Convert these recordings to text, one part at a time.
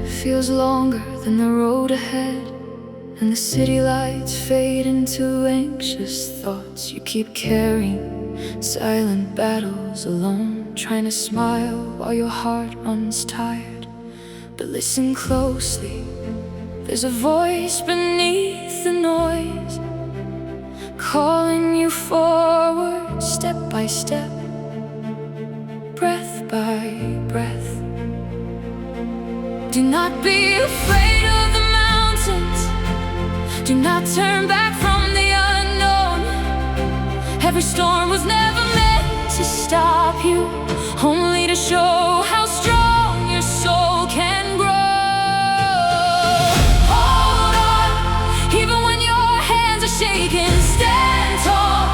feels longer than the road ahead, and the city lights fade into anxious thoughts. You keep carrying silent battles alone, trying to smile while your heart runs tired. But listen closely, there's a voice beneath the noise, calling you forward, step by step, breath by breath. Do not be afraid of the mountains. Do not turn back from the unknown. Every storm was never meant to stop you, only to show how strong your soul can grow. Hold on, even when your hands are shaking. Stand tall,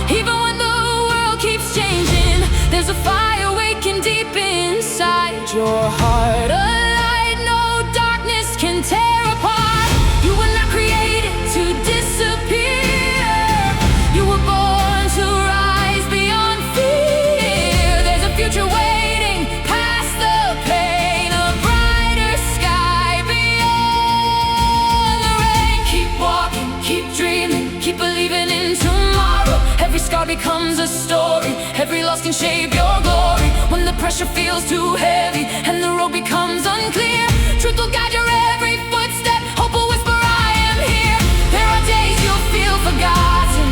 even when the world keeps changing. There's a fire waking deep inside your heart, a light no darkness can tear apart. You were not created to disappear. You were born to rise beyond fear. There's a future waiting past the pain, a brighter sky beyond the rain. Keep walking, keep dreaming, keep believing in tomorrow. Every scar becomes a story, every loss can shape your glory. When the pressure feels too heavy and the road becomes unclear, truth will guide your every footstep. Hope will whisper, I am here. There are days you'll feel forgotten,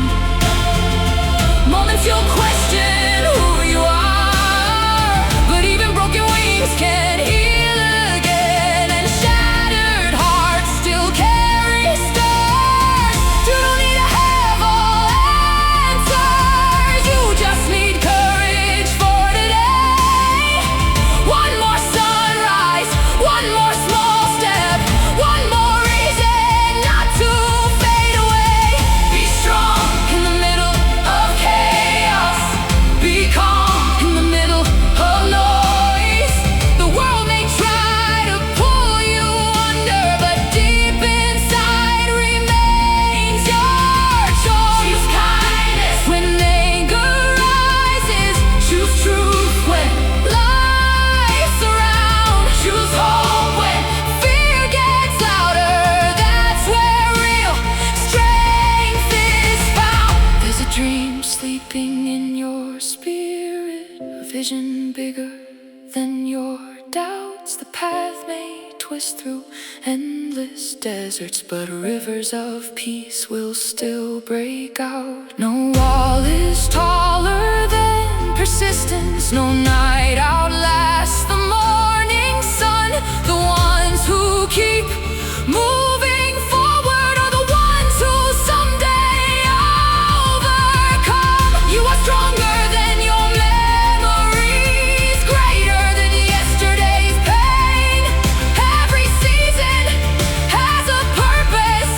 moments you'll question who you are. But even broken wings can heal again, and shattered hearts still carry stars. You don't need to have all answers, you just need courage for today. One more sunrise, one more small step, one more reason not to fade away. Be strong in the middle of chaos, be calm in the middle of noise. The world may try to pull you under, but deep inside remains your choice. Choose kindness when anger rises, choose truth when lies surround, choose hope when fear gets louder. That's where real strength is found. There's a dream sleeping in your spirit, a vision bigger than your doubts. The path may twist through endless deserts, but rivers of peace will still break out. No wall is taller than persistence, no night outlasts the morning sun. The ones who keep moving forward are the ones who someday overcome. You are stronger than your memories, greater than yesterday's pain. Every season has a purpose,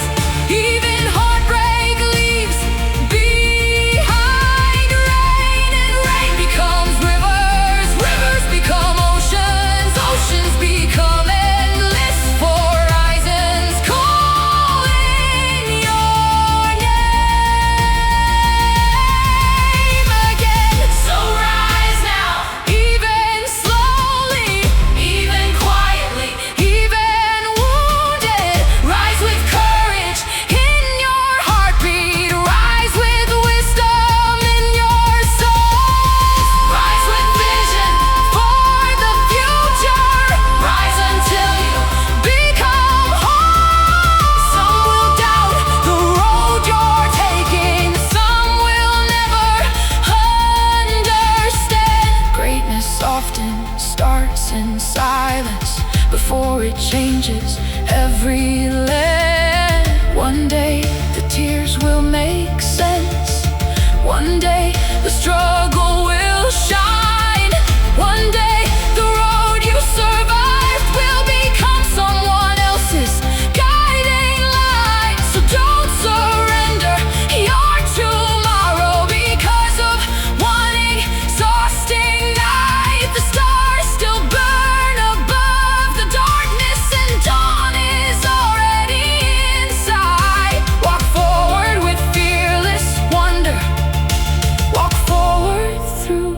even heartbreak leaves behind rain, and rain becomes rivers, rivers become oceans, oceans become endless horizons, calling your name again. So rise now, even slowly, even quietly, even wounded. Rise with courage in your heartbeat, rise with wisdom in your soul. Rise with vision for the future, rise until you become whole. Some will doubt the road you're taking, some will never understand. Greatness often starts in silence before it changes every land. One day the tears will make sense, one day the struggle will shine, one day the road you survived will become someone else's guiding light. So don't surrender your tomorrow because of one exhausting night. The stars still burn above the darkness, and dawn is already inside. Walk forward with fearless wonder, walk forward through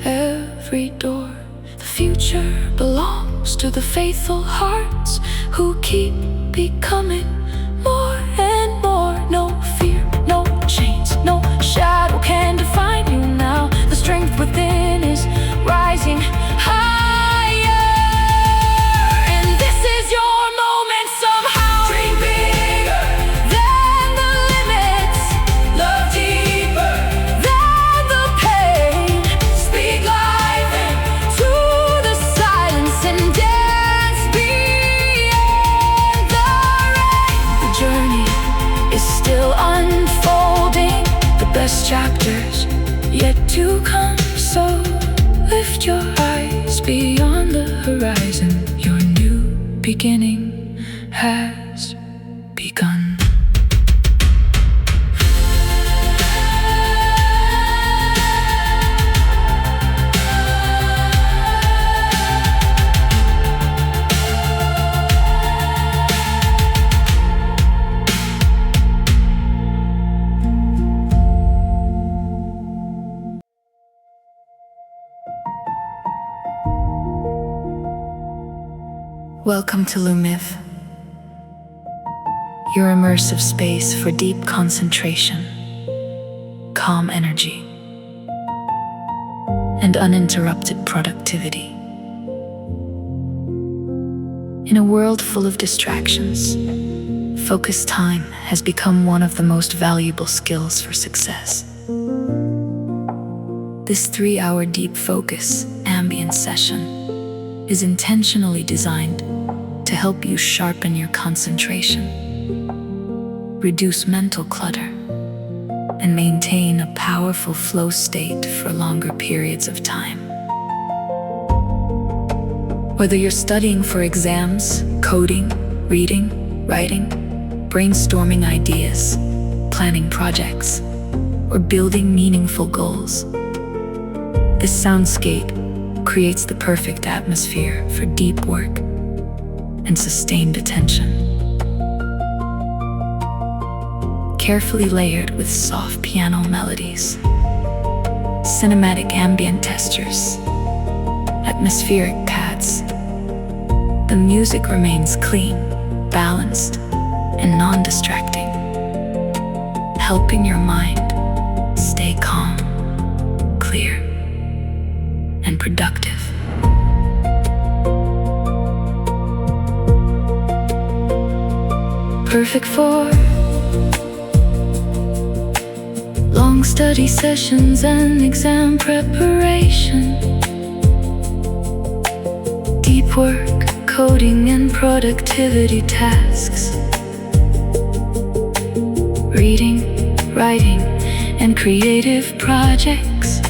every door. The future belongs to the faithful hearts who keep becoming more and more. No fear, no chains, no shadow can define you now. The strength within is rising higher, and this is your moment somehow. Dream bigger than the limits, love deeper than the pain. Speak life into the silence and dance beyond the rain. The journey is still unfolding, the best chapters yet to come. So lift your eyes beyond the horizon. Your new beginning has begun. Welcome to Lumiv, your immersive space for deep concentration, calm energy, and uninterrupted productivity. In a world full of distractions, focused time has become one of the most valuable skills for success. This 3-hour deep focus ambient session is intentionally designed to help you sharpen your concentration, reduce mental clutter, and maintain a powerful flow state for longer periods of time. Whether you're studying for exams, coding, reading, writing, brainstorming ideas, planning projects, or building meaningful goals, this soundscape creates the perfect atmosphere for deep work and sustained attention. Carefully layered with soft piano melodies, cinematic ambient textures, atmospheric pads, the music remains clean, balanced, and non-distracting, helping your mind stay calm, clear, and productive. Perfect for long study sessions and exam preparation, deep work, coding, and productivity tasks, reading, writing, and creative projects,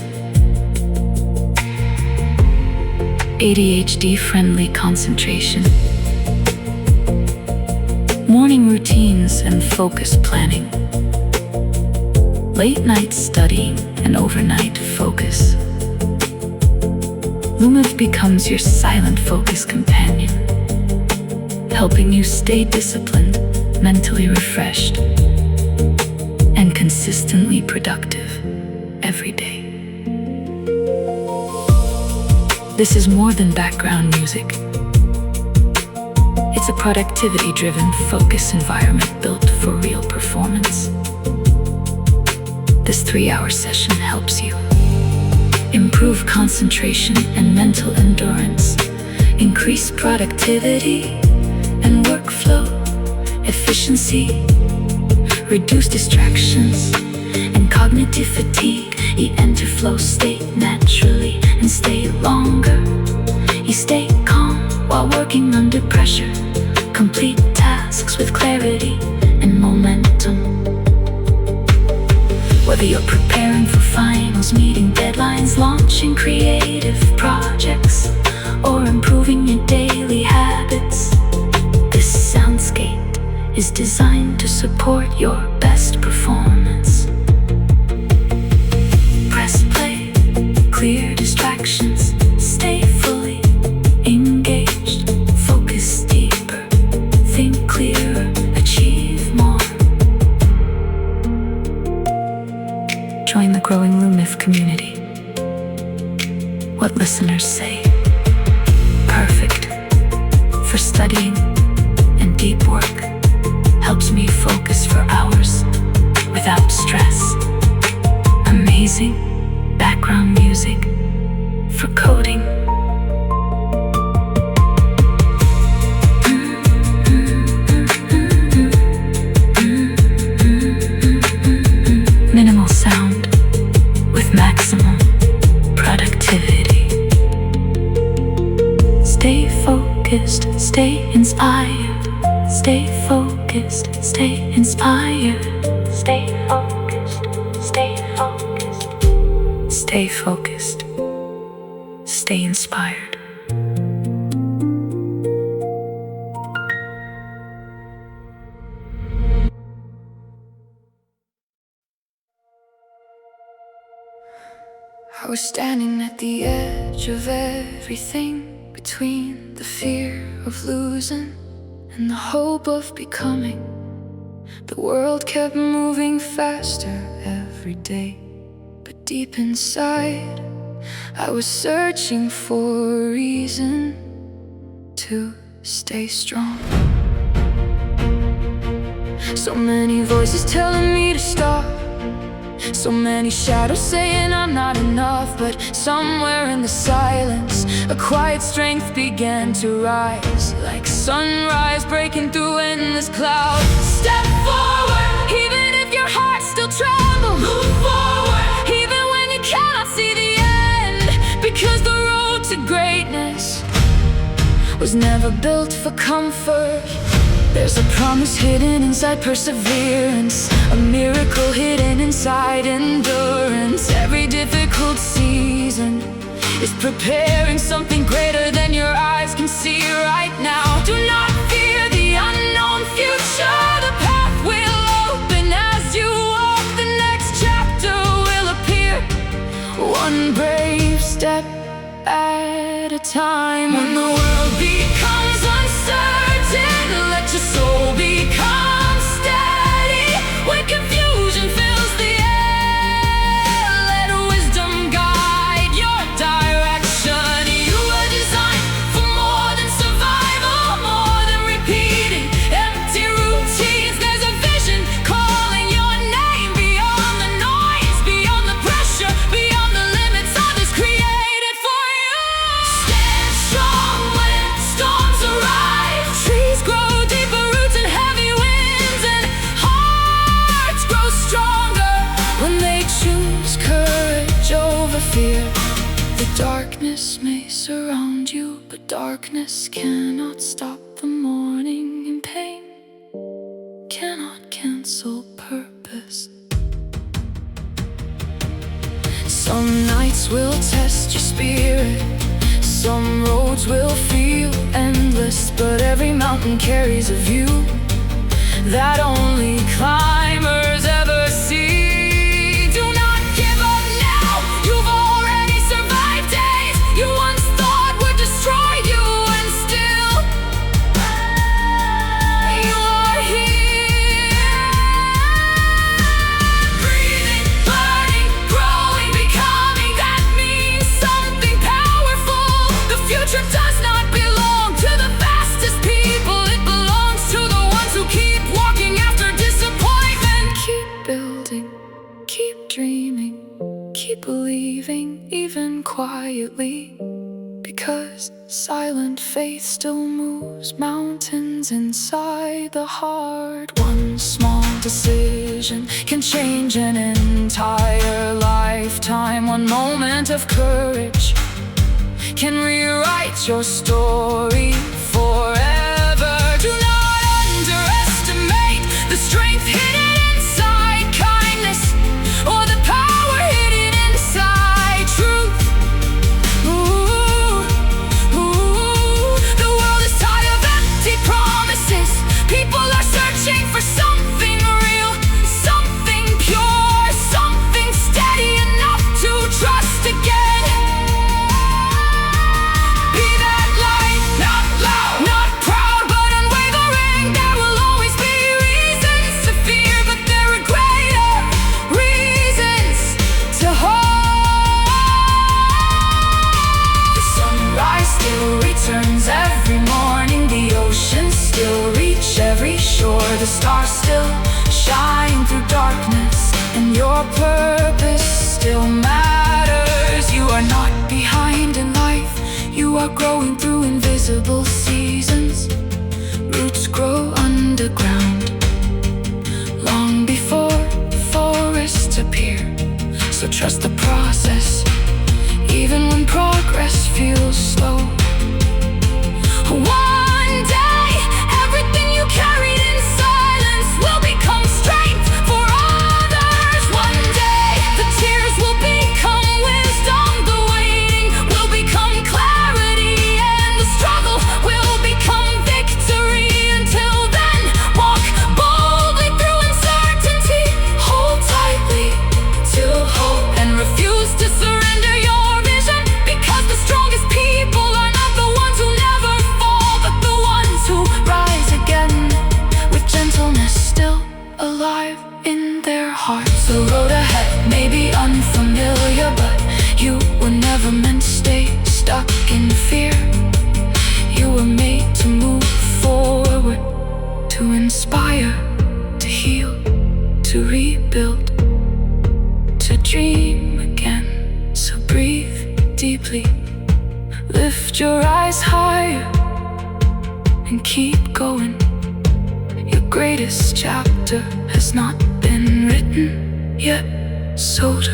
ADHD-friendly concentration, morning routines and focus planning, late night studying and overnight focus. Lumiv becomes your silent focus companion, helping you stay disciplined, mentally refreshed, and consistently productive every day. This is more than background music. It's a productivity-driven focus environment built for real performance. This 3-hour session helps you improve concentration and mental endurance, increase productivity and workflow efficiency, reduce distractions and cognitive fatigue. You enter flow state naturally and stay longer. You stay calm while working under pressure, complete tasks with clarity and momentum. Whether you're preparing for finals, meeting deadlines, launching creative projects, or improving your daily habits, this soundscape is designed to support your best performance. Press play, clear distractions, stay fully engaged, focus deeper, think clearer, achieve more. Join the growing Lumiv community. What listeners say? Perfect for studying and deep work. Helps me focus for hours without stress. Amazing background music for coding. Minimal sound with maximum productivity. Stay focused, stay inspired. Stay focused, stay inspired. Stay focused, stay focused. Stay focused, stay inspired. I was standing at the edge of everything, between the fear of losing and the hope of becoming. The world kept moving faster every day, but deep inside I was searching for a reason to stay strong. So many voices telling me to stop, so many shadows saying I'm not enough. But somewhere in the silence, a quiet strength began to rise, like sunrise breaking through endless clouds. Step forward, even if your heart still trembles. Move forward, even when you cannot see the end. Because the road to greatness was never built for comfort. There's a promise hidden inside perseverance, a miracle hidden inside endurance. Every difficult season is preparing something greater than your eyes can see right now. Do not fear the unknown future. The path will open as you walk. The next chapter will appear, one brave step at a time. When the world becomes uncertain, let your soul become steady. When confusion fills the air, let wisdom guide your direction. You were designed for more than survival, more than repeating empty routines. There's a vision calling your name, beyond the noise, beyond the pressure, beyond the limits others created for you. Stand strong when storms arrive. Trees grow deeper roots and heavy winds, and hearts grow stronger when they choose courage over fear. The darkness may surround you, but darkness cannot stop the morning, and pain cannot cancel purpose. Some nights will test your spirit, some roads will feel endless, but every mountain carries a view that only climbers ever see. Do not give up now, you've already survived days you once thought would destroy you, and still you are here. Breathing, learning, growing, becoming. That means something powerful. The future does not belong to the fastest people. It belongs to the ones who keep walking after disappointment. Keep building, keep dreaming, keep believing, even quietly. Because silent faith still moves mountains inside the heart. One small decision can change an entire lifetime. One moment of courage can rewrite your story forever. Do not underestimate the strength hidden inside kindness, or the power hidden inside truth. Ooh, ooh. The world is tired of empty promises. People are searching for something real, something pure, something steady enough to trust again. Be that light, not loud, not proud. stars still shine through darkness, and your purpose still matters. You are not behind in life, you are growing through invisible seasons. Roots grow underground long before forests appear. So trust the process, even when progress feels slow. One day, everything you carried in silence will become strength for others. One day, the tears will become wisdom, the waiting will become clarity, and the struggle will become victory. Until then, walk boldly through uncertainty, hold tightly to hope, and refuse to surrender your vision, because the strongest people are not the ones who never fall, but the ones who rise again with gentleness still alive in their hearts. The road ahead may be unfamiliar, but you were never meant to stay stuck in fear. You were made to move forward, to inspire, to heal, to rebuild, to dream again. So breathe deeply, lift your eyes higher, and keep going. Your greatest chapter has not been written yet, so do.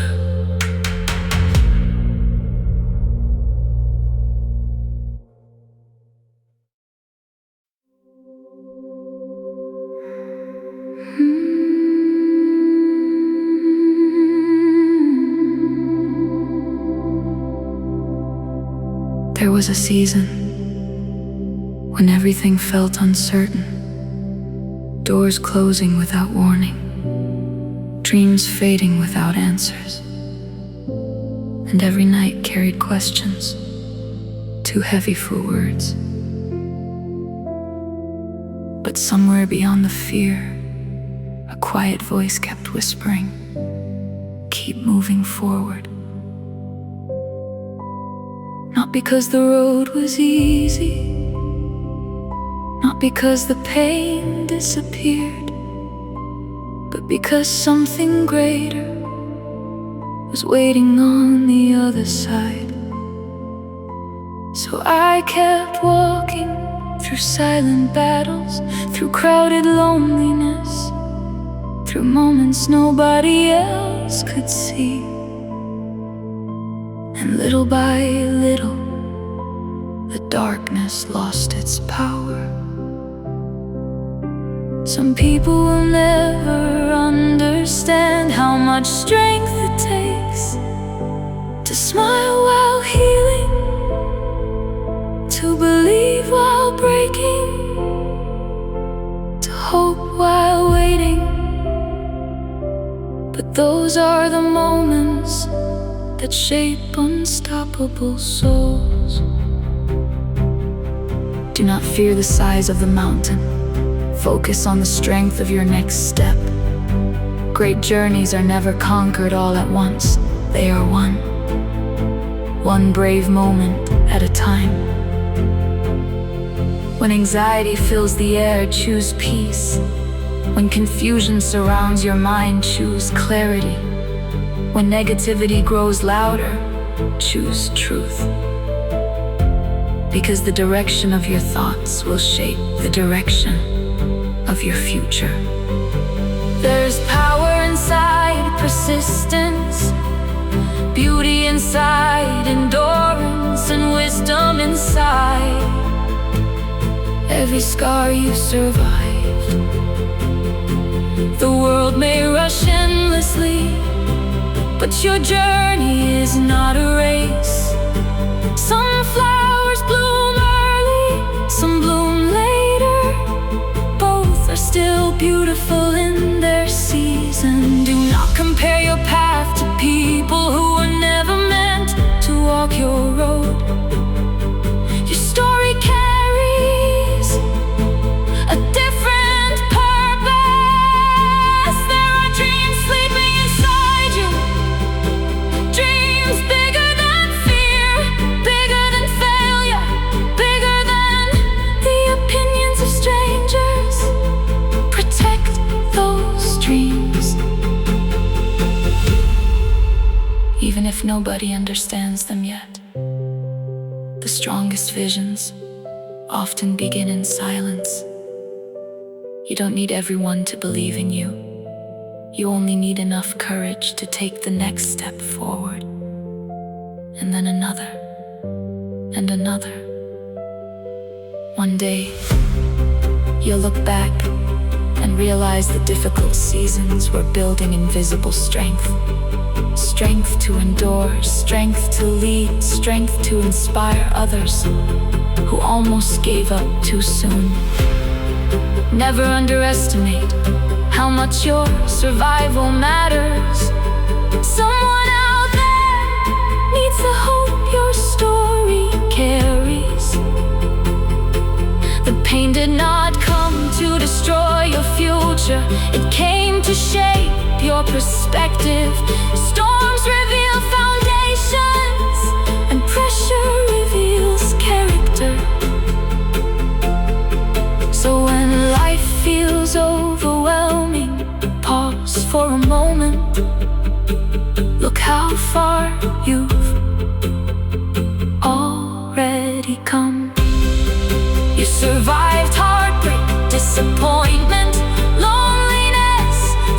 There was a season when everything felt uncertain, doors closing without warning, dreams fading without answers, and every night carried questions too heavy for words. But somewhere beyond the fear, a quiet voice kept whispering, "Keep moving forward." Not because the road was easy, not because the pain disappeared, but because something greater was waiting on the other side. So I kept walking through silent battles, through crowded loneliness, through moments nobody else could see. And little by little, the darkness lost its power. Some people will never understand how much strength it takes to smile while healing, to believe while breaking, to hope while waiting. But those are the moments that shape unstoppable souls. Do not fear the size of the mountain. Focus on the strength of your next step. Great journeys are never conquered all at once. They are one brave moment at a time. When anxiety fills the air, choose peace. When confusion surrounds your mind, choose clarity. When negativity grows louder, choose truth. Because the direction of your thoughts will shape the direction of your future. There's power inside persistence, beauty inside endurance, and wisdom inside every scar you survived. The world may rush endlessly, but your journey is not a race. Some flowers bloom early, some bloom later. Both are still beautiful in their season. Do not compare your path to people who were never meant to walk your road. Your story carries a different purpose. There are dreams sleeping inside you, dreams bigger than fear, bigger than failure, bigger than the opinions of strangers. Protect if nobody understands them yet. The strongest visions often begin in silence. You don't need everyone to believe in you. You only need enough courage to take the next step forward, and then another, and another. One day, you'll look back and realize the difficult seasons were building invisible strength. Strength to endure, strength to lead, strength to inspire others who almost gave up too soon. Never underestimate how much your survival matters. Someone out there needs the hope your story carries. The pain did not come to destroy your future. It came to shape your perspective. Storms reveal foundations, and pressure reveals character. So when life feels overwhelming, pause for a moment. Look how far you've already come. You survived heartbreak, disappointment, loneliness,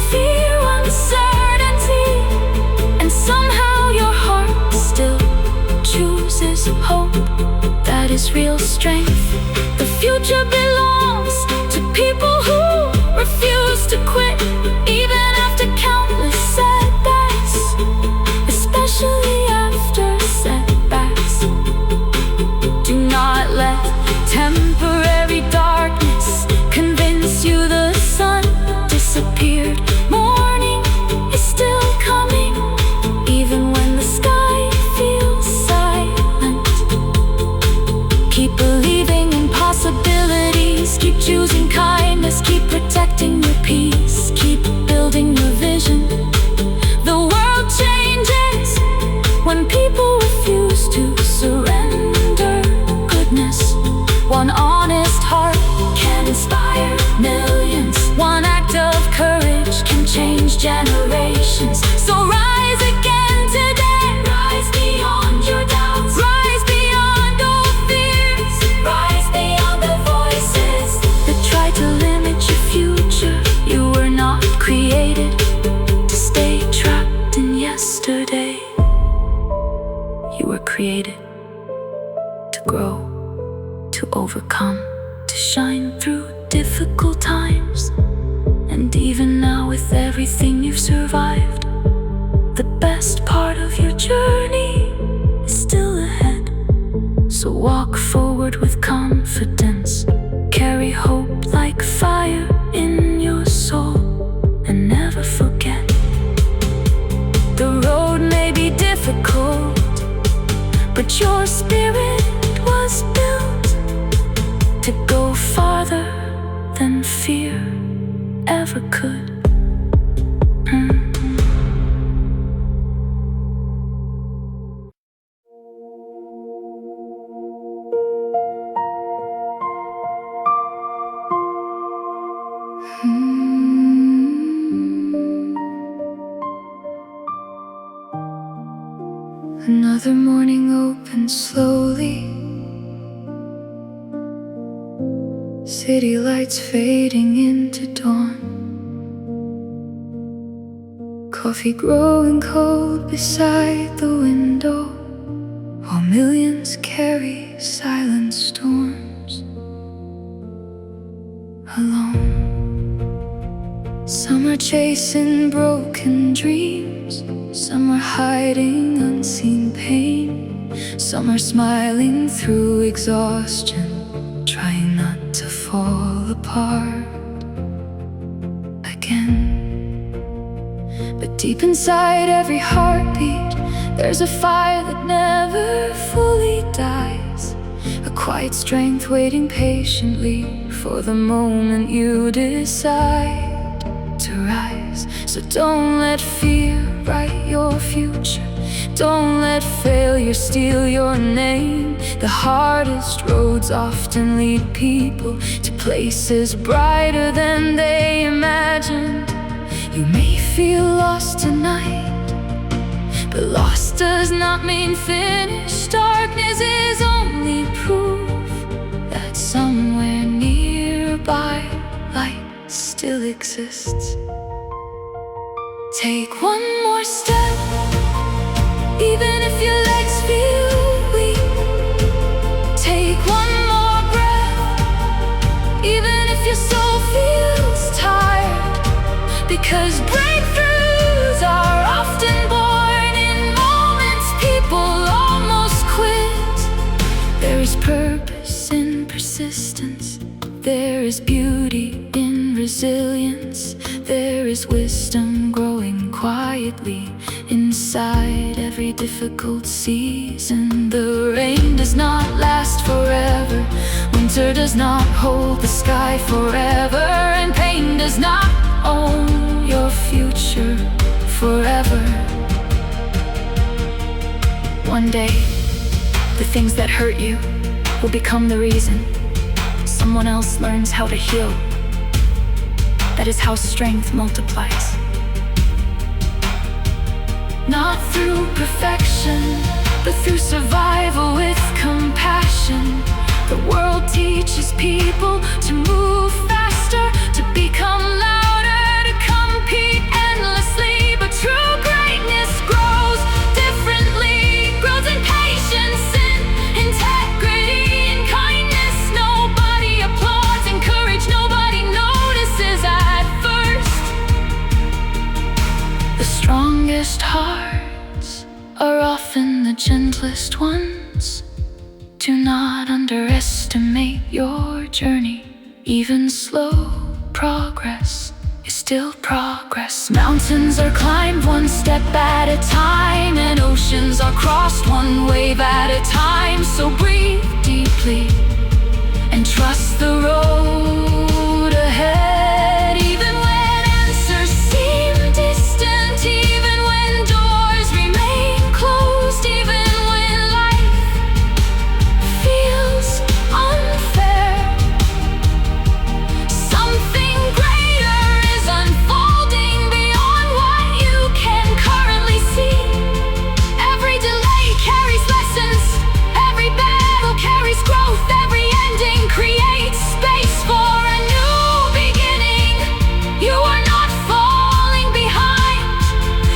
fear, uncertainty, and somehow your heart still chooses hope. That is real strength. The future belongs to people who refuse to quit, even after countless setbacks, especially after setbacks. Do not let temporary darkness convince you the sun disappeared. Morning is still coming, even when the sky feels silent. Keep believing in possibilities, keep choosing kindness, keep protecting your peace, keep building your vision. The world changes when people refuse to surrender goodness. One honest heart can inspire millions. One act of courage can change generations. So rise again today. Rise beyond your doubts. Rise beyond all fears. Rise beyond the voices that try to limit your future. You were not created to stay trapped in yesterday. You were created to grow, to overcome, to shine through difficult times. And even now, with everything you've survived, the best part of your journey is still ahead. So walk forward with confidence, carry hope like fire in your soul, and never forget, the road may be difficult, but your spirit was built to go farther than fear ever could. Another morning opens slowly, city lights fading into dawn, coffee growing cold beside the window, while millions carry silent storms alone. Some are chasing broken dreams, some are hiding unseen pain, some are smiling through exhaustion, trying not to fall apart again. But deep inside every heartbeat, there's a fire that never fully dies, a quiet strength waiting patiently for the moment you decide to rise. So don't let fear write your future, don't let failure steal your name. The hardest roads often lead people to places brighter than they imagined. You may feel lost tonight, but Lost does not mean finished. Darkness is only proof that somewhere nearby light still exists. Take one more step, even if your legs feel weak. Take one more breath, even if your soul feels tired. Because breakthroughs are often born in moments people almost quit. There is purpose in persistence. There is beauty in resilience. There is wisdom growing quietly inside every difficult season. The rain does not last forever. Winter does not hold the sky forever. And pain does not own your future forever. One day, the things that hurt you will become the reason someone else learns how to heal. That is how strength multiplies. Not through perfection, but through survival with compassion. The world teaches people to move faster, to become louder, to compete endlessly. But true greatness grows differently, grows in patience, in integrity, in kindness. Nobody applauds in courage, nobody notices at first. The strongest hearts are often the gentlest ones. Do not underestimate your journey. Even slow progress is still progress. Mountains are climbed one step at a time, and oceans are crossed one wave at a time. So breathe deeply and trust the road ahead. Even when answers seem distant, even when doors remain closed, even when life feels unfair, something greater is unfolding beyond what you can currently see. Every delay carries lessons, every battle carries growth, every ending creates space for a new beginning. You are not falling behind,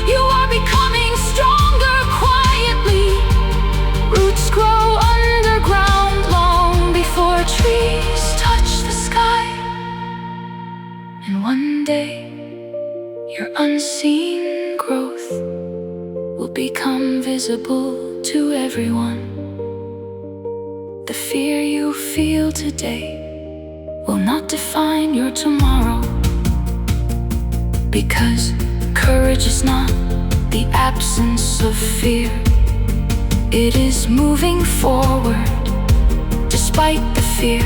you are becoming stronger quietly. Roots grow underground long before trees touch the sky. And one day, your unseen growth will become visible to everyone. The fear you feel today will not define your tomorrow. Because courage is not the absence of fear, it is moving forward despite the fear.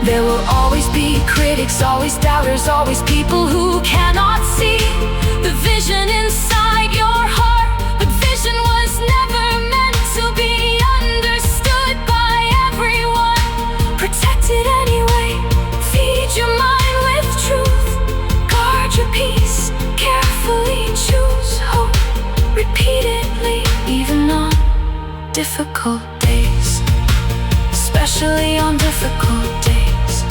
There will always be critics, always doubters, always people who cannot see the vision inside your heart. But vision was never meant to be understood by everyone. Protect it anyway, feed your mind with truth. Guard your peace, carefully choose hope repeatedly, even on difficult days, especially on difficult days.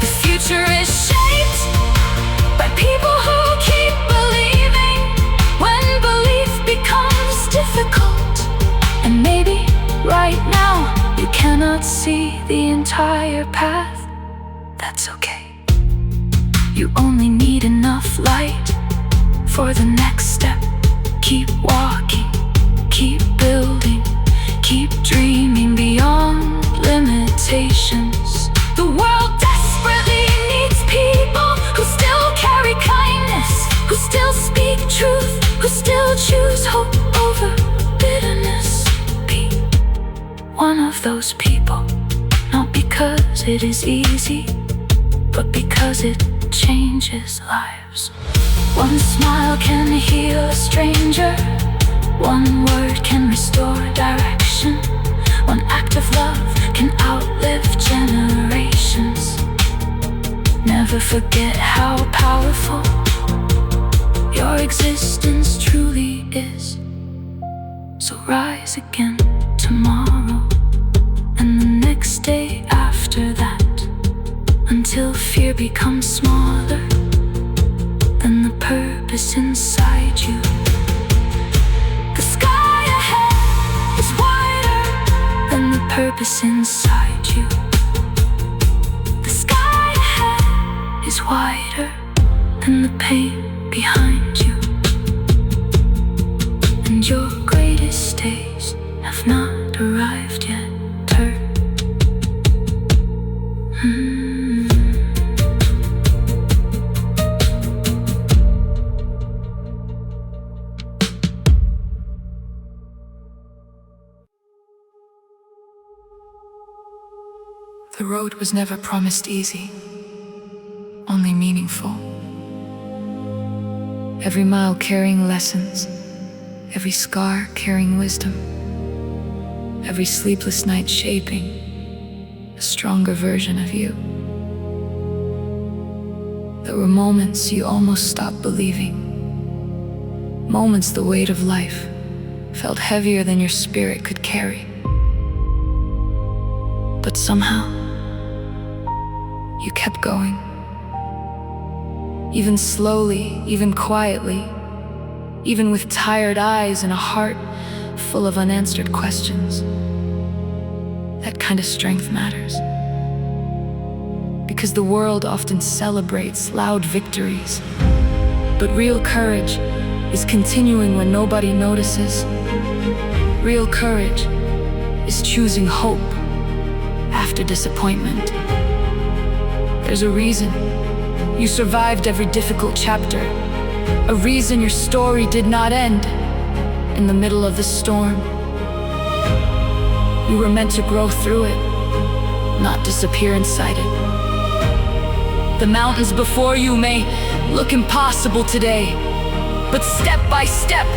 The future is shaped by people who keep believing when belief becomes difficult. And maybe right now you cannot see the entire path. That's okay. You only need enough light for the next step. Keep walking, keep building, keep dreaming beyond limitations. The world desperately needs people who still carry kindness, who still speak truth, who still choose hope over bitterness. Be one of those people, not because it is easy, but because it changes lives. One smile can heal a stranger, one word can restore direction, one act of love can outlive generations. Never forget how powerful your existence truly is. So rise again tomorrow, and the next day after that, until fear becomes smaller than the purpose inside you. The sky ahead is wider than the purpose inside you. The sky ahead is wider than the pain behind you. And your greatest days have not arrived yet. The road was never promised easy, only meaningful. Every mile carrying lessons, every scar carrying wisdom, every sleepless night shaping a stronger version of you. There were moments you almost stopped believing, moments the weight of life felt heavier than your spirit could carry. But somehow, you kept going. Even slowly, even quietly, even with tired eyes and a heart full of unanswered questions. That kind of strength matters. Because the world often celebrates loud victories, but real courage is continuing when nobody notices. Real courage is choosing hope after disappointment. There's a reason you survived every difficult chapter, a reason your story did not end in the middle of the storm. You were meant to grow through it, not disappear inside it. The mountains before you may look impossible today, but step by step,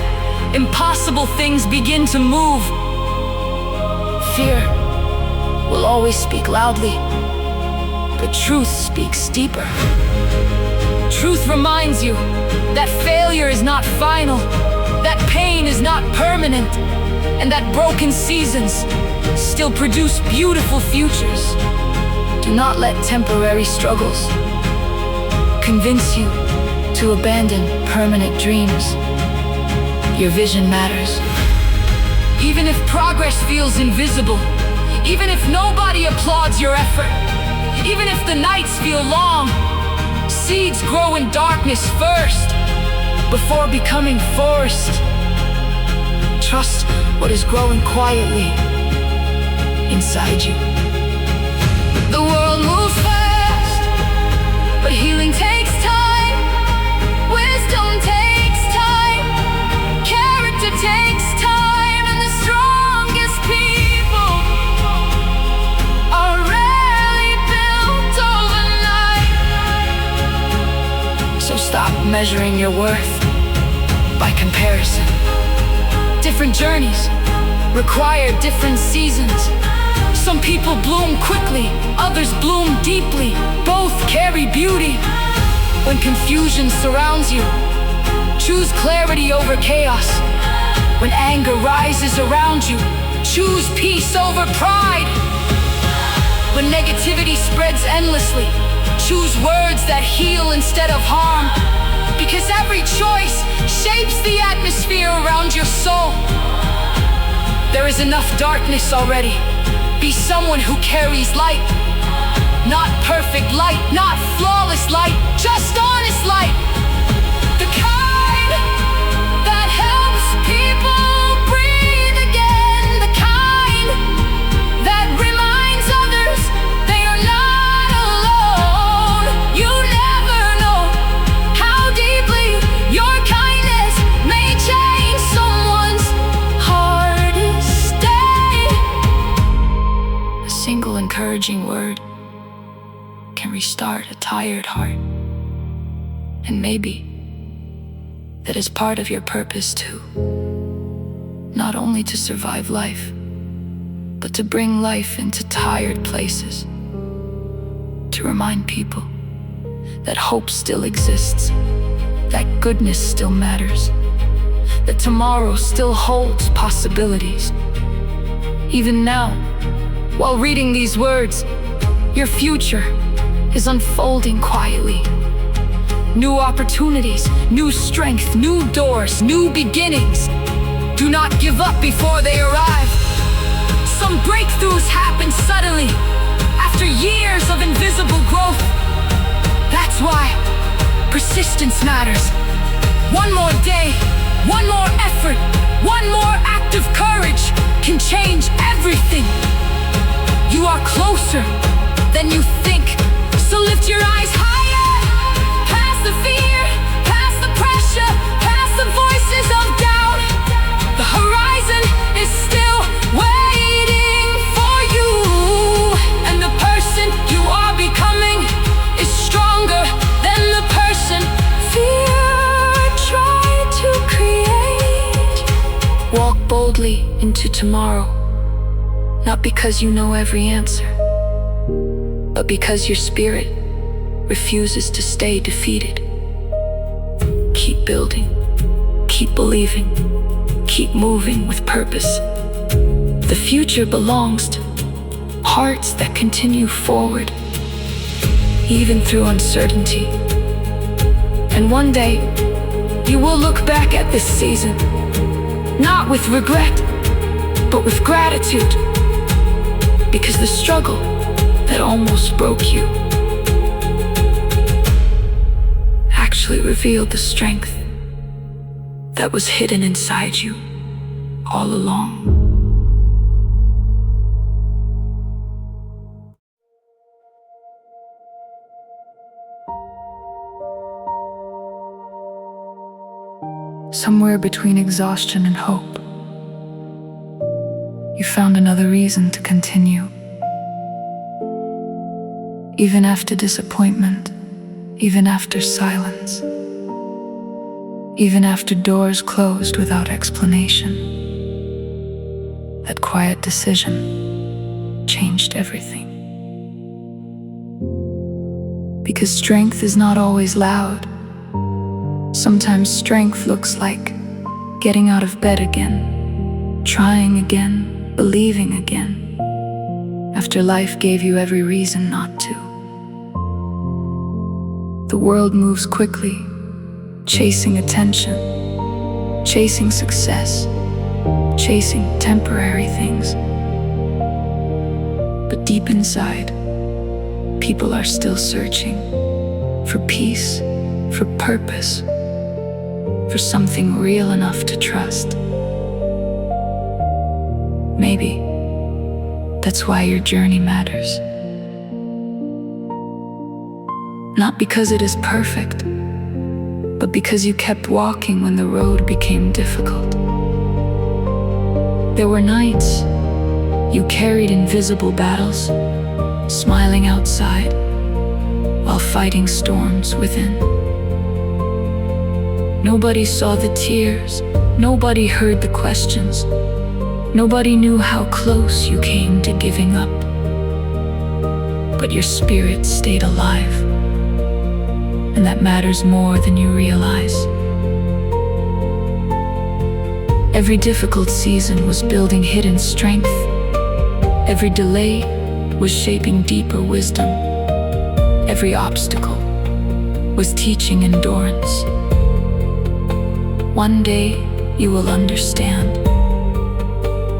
impossible things begin to move. Fear will always speak loudly, but truth speaks deeper. Truth reminds you that failure is not final, that pain is not permanent, and that broken seasons still produce beautiful futures. Do not let temporary struggles convince you to abandon permanent dreams. Your vision matters. Even if progress feels invisible, even if nobody applauds your effort, even if the nights feel long, seeds grow in darkness first, before becoming forest. Trust what is growing quietly inside you. The world moves fast, but healing takes time. Wisdom takes time. Character takes time, and the strongest people are rarely built overnight. So stop measuring your worth by comparison. Different journeys require different seasons. Some people bloom quickly, others bloom deeply. Both carry beauty. When confusion surrounds you, choose clarity over chaos. When anger rises around you, choose peace over pride. When negativity spreads endlessly, choose words that heal instead of harm. Because every choice shapes the atmosphere around your soul. There is enough darkness already. Be someone who carries light. Not perfect light, not flawless light, just honest light. The kind that helps people breathe again. The kind that reminds others they are not alone. You never know how deeply your kindness may change someone's hardest day. A single encouraging word can restart a tired heart. And maybe that is part of your purpose too. Not only to survive life, but to bring life into tired places. To remind people that hope still exists, that goodness still matters, that tomorrow still holds possibilities. Even now, while reading these words, your future is unfolding quietly. New opportunities, new strength, new doors, new beginnings. Do not give up before they arrive. Some breakthroughs happen suddenly, after years of invisible growth. That's why persistence matters. One more day, one more effort, one more act of courage can change everything. You are closer than you think, so lift your eyes higher, past the fear, past the pressure, past the voices of doubt. The horizon is still waiting for you, and the person you are becoming is stronger than the person fear tried to create. Walk boldly into tomorrow, not because you know every answer, but because your spirit refuses to stay defeated. Keep building, keep believing, keep moving with purpose. The future belongs to hearts that continue forward, even through uncertainty. And one day, you will look back at this season, not with regret, but with gratitude, because the struggle that almost broke you actually revealed the strength that was hidden inside you all along. Somewhere between exhaustion and hope, you found another reason to continue. Even after disappointment, even after silence, even after doors closed without explanation, that quiet decision changed everything. Because strength is not always loud. Sometimes strength looks like getting out of bed again, trying again, believing again, after life gave you every reason not to. The world moves quickly, chasing attention, chasing success, chasing temporary things. But deep inside, people are still searching for peace, for purpose, for something real enough to trust. Maybe that's why your journey matters. Not because it is perfect, but because you kept walking when the road became difficult. There were nights you carried invisible battles, smiling outside while fighting storms within. Nobody saw the tears, nobody heard the questions, nobody knew how close you came to giving up. But your spirit stayed alive, and that matters more than you realize. Every difficult season was building hidden strength. Every delay was shaping deeper wisdom. Every obstacle was teaching endurance. One day you will understand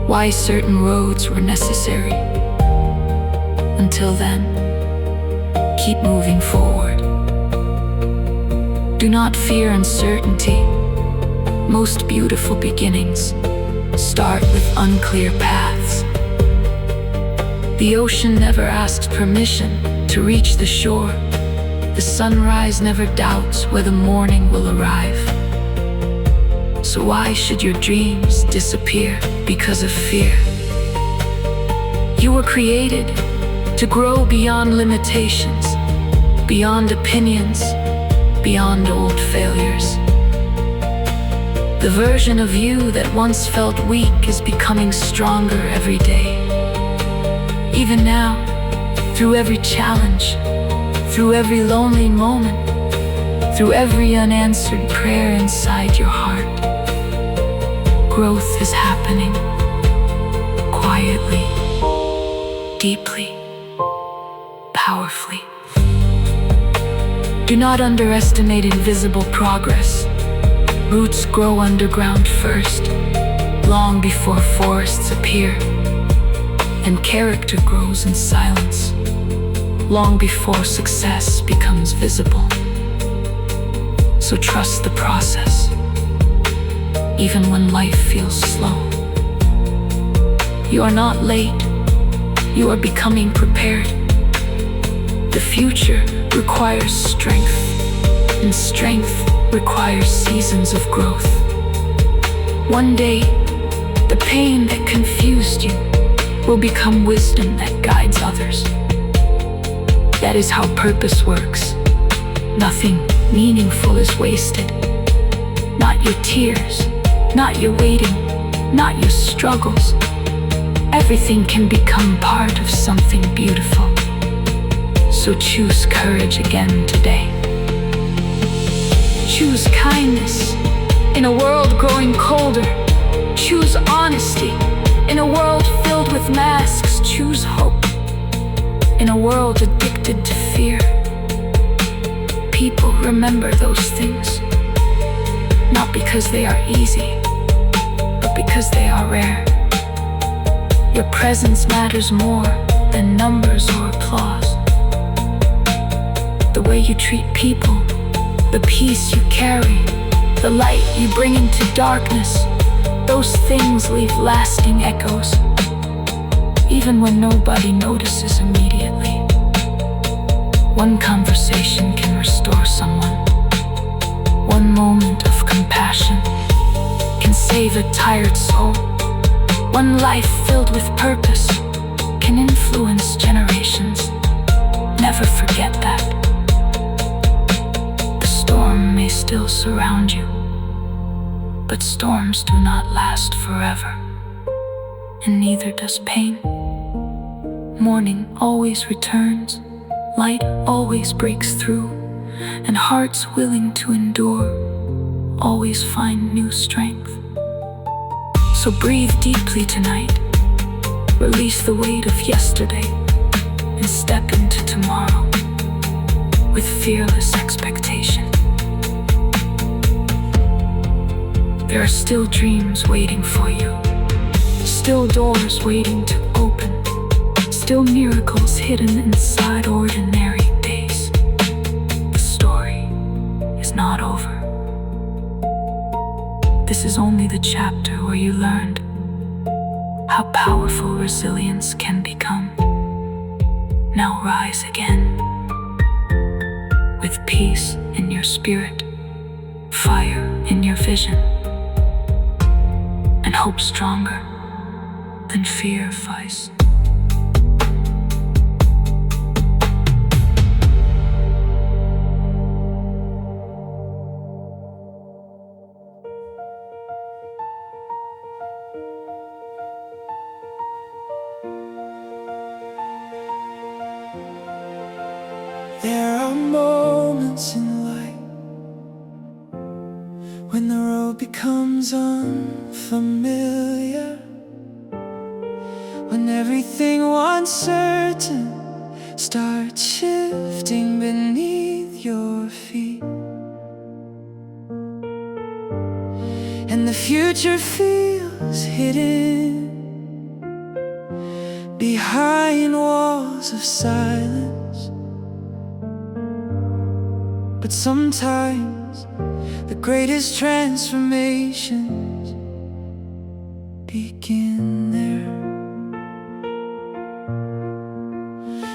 why certain roads were necessary. Until then, keep moving forward. Do not fear uncertainty. Most beautiful beginnings start with unclear paths. The ocean never asks permission to reach the shore. The sunrise never doubts where the morning will arrive. So why should your dreams disappear because of fear? You were created to grow beyond limitations, beyond opinions, beyond old failures. The version of you that once felt weak is becoming stronger every day. Even now, through every challenge, through every lonely moment, through every unanswered prayer inside your heart. Growth is happening quietly, deeply, powerfully. Do not underestimate invisible progress. Roots grow underground first, long before forests appear. And character grows in silence, long before success becomes visible. So trust the process, even when life feels slow. You are not late, you are becoming prepared. The future requires strength, and strength requires seasons of growth. One day, the pain that confused you will become wisdom that guides others. That is how purpose works. Nothing meaningful is wasted. Not your tears, not your waiting, not your struggles. Everything can become part of something beautiful. So choose courage again today. Choose kindness in a world growing colder. Choose honesty in a world filled with masks. Choose hope in a world addicted to fear. People remember those things, not because they are easy, but because they are rare. Your presence matters more than numbers or applause. The way you treat people, the peace you carry, the light you bring into darkness, those things leave lasting echoes, even when nobody notices immediately. One conversation can restore someone. One moment of compassion can save a tired soul. One life filled with purpose can influence generations. Never forget that. The storm may still surround you, but storms do not last forever, and neither does pain. Morning always returns, light always breaks through, and hearts willing to endure always find new strength. So breathe deeply tonight, release the weight of yesterday, and step into tomorrow with fearless expectation. There are still dreams waiting for you, still doors waiting to open, still miracles hidden inside ordinary days. The story is not over. This is only the chapter where you learned how powerful resilience can become. Now rise again, with peace in your spirit, fire in your vision, and hope stronger than fear fights. There are moments in life when the road becomes unfamiliar, when everything once certain starts shifting beneath your feet, and the future feels hidden behind walls of silence. But sometimes the greatest transformations begin there.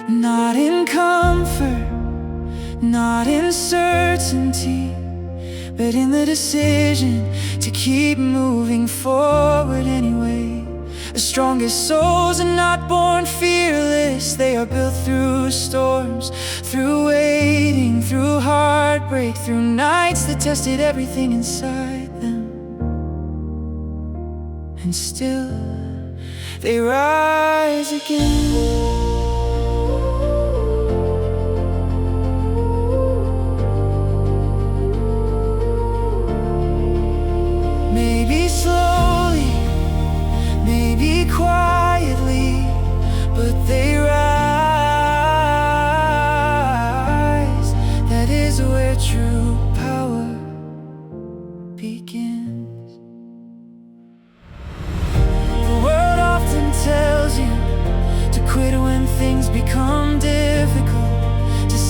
Not in comfort, not in certainty, but in the decision to keep moving forward anyway. The strongest souls are not born fearless. They are built through storms, through waiting, through heartbreak, through nights that tested everything inside them. And still they rise again.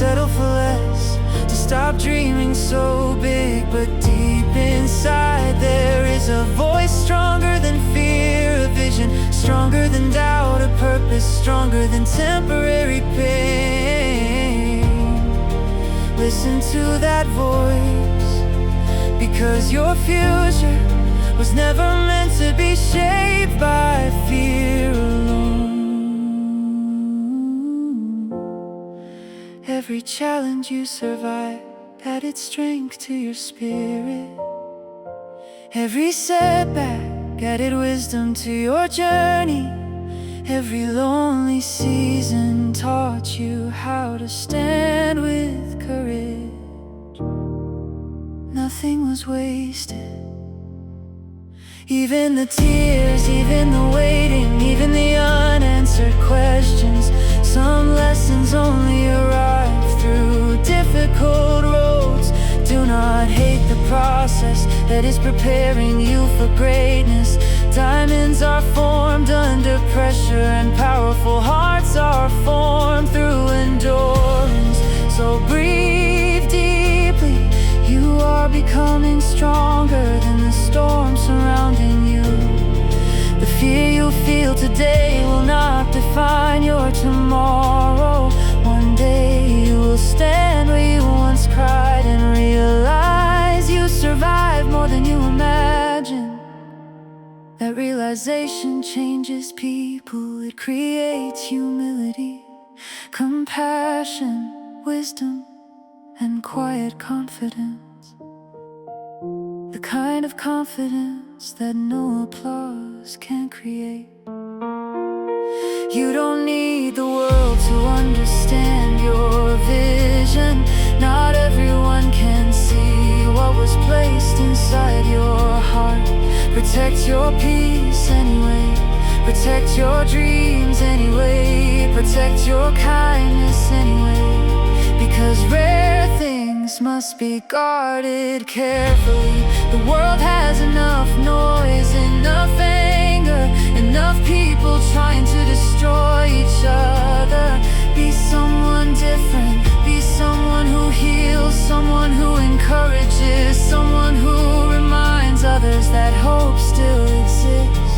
settle for less, to stop dreaming so big. But deep inside there is a voice stronger than fear, a vision stronger than doubt, a purpose stronger than temporary pain. Listen to that voice, because your future was never meant to be shaped by fear alone. Every challenge you survived added strength to your spirit. Every setback added wisdom to your journey. Every lonely season taught you how to stand with courage. Nothing was wasted. Even the tears, even the waiting, even the unanswered questions. Some lessons only arrive through difficult roads. Do not hate the process that is preparing you for greatness. Diamonds are formed under pressure, and powerful hearts are formed through endurance. So breathe deeply. You are becoming stronger than the storm surrounding you. The fear you feel today will not define your tomorrow. One day you will stand where you once cried and realize you survived more than you imagined. That realization changes people. It creates humility, compassion, wisdom, and quiet confidence. The kind of confidence that no applause can create. You don't need the world to understand your vision. Not everyone can see what was placed inside your heart. Protect your peace anyway. Protect your dreams anyway. Protect your kindness anyway. Because rare things must be guarded carefully. The world has enough noise, enough anger, enough people trying to destroy each other. Be someone different. Be someone who heals, someone who encourages, someone who reminds others that hope still exists.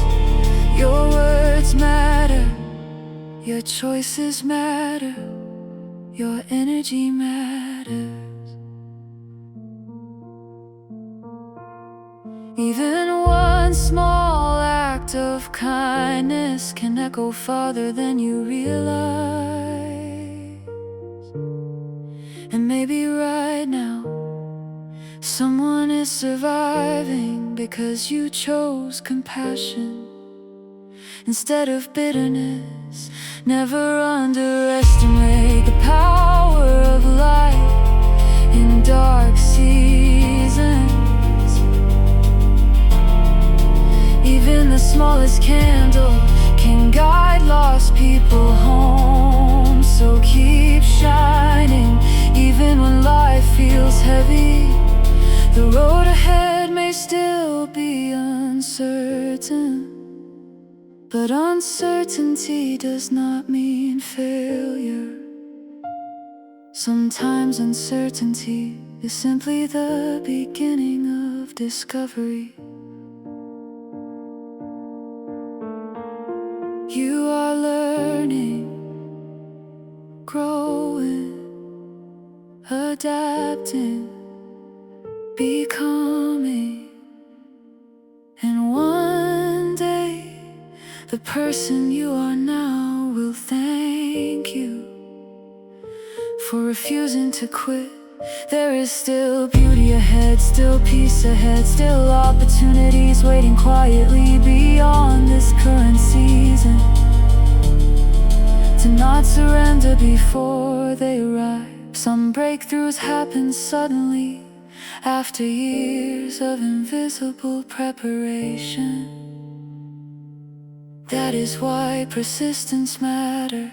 Your words matter. Your choices matter. Your energy matters. Even one small act of kindness can echo farther than you realize. And maybe right now someone is surviving because you chose compassion instead of bitterness. Never underestimate the power of light in dark seasons. Even the smallest candle can guide lost people home. So keep shining, even when life feels heavy. The road ahead may still be uncertain, but uncertainty does not mean failure. Sometimes uncertainty is simply the beginning of discovery. You are learning, growing, adapting, becoming. And one day, the person you are now will thank you for refusing to quit. There is still beauty ahead, still peace ahead, still opportunities waiting quietly beyond this current season. To not surrender before they arrive. Some breakthroughs happen suddenly after years of invisible preparation. That is why persistence matters.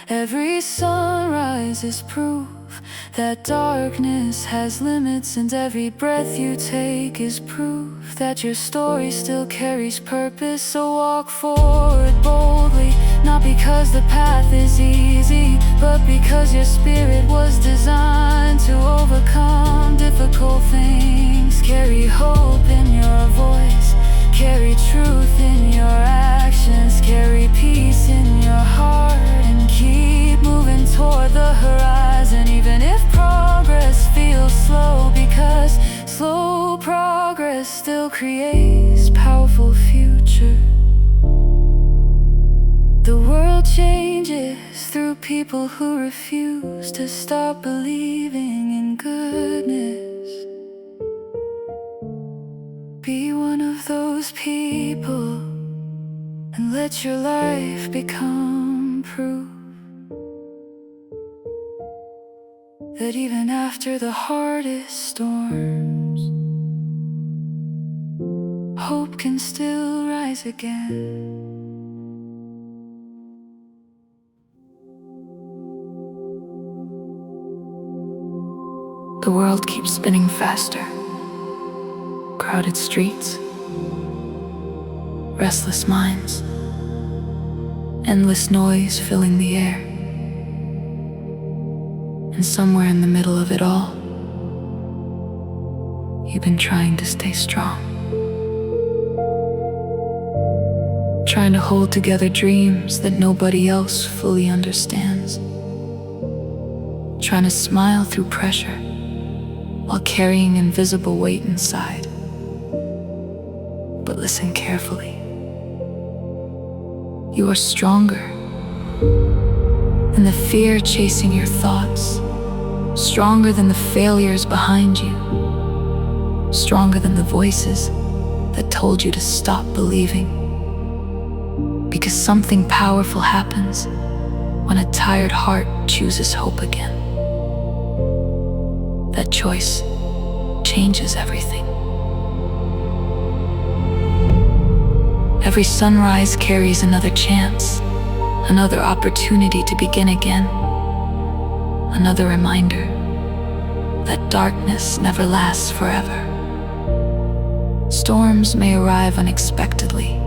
Every sunrise is proof that darkness has limits, and every breath you take is proof that your story still carries purpose. So walk forward boldly, Not because the path is easy, but because your spirit was designed to overcome difficult things. Carry hope in your voice, carry truth in your actions, carry peace in your heart, and keep moving toward the horizon, even if progress feels slow, because slow progress still creates powerful future. The world changes through people who refuse to stop believing in goodness. Be one of those people and let your life become proof that even after the hardest storms, hope can still rise again. The world keeps spinning faster. Crowded streets, restless minds, endless noise filling the air. And somewhere in the middle of it all, you've been trying to stay strong. Trying to hold together dreams that nobody else fully understands. Trying to smile through pressure while carrying invisible weight inside. But listen carefully. You are stronger than the fear chasing your thoughts, stronger than the failures behind you, stronger than the voices that told you to stop believing. Because something powerful happens when a tired heart chooses hope again. That choice changes everything. Every sunrise carries another chance, another opportunity to begin again, another reminder that darkness never lasts forever. Storms may arrive unexpectedly,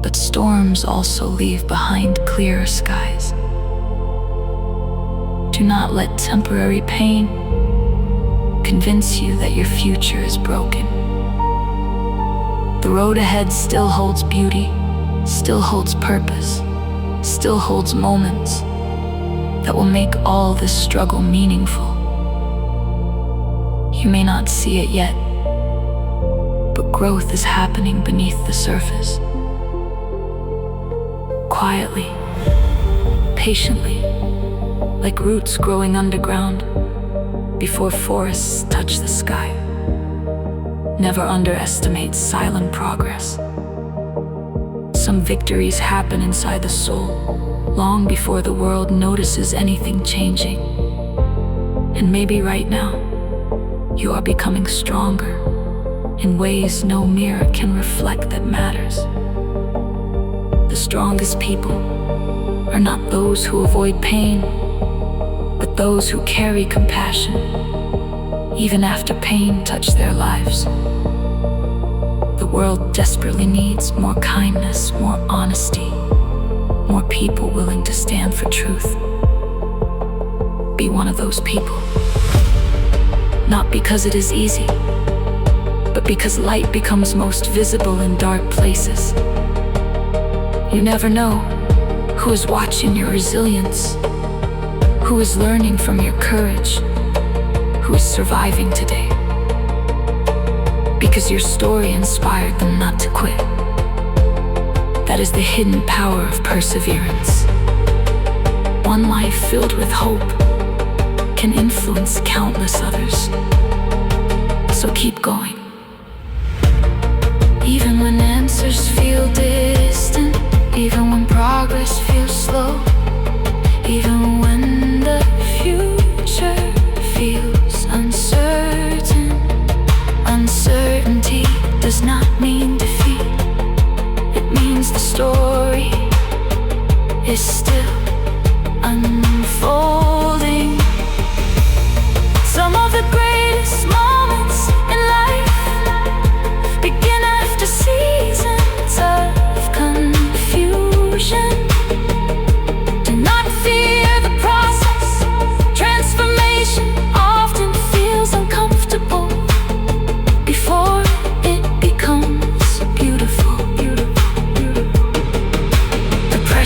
but storms also leave behind clearer skies. Do not let temporary pain convince you that your future is broken. The road ahead still holds beauty, still holds purpose, still holds moments that will make all this struggle meaningful. You may not see it yet, but growth is happening beneath the surface. Quietly, patiently, like roots growing underground before forests touch the sky. Never underestimate silent progress. Some victories happen inside the soul, long before the world notices anything changing. And maybe right now, you are becoming stronger in ways no mirror can reflect that matters. The strongest people are not those who avoid pain, but those who carry compassion, even after pain touches their lives. The world desperately needs more kindness, more honesty, more people willing to stand for truth. Be one of those people. Not because it is easy, but because light becomes most visible in dark places. You never know who is watching your resilience, who is learning from your courage, who is surviving today. Because your story inspired them not to quit. That is the hidden power of perseverance. One life filled with hope can influence countless others. So keep going. Even when answers feel distant, even when progress feels slow, even when the future feels uncertain. Uncertainty does not mean defeat. It means the story is still unfolding. Some of the greatest moments in life begin after seasons of confusion.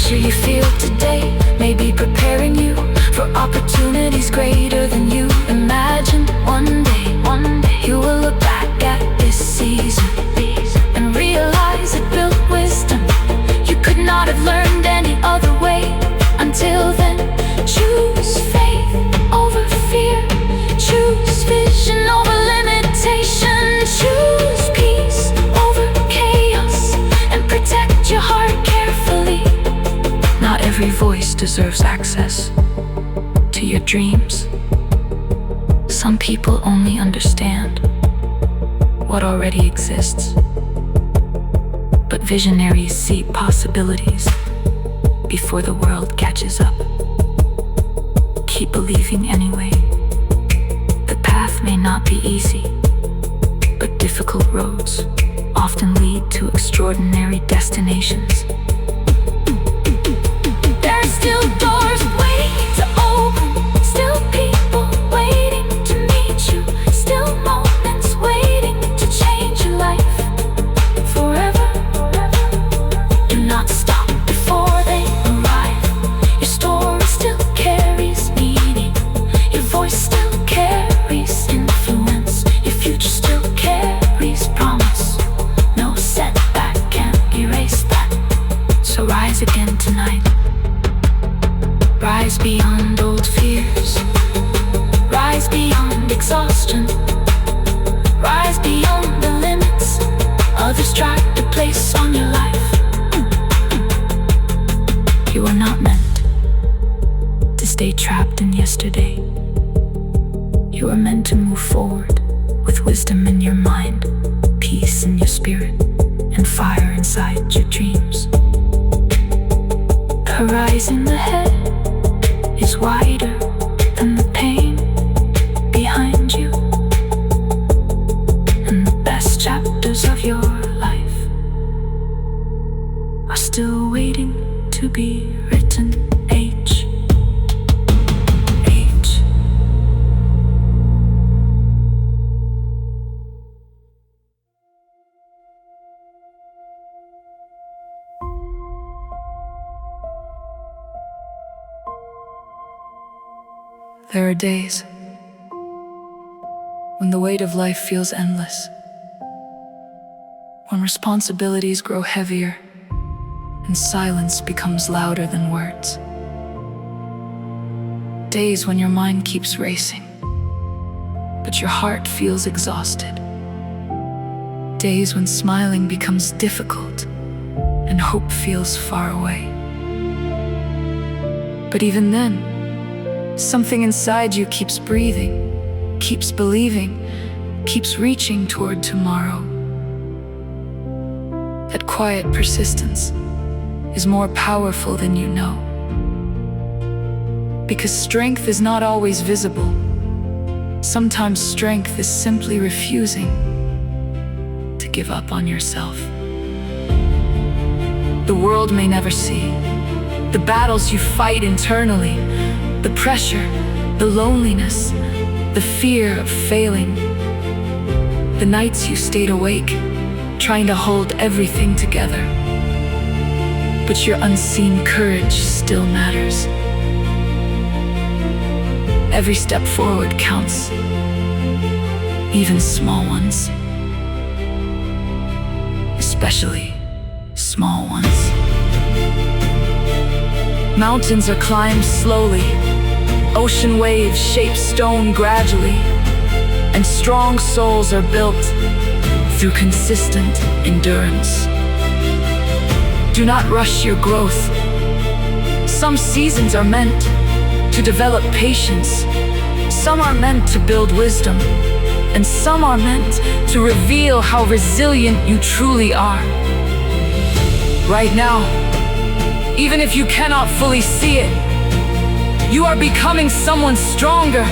pressure you feel today may be preparing you for opportunities greater than you imagined. One day, you will look back at this season and realize it built wisdom you could not have learned any other way. Until then, choose faith over fear, choose vision over limitation, choose peace over chaos, and protect your heart carefully. Not every voice deserves access to your dreams. Some people only understand what already exists, but visionaries see possibilities before the world catches up. Keep believing anyway. The path may not be easy, but difficult roads often lead to extraordinary destinations. There are still doors waiting to open, still people waiting to meet you, still moments waiting to change your life forever. Do not stop before they arrive. Your story still carries meaning, your voice still carries influence, your future still carries promise. No setback can erase that. So rise again tonight. Rise beyond old fears, rise beyond exhaustion, rise beyond the limits others tried to place on your life. You are not meant to stay trapped in yesterday. You are meant to move forward with wisdom in your mind, peace in your spirit, and fire inside your dreams. The horizon ahead is wider than the pain behind you, and the best chapters of your life are still waiting to be written. H. There are days when the weight of life feels endless, when responsibilities grow heavier and silence becomes louder than words. Days when your mind keeps racing, but your heart feels exhausted. Days when smiling becomes difficult and hope feels far away. But even then, something inside you keeps breathing, keeps believing, keeps reaching toward tomorrow. That quiet persistence is more powerful than you know. Because strength is not always visible. Sometimes strength is simply refusing to give up on yourself. The world may never see the battles you fight internally, the pressure, the loneliness, the fear of failing, the nights you stayed awake, trying to hold everything together. But your unseen courage still matters. Every step forward counts, even small ones, especially small ones. Mountains are climbed slowly, ocean waves shape stone gradually, and strong souls are built through consistent endurance. Do not rush your growth. Some seasons are meant to develop patience, some are meant to build wisdom, and some are meant to reveal how resilient you truly are. Right now, even if you cannot fully see it, you are becoming someone stronger,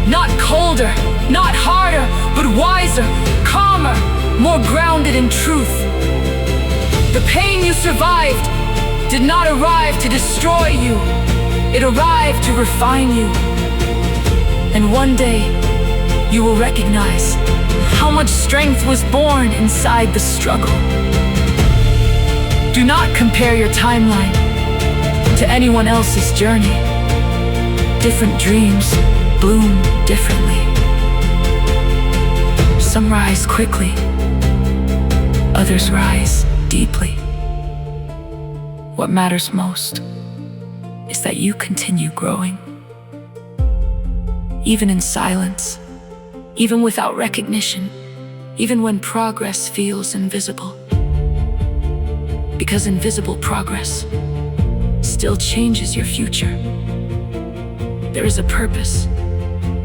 not colder, not harder, but wiser, calmer, more grounded in truth. The pain you survived did not arrive to destroy you. It arrived to refine you. And one day, you will recognize how much strength was born inside the struggle. Do not compare your timeline to anyone else's journey. Different dreams bloom differently. Some rise quickly, others rise deeply. What matters most is that you continue growing. Even in silence, even without recognition, even when progress feels invisible. Because invisible progress still changes your future. There is a purpose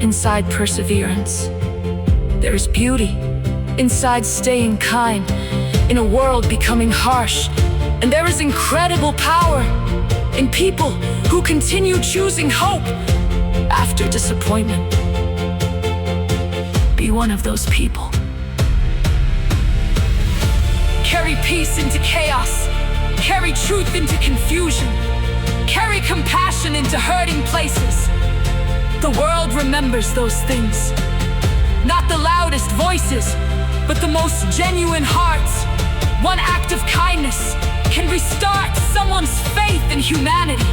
inside perseverance. There is beauty inside staying kind in a world becoming harsh. And there is incredible power in people who continue choosing hope after disappointment. Be one of those people. Carry peace into chaos. Carry truth into confusion. Carry compassion into hurting places. The world remembers those things. Not the loudest voices, but the most genuine hearts. One act of kindness can restart someone's faith in humanity.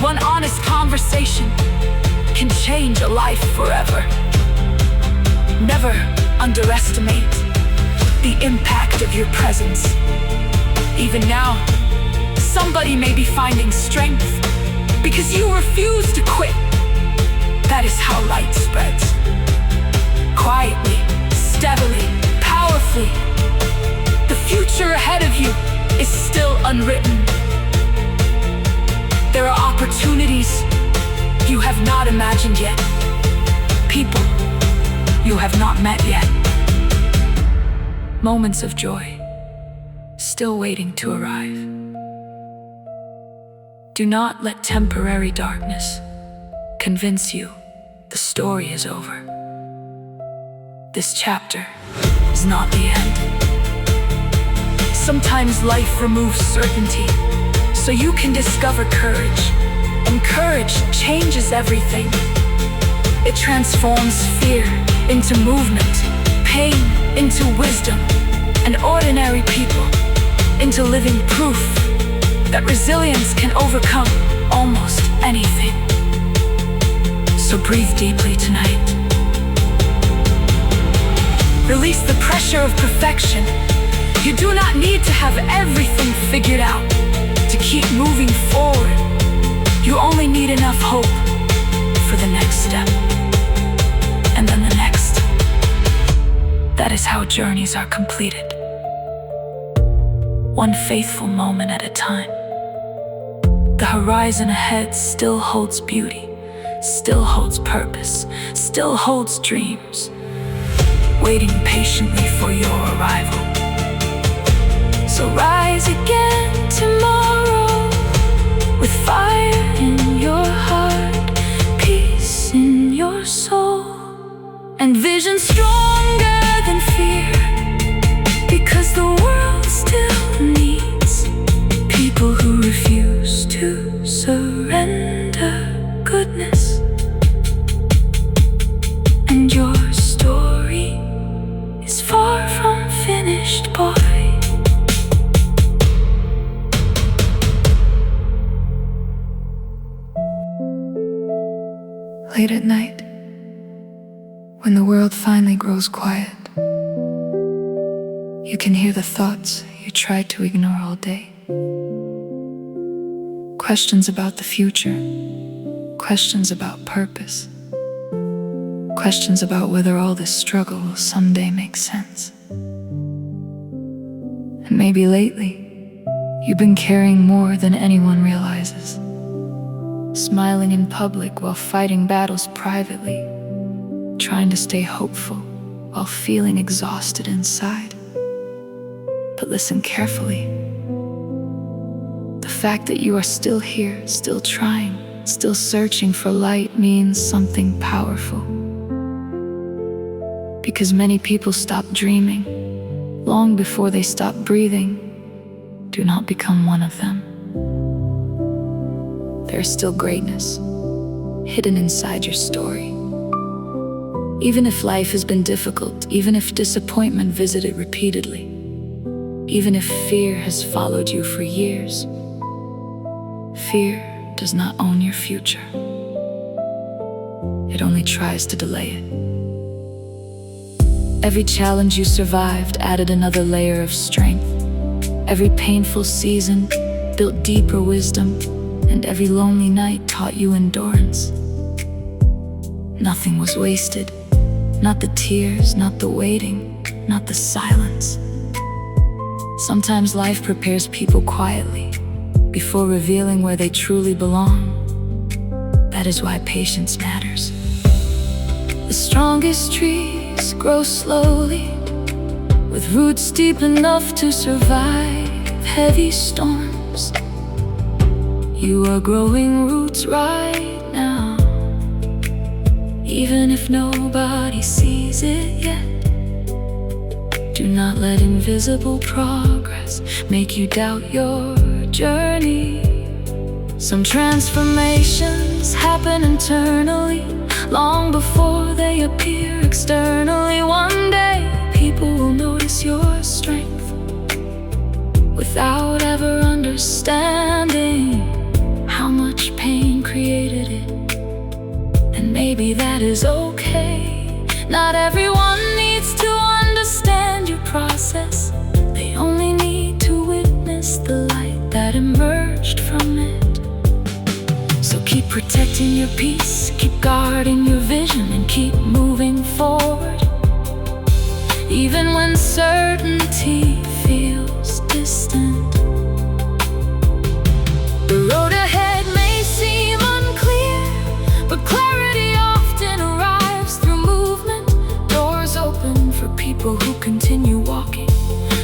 One honest conversation can change a life forever. Never underestimate the impact of your presence. Even now, somebody may be finding strength because you refuse to quit. That is how light spreads. Quietly, steadily, powerfully. The future ahead of you is still unwritten. There are opportunities you have not imagined yet. People you have not met yet. Moments of joy still waiting to arrive. Do not let temporary darkness convince you the story is over. This chapter is not the end. Sometimes life removes certainty so you can discover courage. And courage changes everything. It transforms fear into movement, pain into wisdom, and ordinary people into living proof that resilience can overcome almost anything. So breathe deeply tonight. Release the pressure of perfection. You do not need to have everything figured out to keep moving forward. You only need enough hope for the next step, and then the next. That is how journeys are completed. One faithful moment at a time. The horizon ahead still holds beauty, still holds purpose, still holds dreams, waiting patiently for your arrival. So rise again tomorrow with fire in your heart, peace in your soul, and vision stronger than fear. Because the world still needs people who refuse to surrender goodness. And your story is far from finished, boy. Late at night, when the world finally grows quiet, you can hear the thoughts you tried to ignore all day. Questions about the future, questions about purpose, questions about whether all this struggle will someday make sense. And maybe lately, you've been caring more than anyone realizes. Smiling in public while fighting battles privately, trying to stay hopeful while feeling exhausted inside. But listen carefully. The fact that you are still here, still trying, still searching for light means something powerful. Because many people stop dreaming long before they stop breathing. Do not become one of them. There is still greatness hidden inside your story. Even if life has been difficult, even if disappointment visited repeatedly, even if fear has followed you for years, Fear does not own your future. It only tries to delay it. Every challenge you survived added another layer of strength. Every painful season built deeper wisdom, and every lonely night taught you endurance. Nothing was wasted. Not the tears, not the waiting, not the silence. Sometimes life prepares people quietly before revealing where they truly belong. That is why patience matters. The strongest trees grow slowly, with roots deep enough to survive heavy storms. You are growing roots right now, even if nobody sees it yet. Do not let invisible progress make you doubt your journey. Some transformations happen internally, long before they appear externally. One day, people will notice your strength without ever understanding how much pain created it. And maybe that is okay. Not everyone needs to understand your process. They only need to witness the light that emerged from it. So keep protecting your peace, keep guarding your vision, and keep moving forward. Even when certainty feels distant. The road ahead may seem unclear, but clarity often arrives through movement. Doors open for people who continue walking,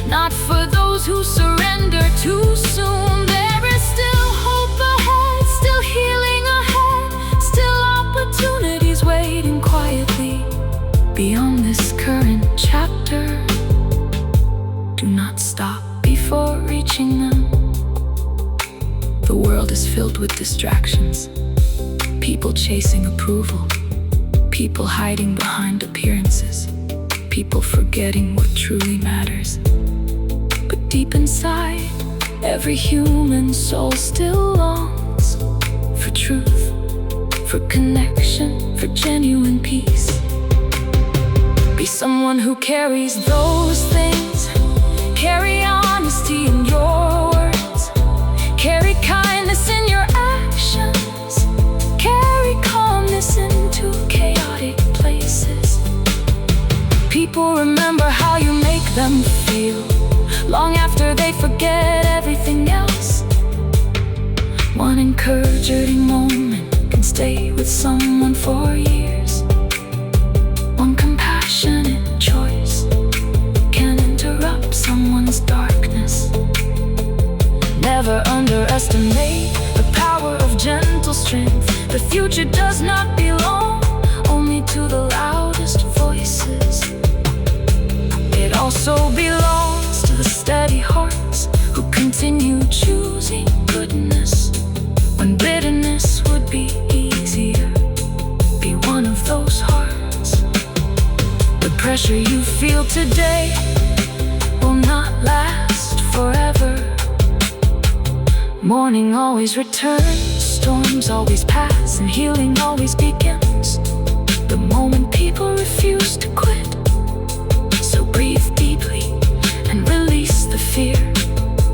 not for those who surrender too soon. There is still hope ahead, still healing ahead, still opportunities waiting quietly beyond this current chapter. Do not stop before reaching them. The world is filled with distractions. People chasing approval, people hiding behind appearances, people forgetting what truly matters. But deep inside, every human soul still longs for truth, for connection, for genuine peace. Be someone who carries those things. Carry honesty in your words, carry kindness in your actions, carry calmness into chaotic places. People remember how you make them feel long after they forget everything else. One encouraging moment can stay with someone for years. One compassionate choice can interrupt someone's darkness. Never underestimate the power of gentle strength. The future does not belong only to the loudest voices. It also belongs to the steady hearts who continue choosing goodness when bitterness would be easier. Be one of those hearts. The pressure you feel today will not last forever. Morning always returns, storms always pass, and healing always begins the moment people refuse to quit. So breathe deeply and release the fear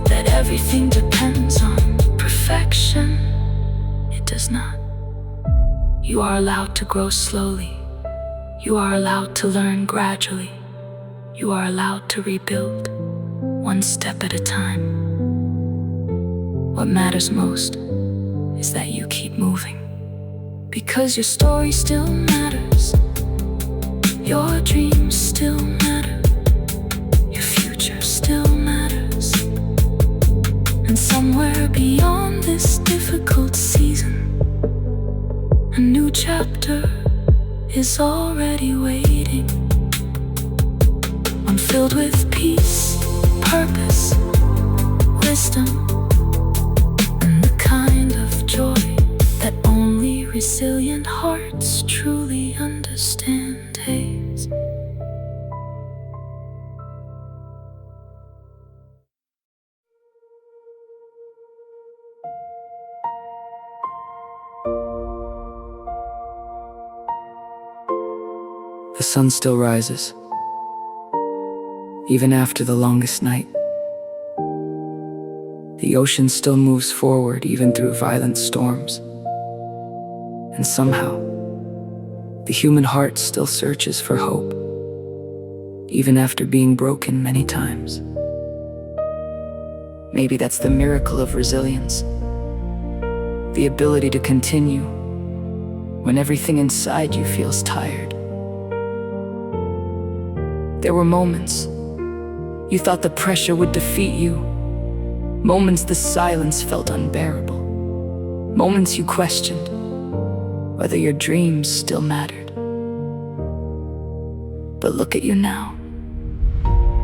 that everything depends on perfection. It does not. You are allowed to grow slowly. You are allowed to learn gradually. You are allowed to rebuild one step at a time. What matters most is that you keep moving, because your story still matters. Your dreams still matter. Your future still matters. And somewhere beyond this difficult season, a new chapter is already waiting. One filled with peace, purpose, wisdom, and the kind of joy that only resilient hearts truly understand. The sun still rises, even after the longest night. The ocean still moves forward even through violent storms. And somehow, the human heart still searches for hope, even after being broken many times. Maybe that's the miracle of resilience, the ability to continue when everything inside you feels tired. There were moments you thought the pressure would defeat you, moments the silence felt unbearable, moments you questioned whether your dreams still mattered. But look at you now,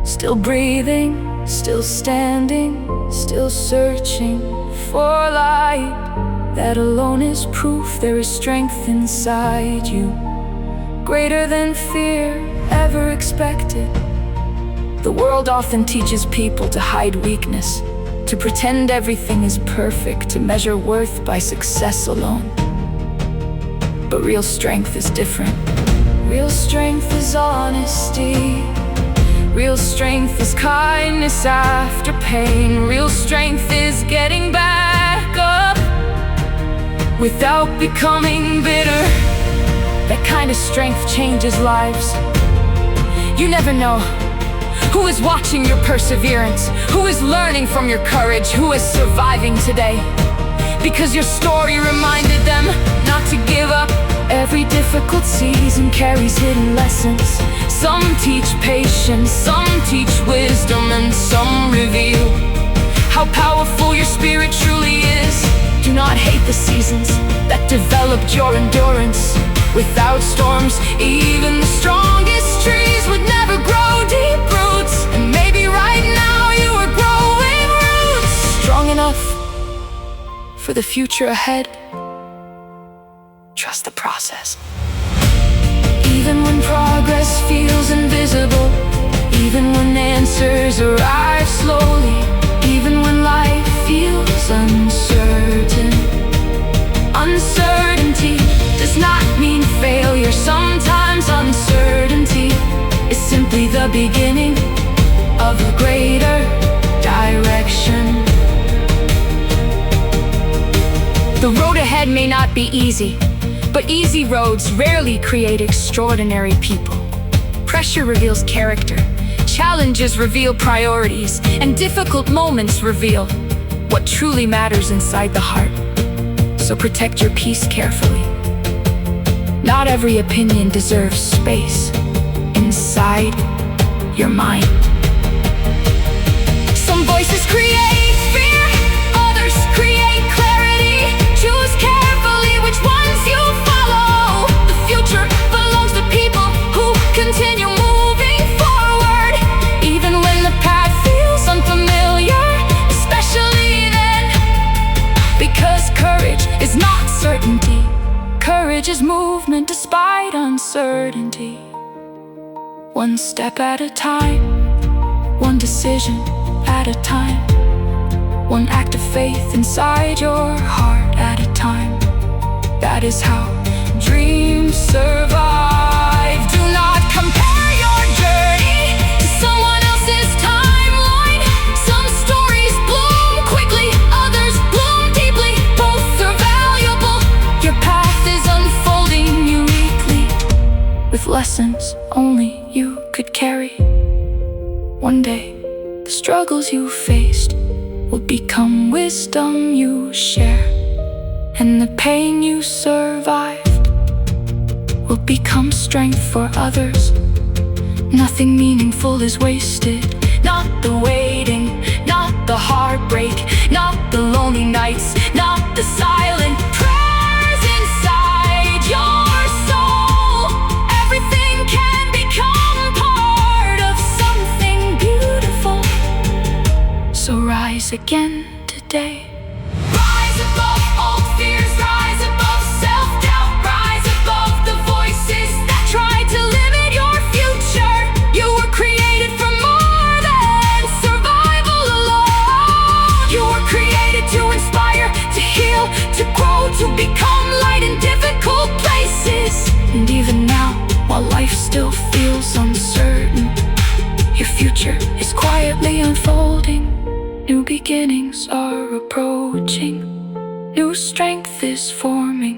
still breathing, still standing, still searching for light. That alone is proof there is strength inside you, greater than fear ever expected. The world often teaches people to hide weakness, to pretend everything is perfect, to measure worth by success alone. But real strength is different. Real strength is honesty. Real strength is kindness after pain. Real strength is getting back up without becoming bitter. That kind of strength changes lives. You never know who is watching your perseverance, who is learning from your courage, who is surviving today, because your story reminded them not to give up. Every difficult season carries hidden lessons. Some teach patience, some teach wisdom, and some reveal how powerful your spirit truly is. Do not hate the seasons that developed your endurance. Without storms, even the strongest trees would never grow deep roots. And maybe right now you are growing roots strong enough for the future ahead. Trust the process. Even when progress feels invisible, even when answers arrive slowly, even when life feels uncertain, uncertainty does not mean failure. Sometimes uncertainty is simply the beginning of a greater direction. The road ahead may not be easy, but easy roads rarely create extraordinary people. Pressure reveals character, challenges reveal priorities, and difficult moments reveal what truly matters inside the heart. So protect your peace carefully. Not every opinion deserves space inside your mind. Some voices create fear, others create clarity. Choose carefully which ones you follow. The future belongs to people who continue moving forward, even when the path feels unfamiliar, especially then, because courage is not certainty. Courage is movement despite uncertainty. One step at a time, one decision at a time, one act of faith inside your heart at a time. That is how dreams survive. Do not compare your journey to someone else's timeline. Some stories bloom quickly, others bloom deeply. Both are valuable. Your path is unfolding uniquely, with lessons only you could carry. One day, the struggles you faced will become wisdom you share, and the pain you survived will become strength for others. Nothing meaningful is wasted. Not the waiting, not the heartbreak, not the lonely nights, not the silent prayers inside your soul. Everything can become part of something beautiful. So rise again today. Rise above all fears, rise above self-doubt, rise above the voices that try to limit your future. You were created for more than survival alone. You were created to inspire, to heal, to grow, to become light in difficult places. And even now, while life life still feels uncertain, your future is quietly unfolding. New beginnings are approaching, new strength is forming,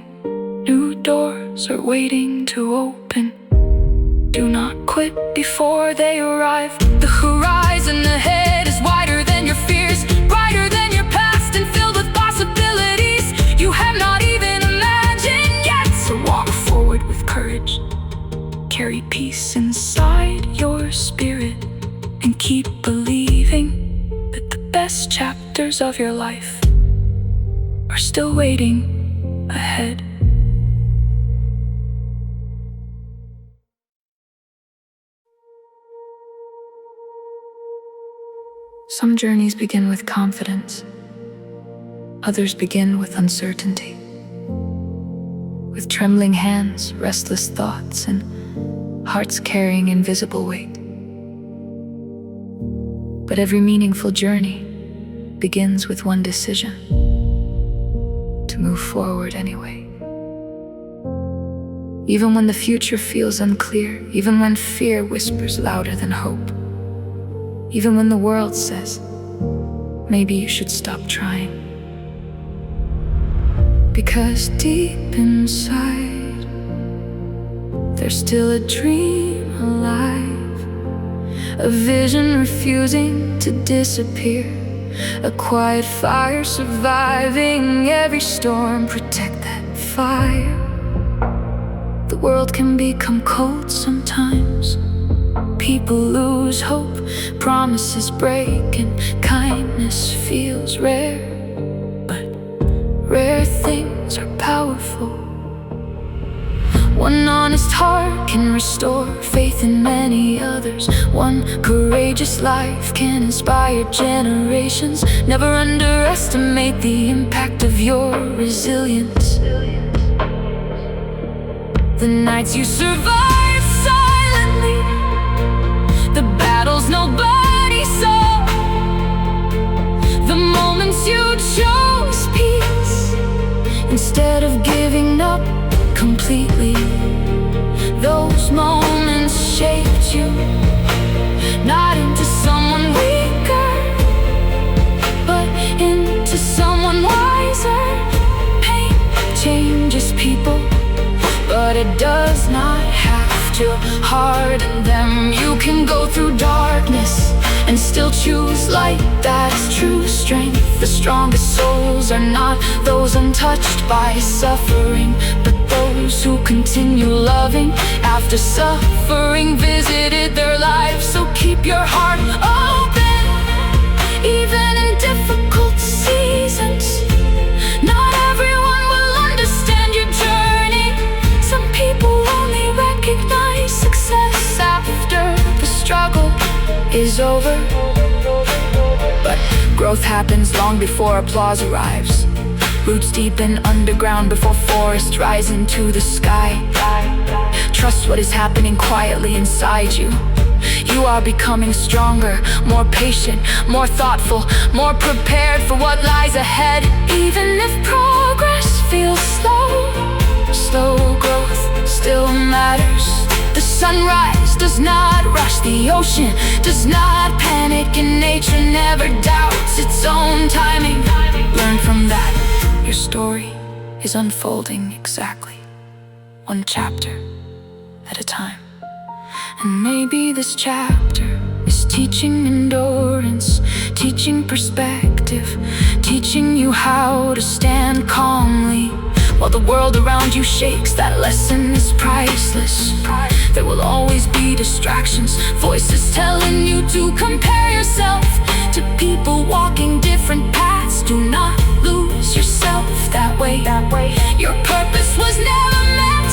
new doors are waiting to open. Do not quit before they arrive. The horizon ahead is wider than your fears, brighter than your past, and filled with possibilities you have not even imagined yet. So walk forward with courage, carry peace inside your spirit, and keep believing that the best chapters of your life are still waiting ahead. Some journeys begin with confidence, others begin with uncertainty, with trembling hands, restless thoughts, and hearts carrying invisible weight. But every meaningful journey begins with one decision: to move forward anyway. Even when the future feels unclear, even when fear whispers louder than hope, even when the world says, maybe you should stop trying. Because deep inside, there's still a dream alive, a vision refusing to disappear, a quiet fire surviving every storm. Protect that fire. The world can become cold sometimes, people lose hope, promises break, and kindness feels rare. But rare things are powerful. One honest heart can restore faith in many others. One courageous life can inspire generations. Never underestimate the impact of your resilience. The nights you survive silently, the battles nobody saw, the moments you chose peace instead of giving up completely. Those moments shaped you, not into someone weaker, but into someone wiser. Pain changes people, but it does not have to harden them. You can go through darkness and still choose light. That's true strength. The strongest souls are not those untouched by suffering, but those who continue loving after suffering visited their lives. So keep your heart open, even in difficult seasons. Not everyone will understand your journey. Some people only recognize success after the struggle is over. But growth happens long before applause arrives. Roots deepen underground before forests rise into the sky. Trust what is happening quietly inside you. You are becoming stronger, more patient, more thoughtful, more prepared for what lies ahead. Even if progress feels slow, slow growth still matters. The sunrise does not rush, the ocean does not panic, and nature never doubts its own timing. Learn from that. Your story is unfolding exactly one chapter at a time. And maybe this chapter is teaching endurance, teaching perspective, teaching you how to stand calmly while the world around you shakes. That lesson is priceless. There will always be distractions, voices telling you to compare yourself to people walking different paths. Do not lose yourself that way. Your purpose was never meant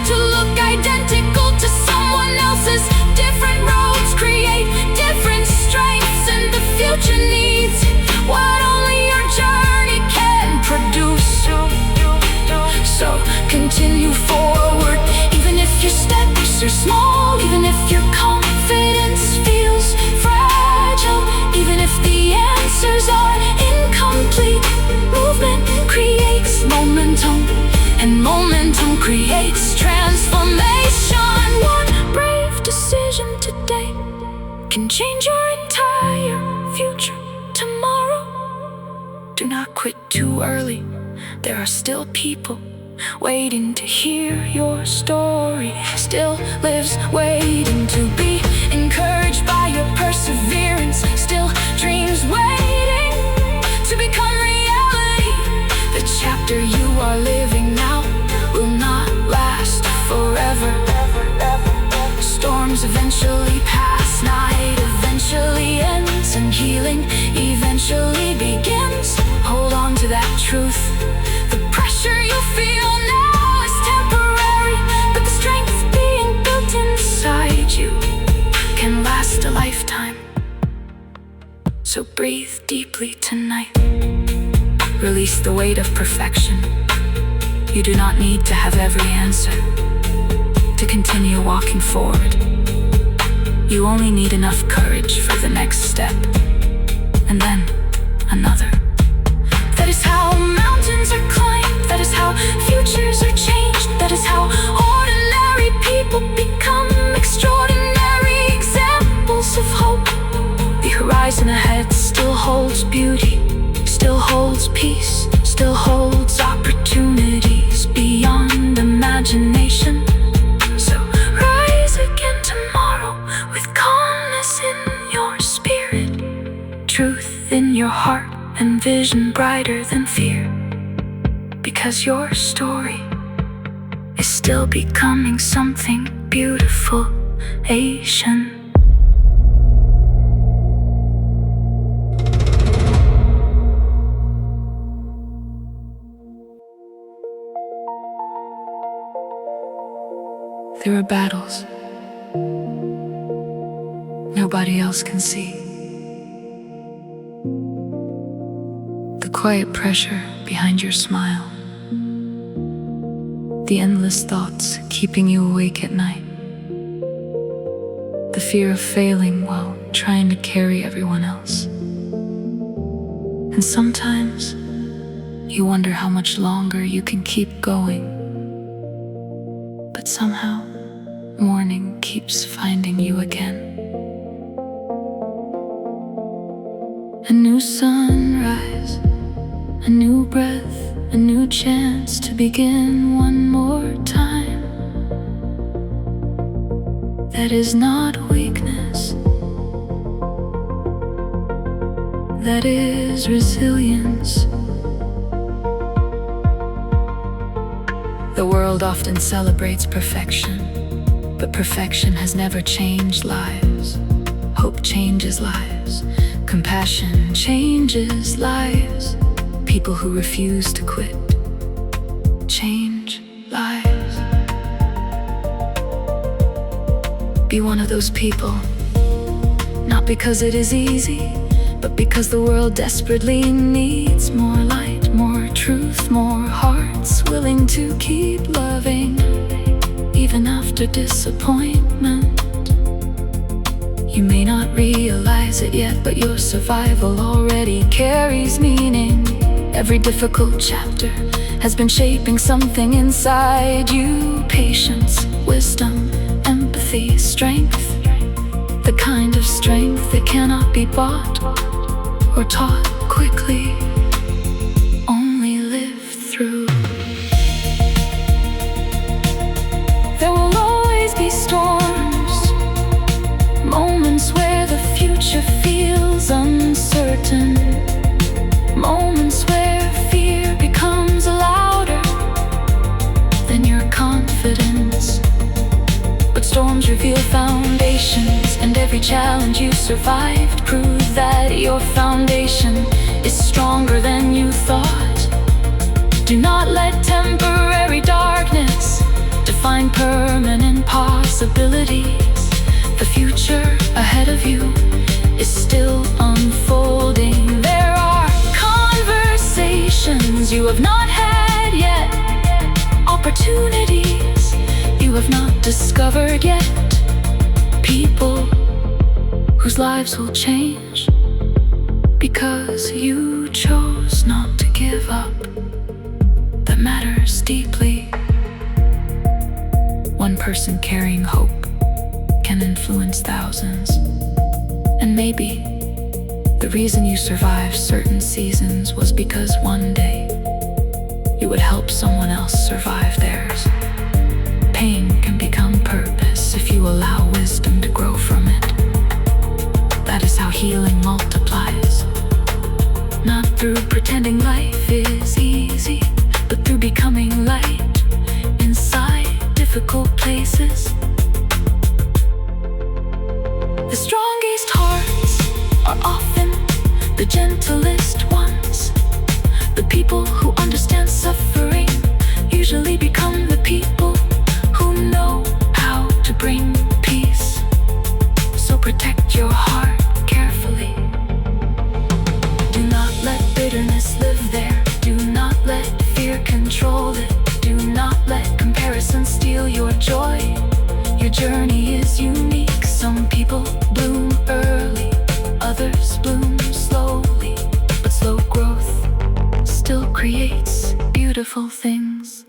to look identical to someone else's. Different roads create different strengths, and the future needs what only your journey can produce. So continue forward, even if your steps are small, even if your confidence feels fragile, even if the answers are incomplete. Movement creates momentum, and momentum creates transformation. One can change your entire future tomorrow. Do not quit too early. There are still people waiting to hear your story. Still lives waiting to be encouraged by your perseverance. Still dreams waiting to become reality. The chapter you are living now will not last forever. Storms eventually pass, night eventually ends, and healing eventually begins. Hold on to that truth. The pressure you feel now is temporary, but the strength being built inside you can last a lifetime. So breathe deeply tonight. Release the weight of perfection. You do not need to have every answer to continue walking forward. You only need enough courage for the next step, and then another. That is how mountains are climbed. That is how futures are changed. That is how ordinary people become extraordinary examples of hope. The horizon ahead still holds beauty, still holds peace, still holds opportunities beyond imagination. So rise again tomorrow with calmness in your spirit, truth in your heart, and vision brighter than fear. Because your story is still becoming something beautiful, Asian. There are battles nobody else can see. The quiet pressure behind your smile. The endless thoughts keeping you awake at night. The fear of failing while trying to carry everyone else. And sometimes you wonder how much longer you can keep going. But somehow, morning keeps finding you again. A new sunrise, a new breath, a new chance to begin one more time. That is not weakness, that is resilience. The world often celebrates perfection, but perfection has never changed lives. Hope changes lives. Compassion changes lives. People who refuse to quit change lives. Be one of those people, not because it is easy, but because the world desperately needs more light, more truth, more hearts willing to keep loving, even after disappointment. You may not realize it yet, but your survival already carries meaning. Every difficult chapter has been shaping something inside you. Patience, wisdom, empathy, strength. The kind of strength that cannot be bought or taught quickly. Only live through. There will always be storms, moments where the future feels uncertain, moments where fear becomes louder than your confidence. But storms reveal foundations, and every challenge you survived proved that your foundation is stronger than you thought. Do not let temporary darkness define permanent possibilities. The future ahead of you is still unfolding. There are conversations you have not had yet, opportunities you have not discovered yet, people whose lives will change because you chose not to give up. That matters deeply. One person carrying hope can influence thousands. And maybe the reason you survived certain seasons was because one day you would help someone else survive theirs. Pain can become purpose if you allow wisdom to grow from it. That is how healing multiplies. Not through pretending life is easy, but through becoming light inside difficult places. The strongest hearts are often the gentlest ones. The people who understand suffering usually become the people who know how to bring peace. So protect your heart carefully. Do not let bitterness live there. Do not let fear control it. Do not let comparison steal your joy. Your journey is unique. Some people bloom early, others bloom slowly. But slow growth still creates beautiful things.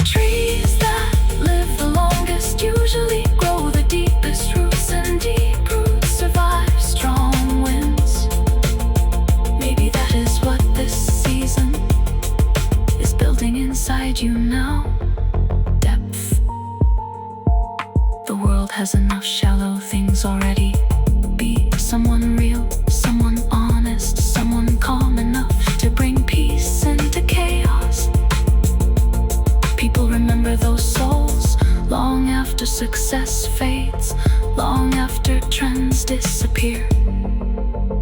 Trees that live the longest usually grow the deepest roots, and deep roots survive strong winds. Maybe that is what this season is building inside you now. Depth. The world has enough shallow things already. Be someone real, someone honest, someone calm enough to bring peace into chaos. People remember those souls long after success fades, long after trends disappear.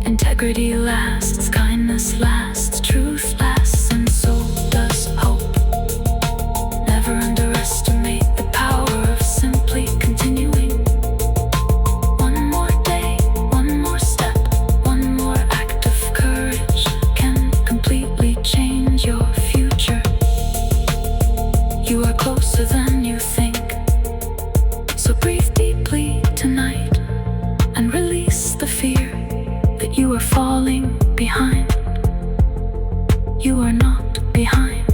Integrity lasts, kindness lasts, truth lasts, and so does hope. Never underestimate the power of simply continuing. One more day, one more step, one more act of courage can completely change your future. You are closer than you think. So breathe deeply tonight and release the fear that you are falling behind. You are not behind.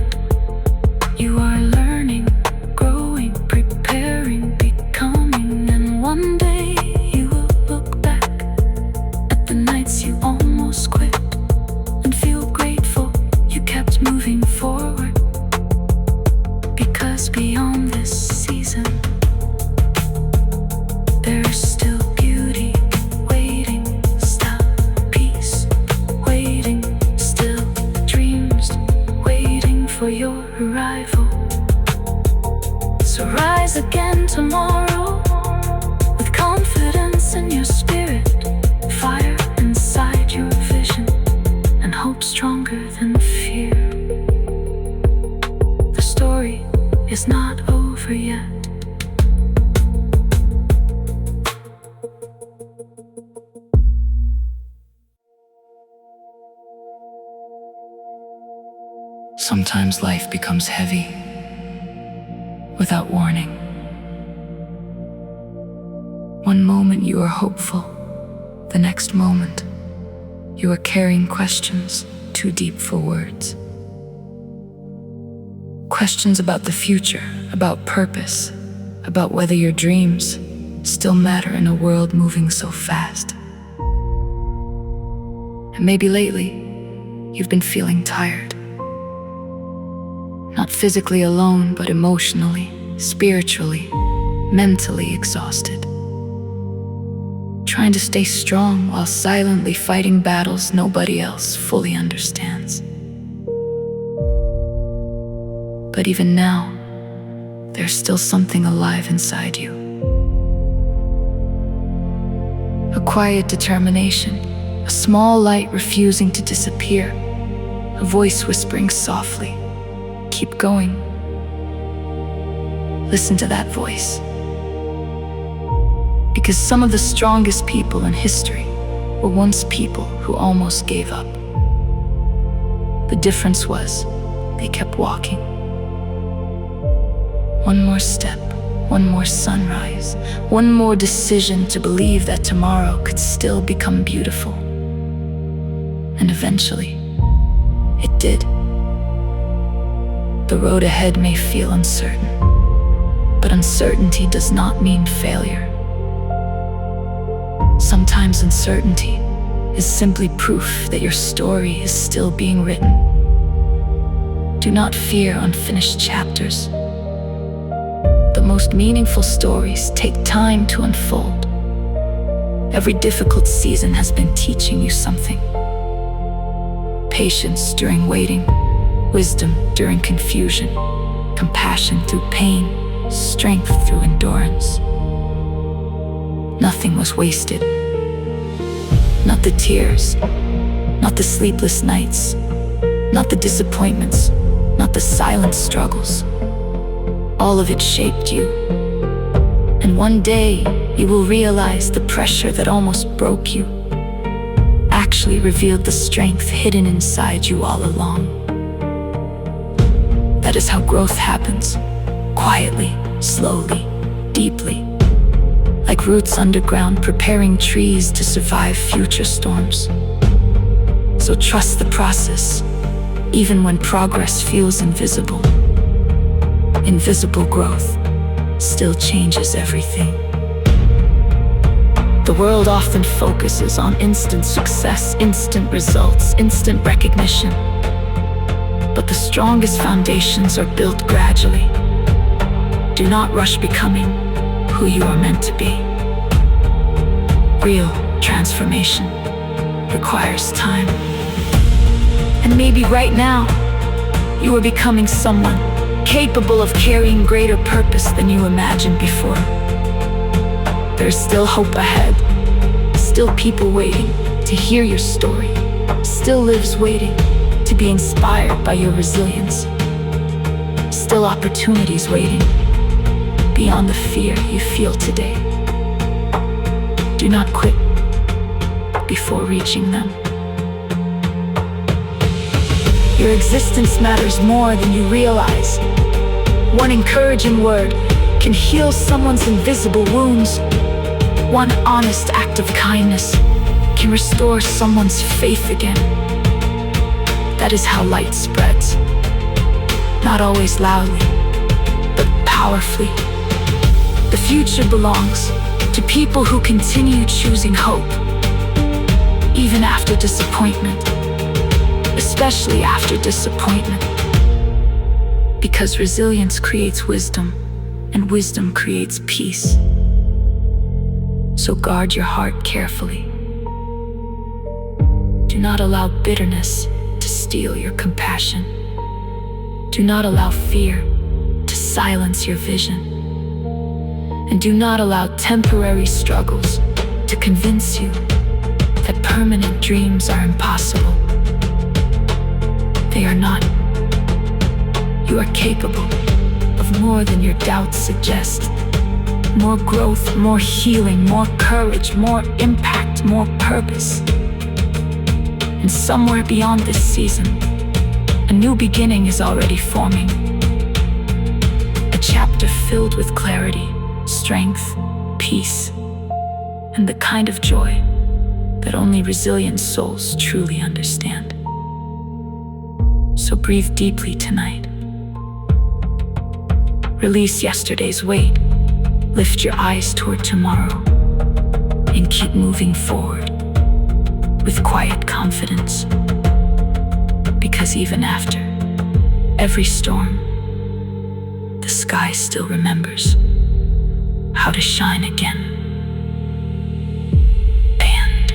You are learning, growing, preparing, becoming. And one day you will look back at the nights you almost quit and feel grateful you kept moving forward. Because beyond this season, there's still beauty waiting, still peace waiting, still dreams waiting for your arrival. So rise again tomorrow with confidence in your spirit, fire inside your vision, and hope stronger than fear. The story is not over yet. Sometimes life becomes heavy without warning. One moment you are hopeful, the next moment you are carrying questions too deep for words. Questions about the future, about purpose, about whether your dreams still matter in a world moving so fast. And maybe lately, you've been feeling tired. Not physically alone, but emotionally, spiritually, mentally exhausted. Trying to stay strong while silently fighting battles nobody else fully understands. But even now, there's still something alive inside you. A quiet determination, a small light refusing to disappear, a voice whispering softly, "Keep going." Listen to that voice. Because some of the strongest people in history were once people who almost gave up. The difference was, they kept walking. One more step, one more sunrise, one more decision to believe that tomorrow could still become beautiful. And eventually, it did. The road ahead may feel uncertain, but uncertainty does not mean failure. Sometimes uncertainty is simply proof that your story is still being written. Do not fear unfinished chapters. The most meaningful stories take time to unfold. Every difficult season has been teaching you something. Patience during waiting, wisdom during confusion, compassion through pain, strength through endurance. Nothing was wasted. Not the tears, not the sleepless nights, not the disappointments, not the silent struggles. All of it shaped you. And one day, you will realize the pressure that almost broke you actually revealed the strength hidden inside you all along. That is how growth happens, quietly, slowly, deeply, like roots underground preparing trees to survive future storms. So trust the process, even when progress feels invisible. Invisible growth still changes everything. The world often focuses on instant success, instant results, instant recognition. But the strongest foundations are built gradually. Do not rush becoming who you are meant to be. Real transformation requires time. And maybe right now, you are becoming someone capable of carrying greater purpose than you imagined before. There's still hope ahead, still people waiting to hear your story, still lives waiting to be inspired by your resilience, still opportunities waiting beyond the fear you feel today. Do not quit before reaching them. Your existence matters more than you realize. One encouraging word can heal someone's invisible wounds. One honest act of kindness can restore someone's faith again. That is how light spreads. Not always loudly, but powerfully. The future belongs to people who continue choosing hope, even after disappointment, especially after disappointment. Because resilience creates wisdom, and wisdom creates peace. So guard your heart carefully. Do not allow bitterness to steal your compassion. Do not allow fear to silence your vision. And do not allow temporary struggles to convince you that permanent dreams are impossible. They are not. You are capable of more than your doubts suggest. More growth, more healing, more courage, more impact, more purpose. And somewhere beyond this season, a new beginning is already forming. A chapter filled with clarity, strength, peace, and the kind of joy that only resilient souls truly understand. So breathe deeply tonight. Release yesterday's weight. Lift your eyes toward tomorrow and keep moving forward with quiet confidence. Because even after every storm, the sky still remembers how to shine again. Band.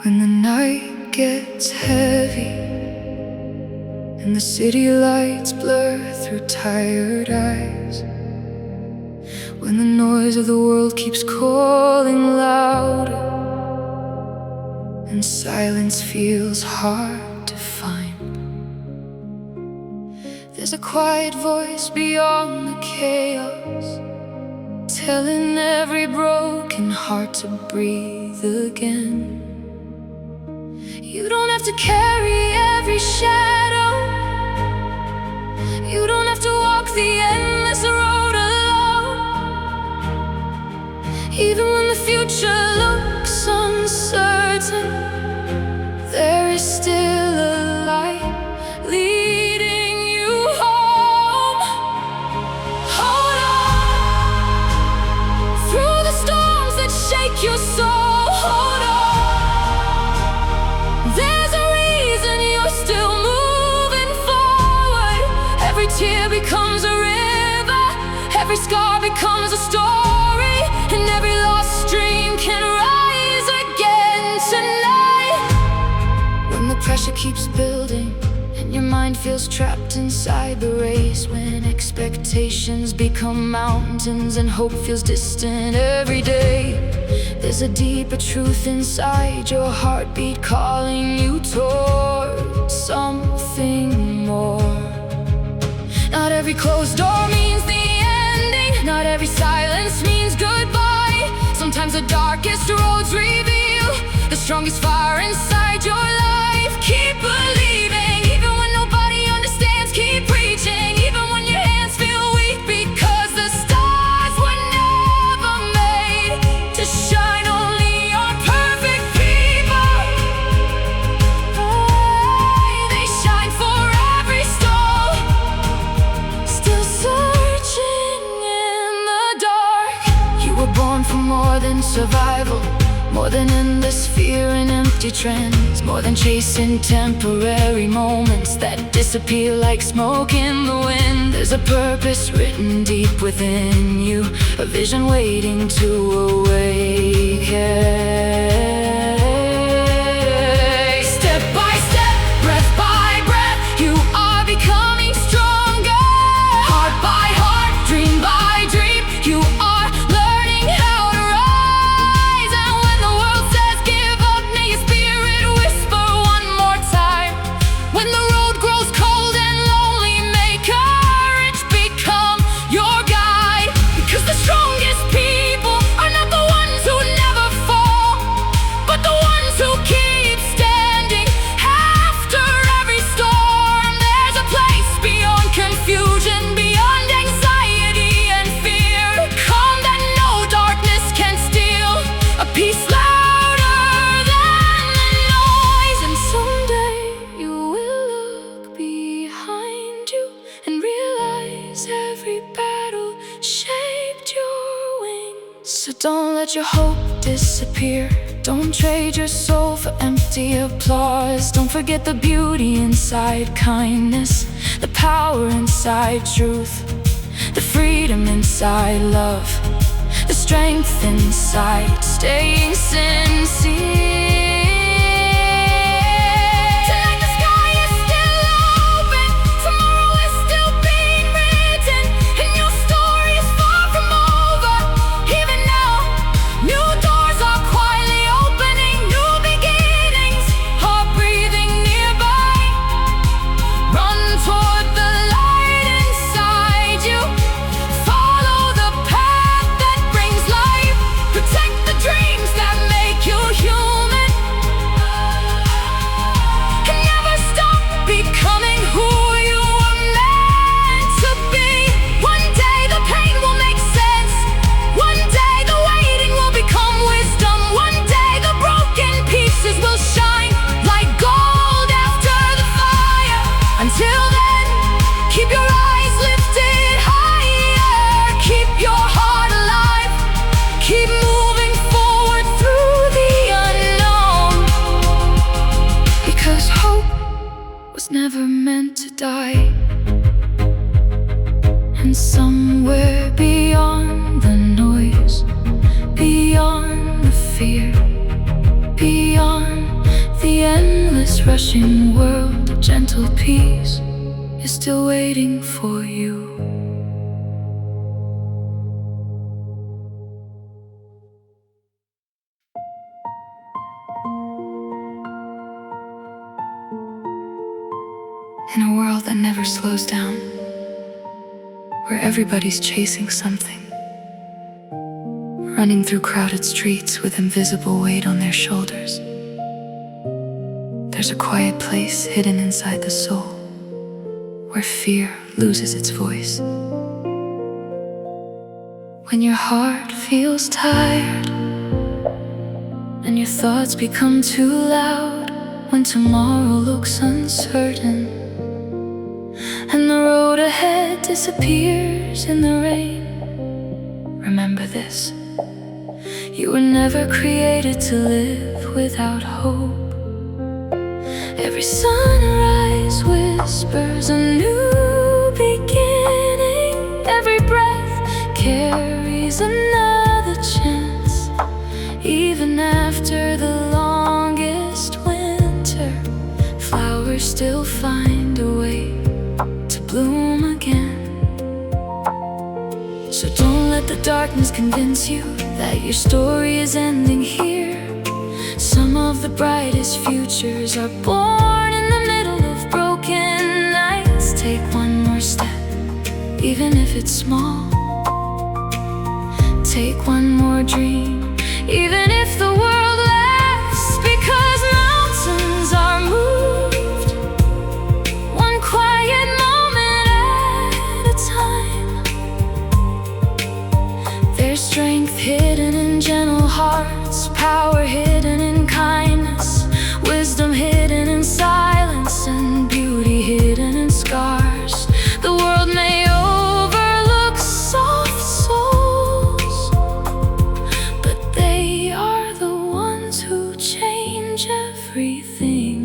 When the night gets heavy and the city lights blur through tired eyes, when the noise of the world keeps calling louder and silence feels hard to find, there's a quiet voice beyond the chaos, telling every broken heart to breathe again. You don't have to carry every shadow. You don't have to walk the endless road alone. Even when the future future looks uncertain, there is still a light leading you home. Hold on through the storms that shake your soul. Hold on, there's a reason you're still moving forward. Every tear becomes a river, every scar becomes a story, and every lost dream can rise again tonight. When the pressure keeps building and your mind feels trapped inside the race, when expectations become mountains and hope feels distant every day, there's a deeper truth inside your heartbeat calling you toward something more. Not every closed door means the ending, not every silence means goodbye. Sometimes the darkest roads reveal the strongest fire inside your life. Keep believing, even when nobody understands. Keep preaching, even when your hands feel weak, because the stars were never made to shine only on perfect people. They shine for every soul still searching in the dark. You were born for more than survival, more than endless fear and empty trends, more than chasing temporary moments that disappear like smoke in the wind. There's a purpose written deep within you, a vision waiting to awaken. Step by step, breath by breath, you are becoming stronger. Heart by heart, dream by dream, you are learning how to rise. And when the world says give up, may your spirit whisper one more time. When the road grows cold and lonely, may courage become your guide. Because the strongest people are not the ones who never fall, but the ones who keep standing after every storm. There's a place beyond confusion, beyond anxiety and fear, calm that no darkness can steal, a peace louder than the noise. And someday you will look behind you and realize every battle shaped your wings. So don't let your hope disappear, don't trade your soul for empty applause. Don't forget the beauty inside kindness, the power inside truth, the freedom inside love, the strength inside staying sincere. Tonight the sky is still open, tomorrow is still being written, and your story is far from over. Even now, new doors are quietly opening, new beginnings are breathing nearby. Run toward the light inside you, follow the path that brings life, protect the dreams that make you human, and never stop becoming who you were meant to be. One day the pain will make sense, one day the waiting will become wisdom, one day the broken pieces will shine like gold after the fire. Until then, keep your eyes lifted higher, keep your heart alive, keep moving forward through the unknown, because hope was never meant to die. And somewhere beyond the noise, beyond the fear, beyond the endless rushing world, a gentle peace is still waiting for you. In a world that never slows down, where everybody's chasing something, running through crowded streets with invisible weight on their shoulders, there's a quiet place hidden inside the soul, where fear loses its voice. When your heart feels tired, and your thoughts become too loud when tomorrow looks uncertain, and the road ahead disappears in the rain. Remember this: you were never created to live without hope. Every sunrise whispers a new beginning. Every breath carries another chance. Even after the longest winter, flowers still find a way to bloom again. So don't let the darkness convince you that your story is ending here. Some of the brightest futures are born in the middle of broken nights. Take one more step, even if it's small. Take one more dream, even if the world laughs, because mountains are moved one quiet moment at a time. There's strength hidden in gentle hearts, power hidden in kindness, wisdom hidden in silence, and beauty hidden in scars. The world may overlook soft souls, but they are the ones who change everything.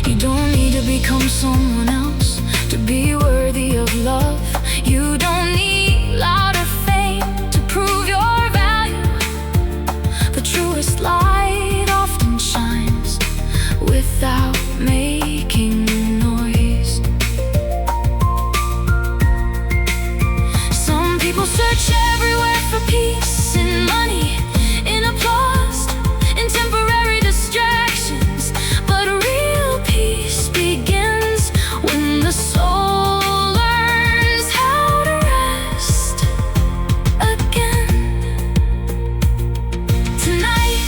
You don't need to become someone else to be worthy of love. You don't need louder fame to prove your value. The truest light often shines without making noise. Some people search everywhere for peace, in money, in applause, in temporary distractions. But real peace begins when the soul learns how to rest again. Tonight,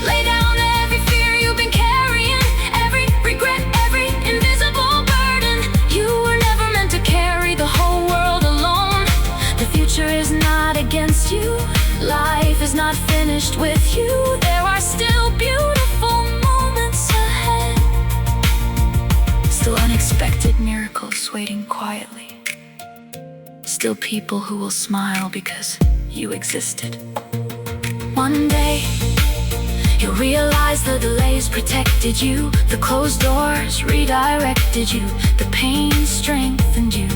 lay down every fear you've been carrying, every regret, every invisible burden. You were never meant to carry the whole world alone. The future is not against you. Life is not finished with you. There are still beautiful moments ahead. Still unexpected miracles waiting quietly. Still people who will smile because you existed. One day, you'll realize the delays protected you. The closed doors redirected you. The pain strengthened you,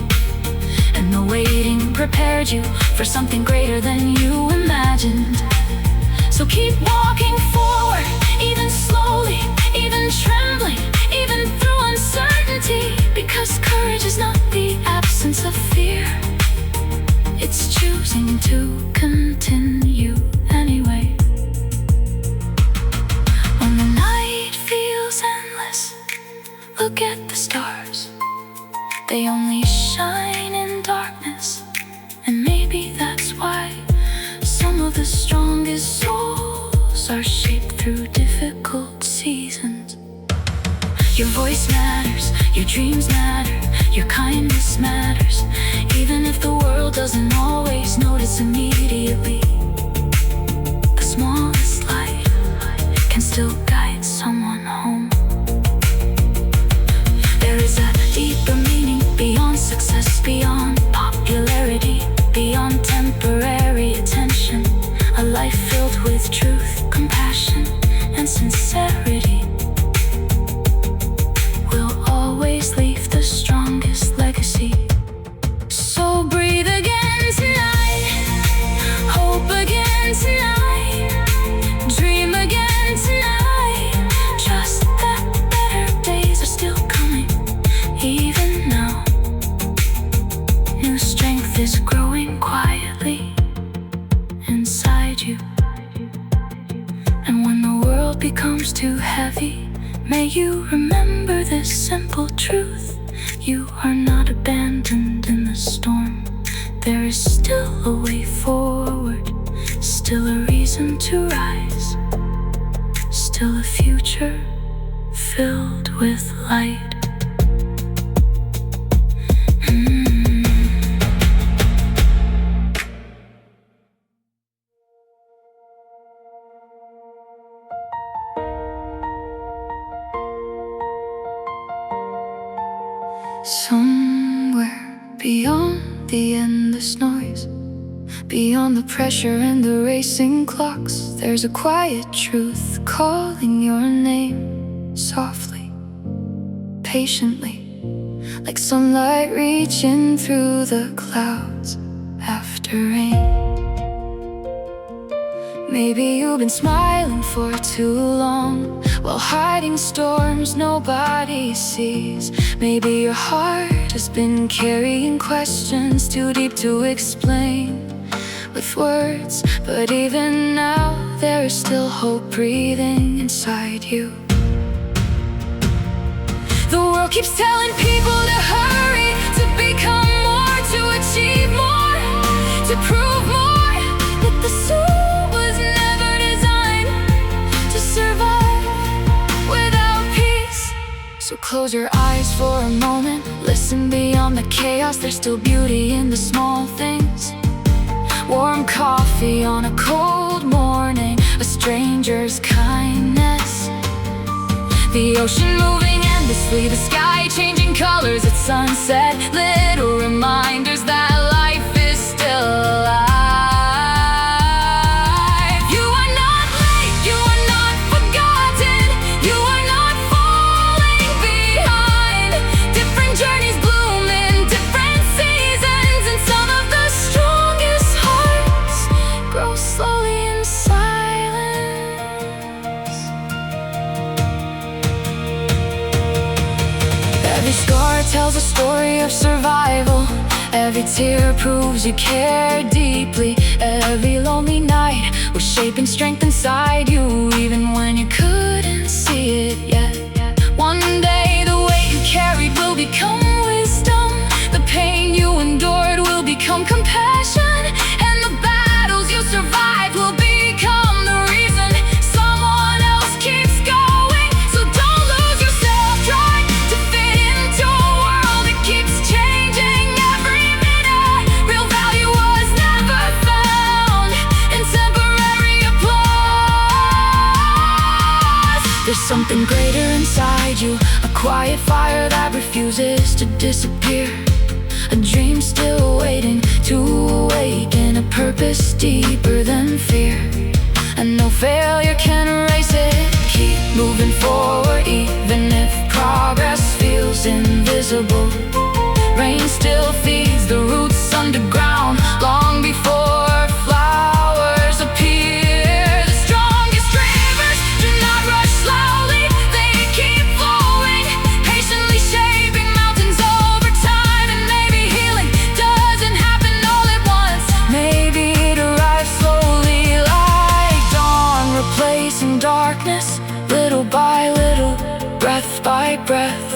and the waiting prepared you for something greater than you imagined. So keep walking forward, even slowly, even trembling, even through uncertainty. Because courage is not the absence of fear, it's choosing to continue anyway. When the night feels endless, look at the stars. They only shine in darkness, and maybe that's why some of the strongest souls are shaped through difficult seasons. Your voice matters, your dreams matter, your kindness matters, even if the world doesn't always notice immediately. The smallest light can still guide someone home. There is a deeper meaning beyond success, beyond popularity, beyond temporary attention. A life filled with truth, compassion, and sincerity will always leave the strongest legacy. So breathe again tonight, hope again tonight, dream again tonight. Trust that better days are still coming, even now. New strength is growing quietly inside you. And when the world becomes too heavy, may you remember this simple truth: you are not abandoned in the storm. There is still a way forward, still a reason to rise, still a future filled with light. Somewhere beyond the endless noise, beyond the pressure and the racing clocks, there's a quiet truth calling your name, softly, patiently, like sunlight reaching through the clouds after rain. Maybe you've been smiling for too long, while hiding storms nobody sees. Maybe your heart has been carrying questions too deep to explain with words. But even now, there is still hope breathing inside you. The world keeps telling people to hurry, to become more, to achieve more, to prove more, that the soul was never designed to survive without peace. So close your eyes for a moment, listen beyond the chaos. There's still beauty in the small things. Warm coffee on a cold morning, a stranger's kindness, the ocean moving endlessly, the sky changing colors at sunset. Little reminders that life is still alive. You are not late, you are not forgotten, you are not falling behind. Different journeys bloom in different seasons, and some of the strongest hearts grow slowly in silence. Every scar tells a story of survival. Every tear proves you care deeply. Every lonely night was shaping strength inside you, even when you couldn't see it yet. One day the weight you carried will become wisdom. The pain you endured will become compassion, and the battles you survived will become the reason someone else keeps going. So don't lose yourself trying to fit into a world that keeps changing every minute. Real value was never found in temporary applause. There's something greater inside you, a quiet fire that refuses to disappear, a dream still waiting to awaken, a purpose deeper than fear, and no failure can erase it. Keep moving forward even if progress feels invisible. Rain still feeds the roots underground long before flowers appear. The strongest rivers do not rush loudly, they keep flowing, patiently shaping mountains over time. And maybe healing doesn't happen all at once, maybe it arrives slowly like dawn, replacing darkness little by little, breath by breath,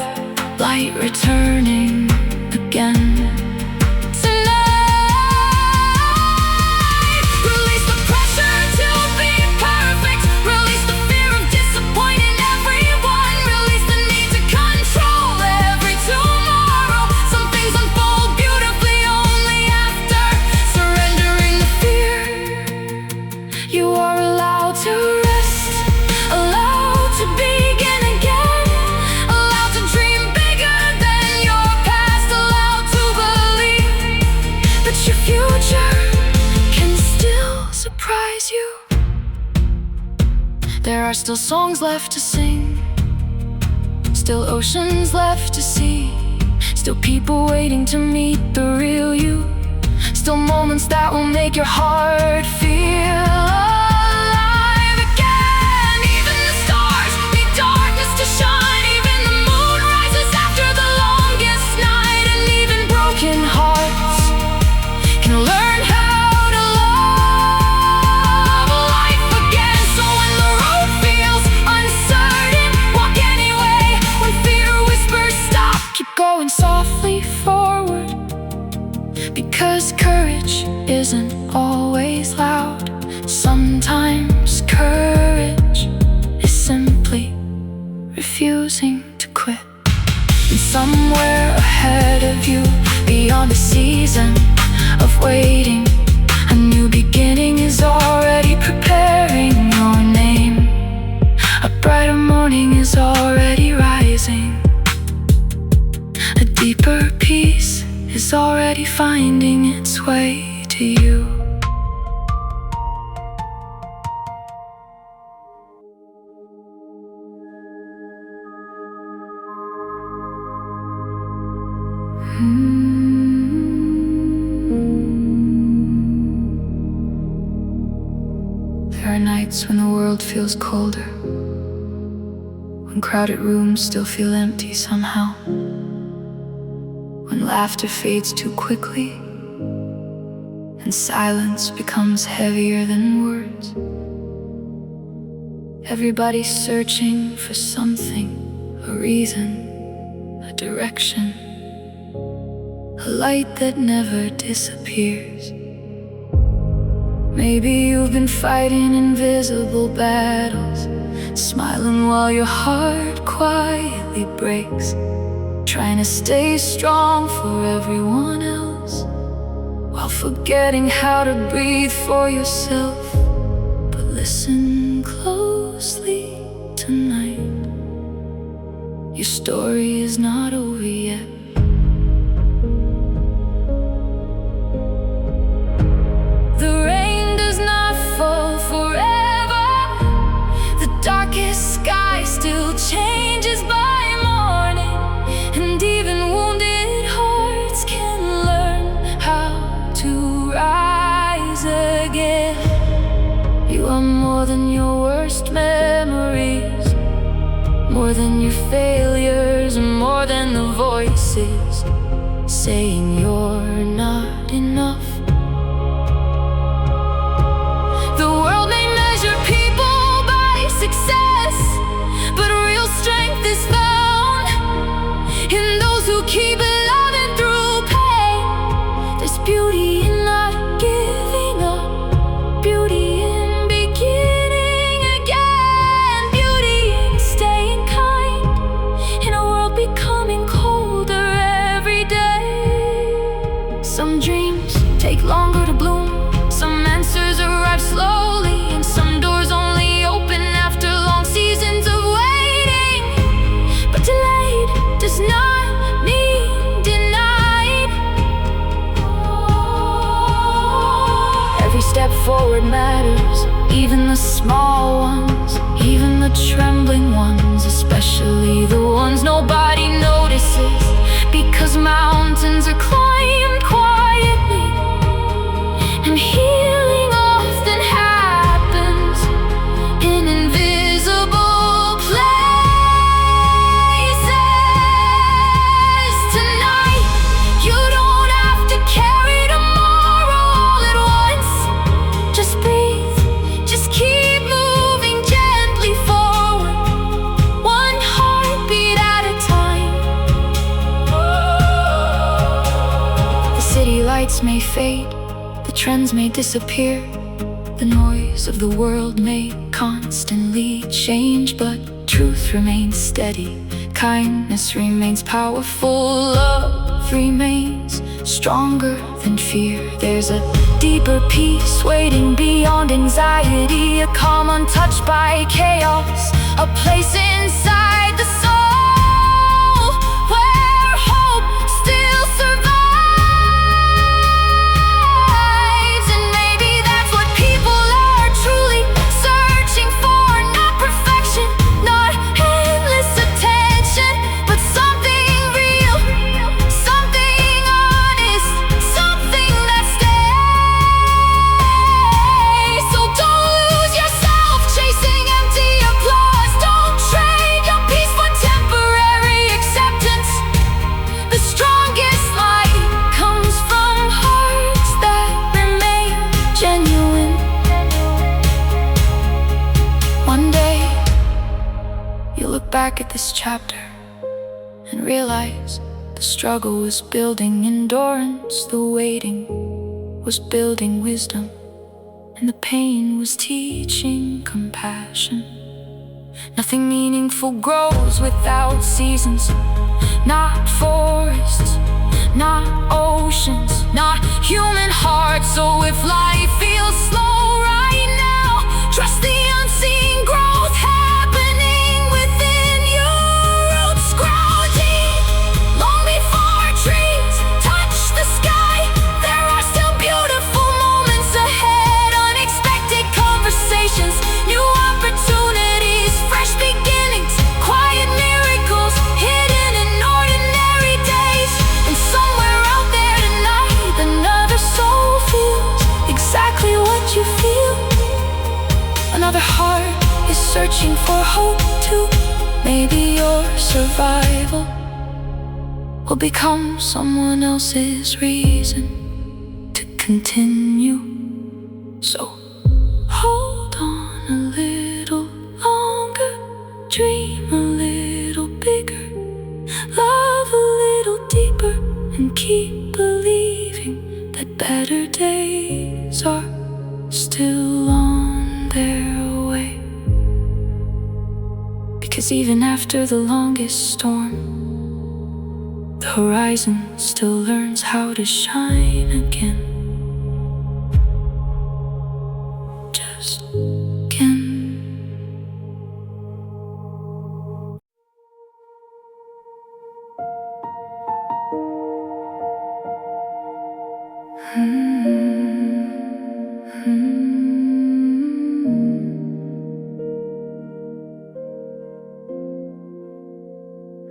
light returning again. Tonight, release the pressure to be perfect, release the fear of disappointing everyone, release the need to control every tomorrow. Some things unfold beautifully only after surrendering the fear. You are allowed to rest, allowed to begin again, allowed to dream bigger than your past, allowed to believe that your future can still surprise you. There are still songs left to sing, still oceans left to see, still people waiting to meet the real you, still moments that will make your heart feel alive again. Even the stars need darkness to shine, even the moon rises after the longest night, and even broken hearts can learn how to love life again. So when the road feels uncertain, walk anyway. When fear whispers stop, keep going softly forward, because courage isn't always loud. Sometimes courage is simply refusing to quit. And somewhere ahead of you, beyond a season of waiting, a new beginning is already preparing your name. A brighter morning is already rising, a deeper is already finding its way to you. There are nights when the world feels colder, when crowded rooms still feel empty somehow, when laughter fades too quickly and silence becomes heavier than words. Everybody's searching for something, a reason, a direction, a light that never disappears. Maybe you've been fighting invisible battles, smiling while your heart quietly breaks, trying to stay strong for everyone else, while forgetting how to breathe for yourself. But listen closely tonight, your story is not over yet. Changes by morning, and even wounded hearts can learn how to rise again. You are more than your worst memories, more than your failures, more than the voices saying you're not enough. The world may measure people by success, but real strength is found in those who keep loving through pain. There's beauty in not giving up, beauty in beginning again, beauty in staying kind in a world becoming colder every day. Some dreams take longer to bloom, some answers arrive slowly, and some doors only open after long seasons of waiting. But delayed does not mean denied. Every step forward matters, even the small ones, even the trembling ones, especially the ones nobody notices, because mountains are climbed quietly, and healing often happens in invisible places. Tonight, you don't have to carry tomorrow all at once. Just breathe, just keep moving gently forward, one heartbeat at a time. The city lights may fade, the trends may disappear, the noise of the world may constantly change, but truth remains steady, kindness remains powerful, love remains stronger than fear. There's a deeper peace waiting beyond anxiety, a calm untouched by chaos, a place inside the soul where hope still survives. And maybe that's what people are truly searching for, not perfection, not endless attention, but something real, something honest, something that stays. So don't lose yourself chasing empty applause. Don't trade your peace for temporary acceptance. The strongest light comes from hearts that remain genuine. One day, you look back at this chapter and realize the struggle was building endurance, the waiting was building wisdom, and the pain was teaching compassion. Nothing meaningful grows without seasons, not forests, not oceans, not human hearts. So if life feels slow right now, trust the unseen growth happening within your roots. Grow deep long before trees touch the for hope too. Maybe your survival will become someone else's reason to continue. So hold on a little longer, dream a little bigger, love a little deeper, and keep believing that better days are still on their way. Because even after the longest storm, the horizon still learns how to shine again. Just again.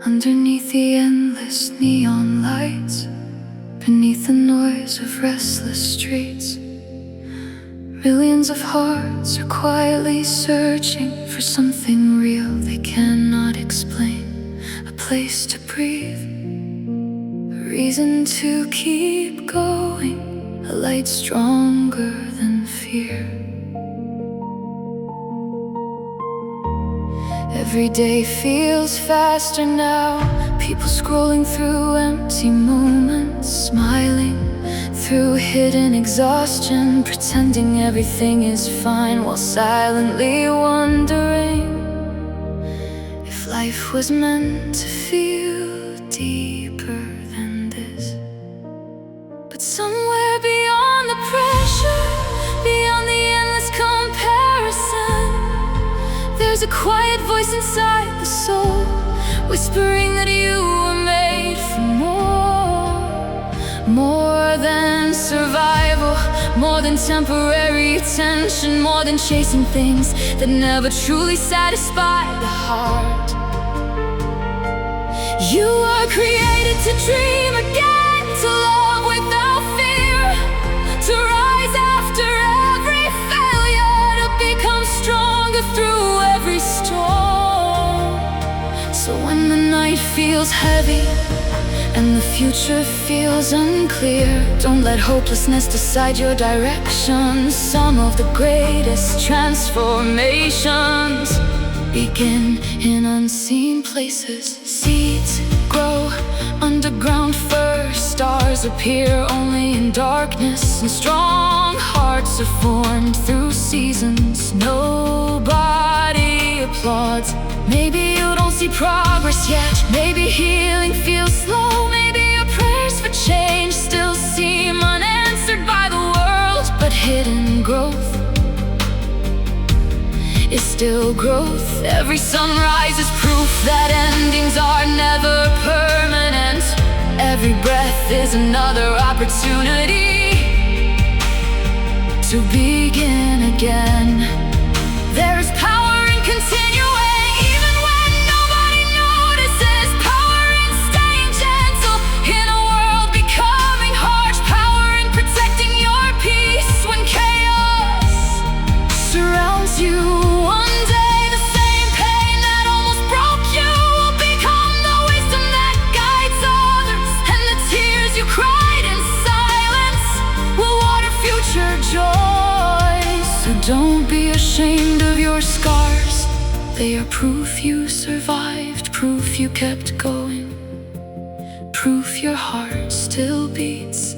Underneath the endless neon lights, beneath the noise of restless streets, millions of hearts are quietly searching for something real they cannot explain. A place to breathe, a reason to keep going, a light stronger than fear. Every day feels faster now, people scrolling through empty moments, smiling through hidden exhaustion, pretending everything is fine while silently wondering if life was meant to feel deeper than this. But somewhere beyond the pressure, beyond the endless comparison, there's a quiet voice inside the soul, whispering that you were made for more than survival, more than temporary attention, more than chasing things that never truly satisfy the heart. You were created to dream again, to love without fear, to rise after every failure, to become stronger through every storm. So when the night feels heavy and the future feels unclear, don't let hopelessness decide your direction. Some of the greatest transformations begin in unseen places. Seeds grow underground first, stars appear only in darkness, and strong hearts are formed through seasons. Nobody applauds. Maybe you don't see progress yet, maybe healing feels slow, maybe your prayers for change still seem unanswered by the world. But hidden growth is still growth. Every sunrise is proof that endings are never permanent. Every breath is another opportunity to begin again. There is power in continuing, even when nobody notices. Power in staying gentle in a world becoming harsh. Power in protecting your peace when chaos surrounds you. One day the same pain that almost broke you will become the wisdom that guides others, and the tears you cried in silence will water future joys. So don't be ashamed of your scars, they are proof you survived, proof you kept going, proof your heart still beats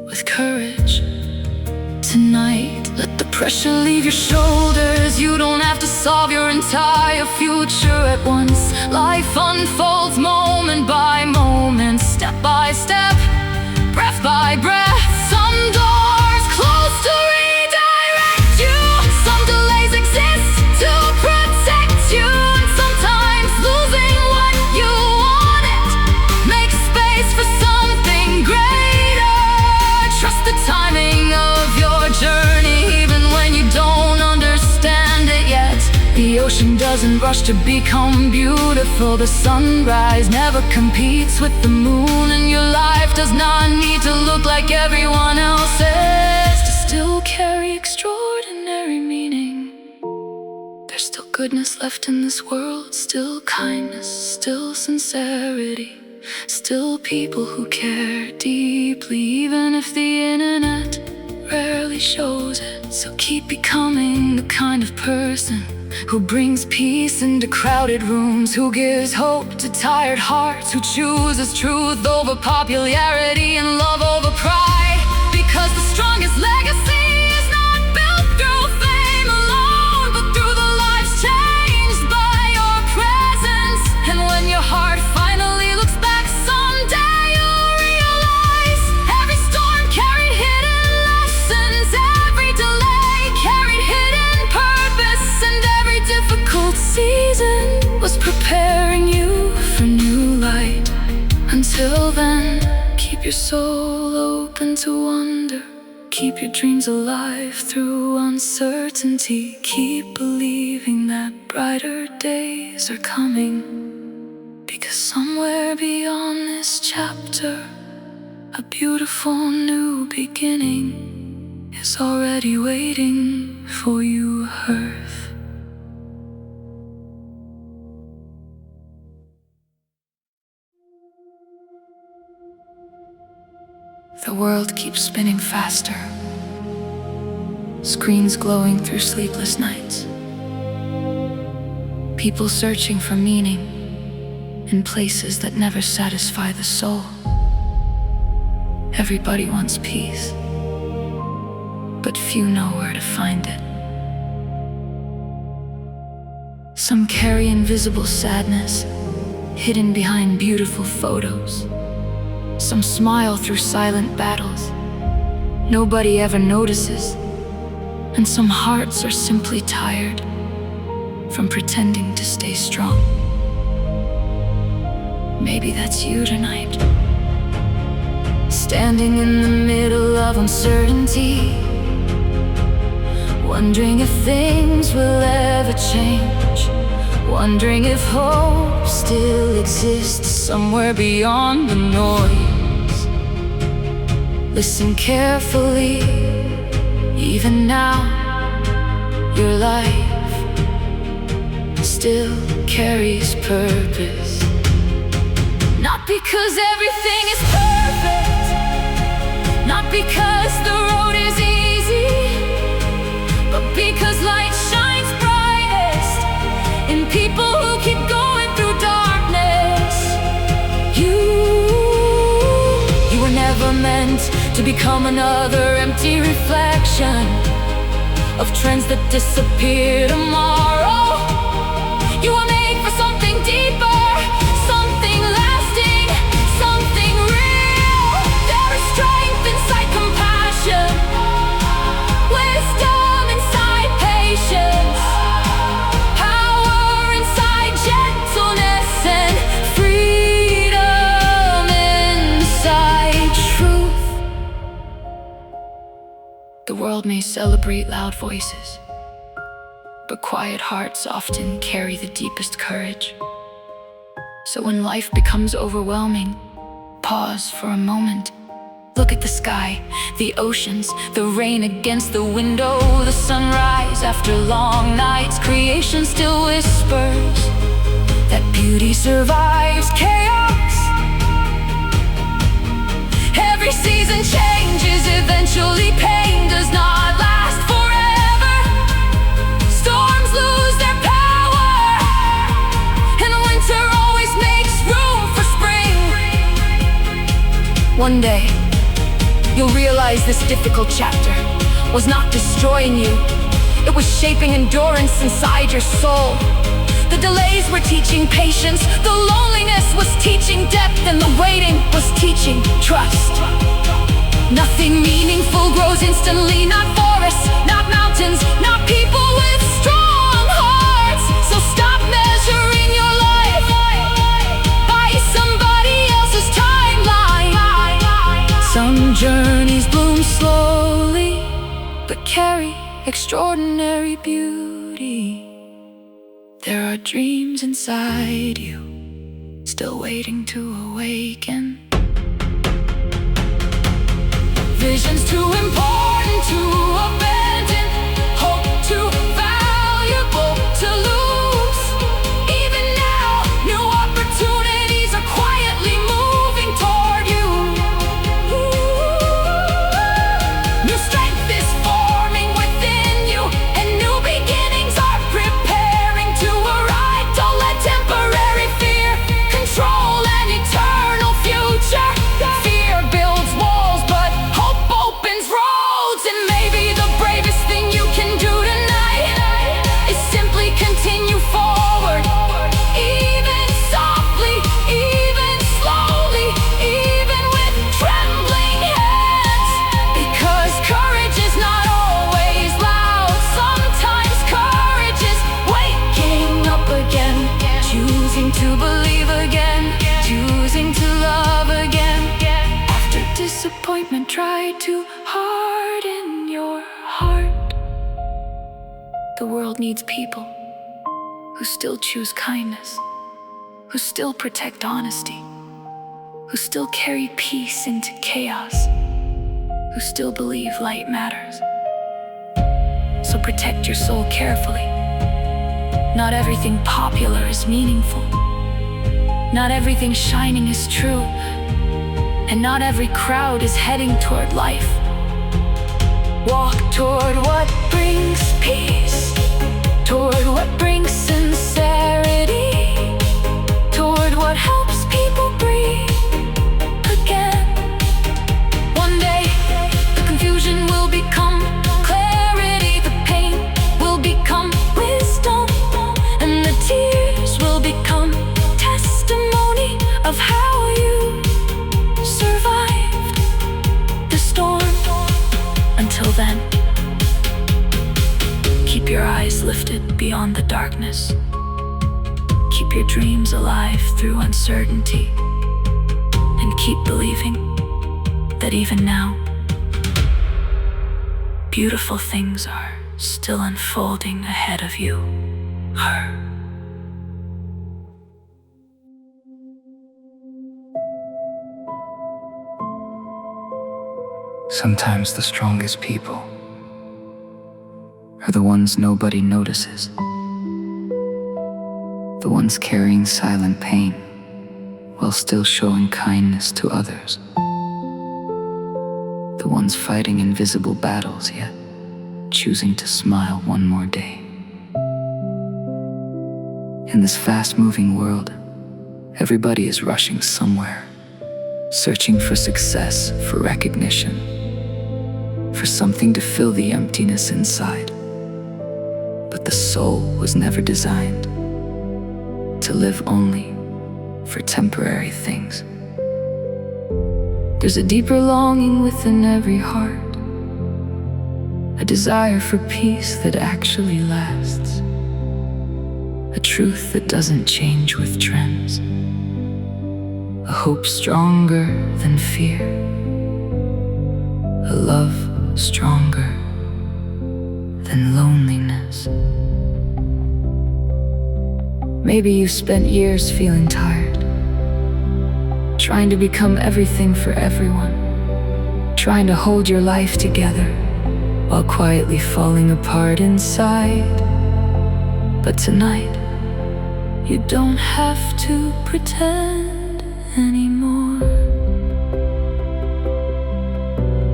with courage. Tonight, let the pressure leave your shoulders. You don't have to solve your entire future at once. Life unfolds moment by moment, step by step, breath by breath. Some doors close to redirect you, some delays exist to protect you, and sometimes losing what you wanted makes space for something greater. Trust the timing of your journey, even when you don't understand it yet. The ocean doesn't rush to become beautiful. The sunrise never competes with the moon, and your life does not need to look like everyone else's to still carry extraordinary meaning. There's still goodness left in this world, still kindness, still sincerity, still people who care deeply, even if the internet rarely shows it. So keep becoming the kind of person who brings peace into crowded rooms, who gives hope to tired hearts, who chooses truth over popularity and love over pride. Because the strongest legacy is not built through fame alone, but through the lives changed by your presence. And when your heart finally looks back someday, you'll realize every storm carried hidden lessons, every delay carried hidden purpose, and every difficult season was preparing you for new light. Until then, keep your soul open to wonder, keep your dreams alive through uncertainty. Keep believing that brighter days are coming, because somewhere beyond this chapter, a beautiful new beginning is already waiting for you, Earth. The world keeps spinning faster, screens glowing through sleepless nights, people searching for meaning in places that never satisfy the soul. Everybody wants peace, but few know where to find it. Some carry invisible sadness, hidden behind beautiful photos. Some smile through silent battles nobody ever notices. And some hearts are simply tired from pretending to stay strong. Maybe that's you tonight, standing in the middle of uncertainty, wondering if things will ever change, wondering if hope still exists somewhere beyond the noise. Listen carefully, even now, your life still carries purpose. Not because everything is perfect, not because the road is easy, but because light shines brightest in people who keep going through darkness. You were never meant to become another empty reflection of trends that disappear tomorrow. You were made for something deeper, something lasting, something real. There is strength inside compassion, wisdom inside patience, power inside gentleness, and freedom inside truth. The world may celebrate loud voices, but quiet hearts often carry the deepest courage. So when life becomes overwhelming, pause for a moment. Look at the sky, the oceans, the rain against the window, the sunrise after long nights. Creation still whispers that beauty survives chaos. Every season changes, eventually pain does not last forever. Storms lose their power, and winter always makes room for spring. One day, you'll realize this difficult chapter was not destroying you, it was shaping endurance inside your soul. The delays were teaching patience, the loneliness was teaching depth, and the waiting was teaching trust. Nothing meaningful grows instantly, not forests, not mountains, not people with strong hearts. So stop measuring your life by somebody else's timeline. Some journeys bloom slowly, but carry extraordinary beauty. There are dreams inside you, still waiting to awaken. Visions too important to abandon, hope too valuable to lose. choosing to believe again, choosing to love again. After disappointment, try to harden your heart. The world needs people who still choose kindness, who still protect honesty, who still carry peace into chaos, who still believe light matters. So protect your soul carefully. Not everything popular is meaningful. Not everything shining is true. And not every crowd is heading toward life. Walk toward what brings peace, toward what brings sincerity, toward what helps people breathe again. One day, the confusion will become clarity, the pain will become wisdom, and the tears will become testimony of how you survived the storm. Until then, keep your eyes lifted beyond the darkness. Keep your dreams alive through uncertainty. And keep believing that even now, beautiful things are still unfolding ahead of you. Sometimes the strongest people are the ones nobody notices. The ones carrying silent pain while still showing kindness to others. The ones fighting invisible battles yet choosing to smile one more day. In this fast-moving world, everybody is rushing somewhere, searching for success, for recognition, for something to fill the emptiness inside. But the soul was never designed to live only for temporary things. There's a deeper longing within every heart, a desire for peace that actually lasts, a truth that doesn't change with trends, a hope stronger than fear, a love stronger than loneliness. Maybe you've spent years feeling tired, trying to become everything for everyone, trying to hold your life together while quietly falling apart inside. But tonight, you don't have to pretend anymore.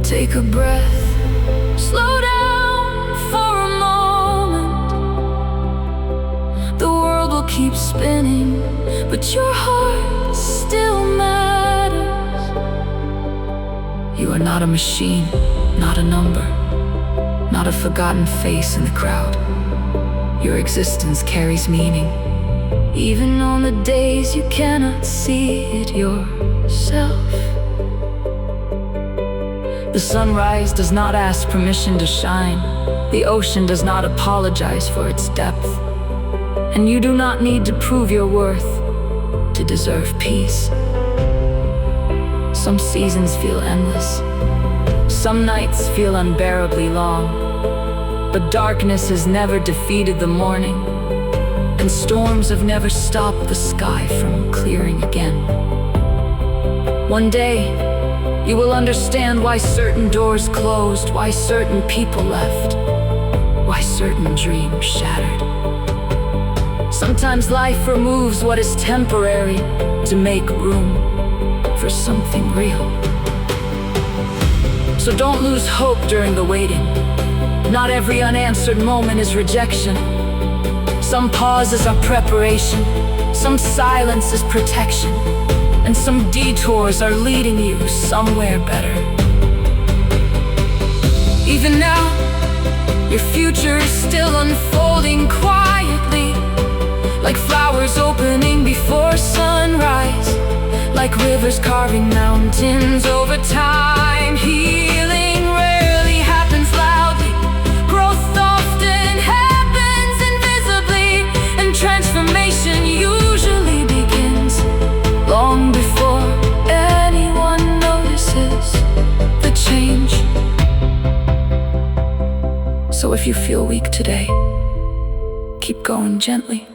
Take a breath, slow down for a moment. The world will keep spinning, but your heart still matters. You are not a machine, not a number, not a forgotten face in the crowd. Your existence carries meaning, even on the days you cannot see it yourself. The sunrise does not ask permission to shine. The ocean does not apologize for its depth. And you do not need to prove your worth to deserve peace. Some seasons feel endless. Some nights feel unbearably long. But darkness has never defeated the morning, and storms have never stopped the sky from clearing again. One day, you will understand why certain doors closed, why certain people left, why certain dreams shattered. Sometimes life removes what is temporary to make room for something real. So don't lose hope during the waiting. Not every unanswered moment is rejection. Some pauses are preparation, some silence is protection, and some detours are leading you somewhere better. Even now, your future is still unfolding quietly, like flowers opening before sunrise, like rivers carving mountains over time. Healing rarely happens loudly, growth often happens invisibly, and transformation usually if you feel weak today, keep going gently.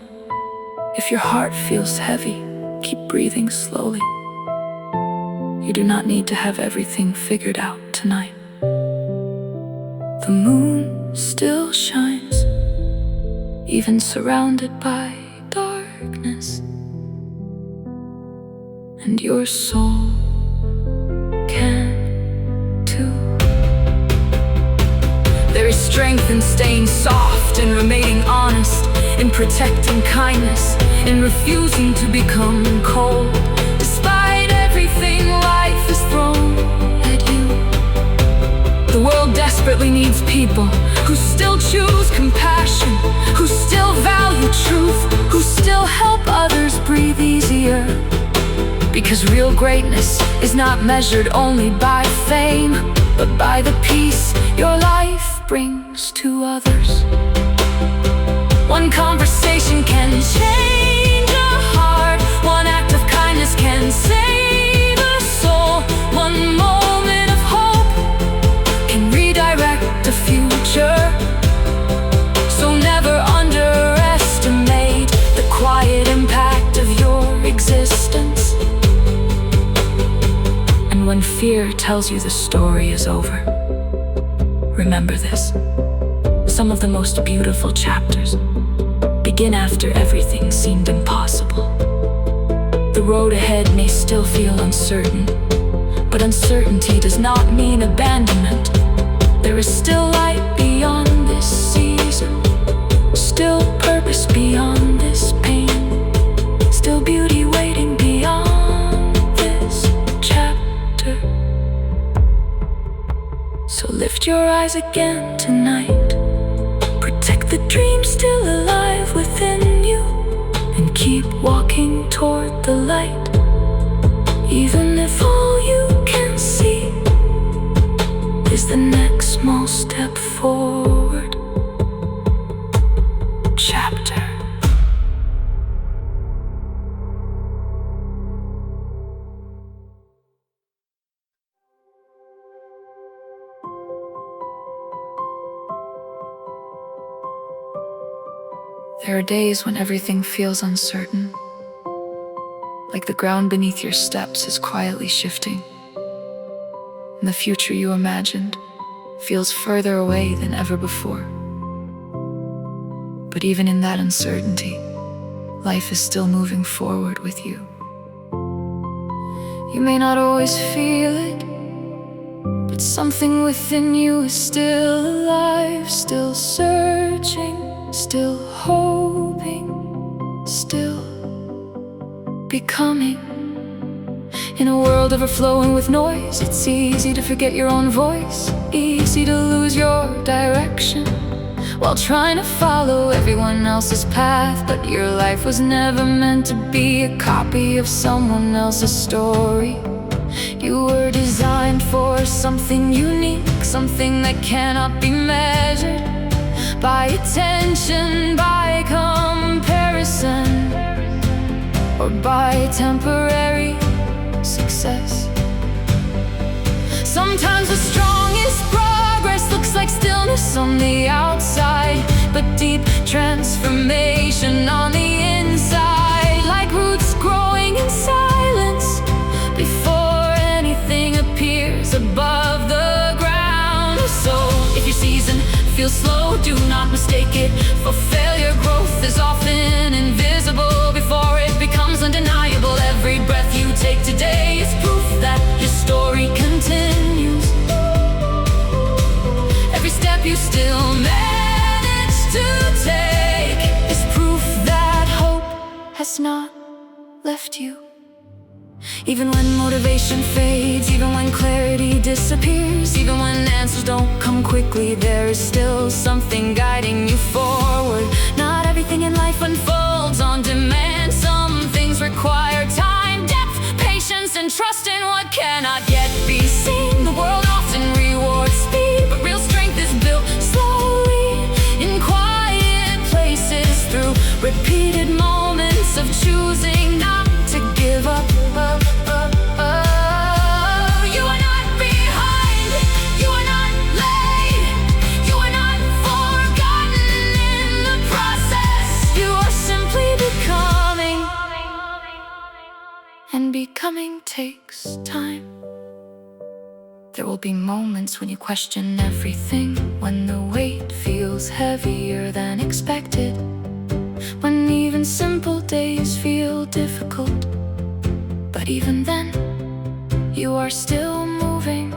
If your heart feels heavy, keep breathing slowly. You do not need to have everything figured out tonight. The moon still shines, even surrounded by darkness, and your soul can too. There is strength in staying soft and remaining honest, in protecting kindness, in refusing to become cold. Despite everything life has thrown at you, the world desperately needs people who still choose compassion, who still value truth, who still help others breathe easier. Because real greatness is not measured only by fame, but by the peace your life brings to others. One conversation can change a heart, one act of kindness can save a soul, one moment of hope can redirect the future. So never underestimate the quiet impact of your existence. And when fear tells you the story is over, remember this: some of the most beautiful chapters begin after everything seemed impossible. The road ahead may still feel uncertain, but uncertainty does not mean abandonment. There is still light beyond this season, still purpose beyond this pain, still beauty waiting beyond this chapter. So lift your eyes again tonight, protect the dream still alive within you, and keep walking toward the light, even if all you can see is the next small step forward. Chapter. There are days when everything feels uncertain, like the ground beneath your steps is quietly shifting, and the future you imagined feels further away than ever before. But even in that uncertainty, life is still moving forward with you. You may not always feel it, but something within you is still alive, still searching, still hoping, still becoming. In a world overflowing with noise, it's easy to forget your own voice, easy to lose your direction while trying to follow everyone else's path. But your life was never meant to be a copy of someone else's story. You were designed for something unique, something that cannot be measured by attention, by comparison, or by temporary success. Sometimes the strongest progress looks like stillness on the outside, but deep transformation on the inside, like roots growing in silence before anything appears above the ground. So if your season feels slow, do not mistake it for failure. Growth is often invisible before it becomes undeniable. Every breath you take today is proof that your story continues. Every step you still manage to take is proof that hope has not left you. Even when motivation fades, even when clarity disappears, even when answers don't come quickly, there is still something guiding you forward. Not everything in life unfolds on demand. Some things require time, depth, patience, and trust in what cannot yet be seen. The world often rewards speed, but real strength is built slowly in quiet places, through repeated moments of choosing not to give up. You are not behind, you are not late, you are not for and becoming takes time. There will be moments when you question everything, when the weight feels heavier than expected, when even simple days feel difficult. But even then, you are still moving.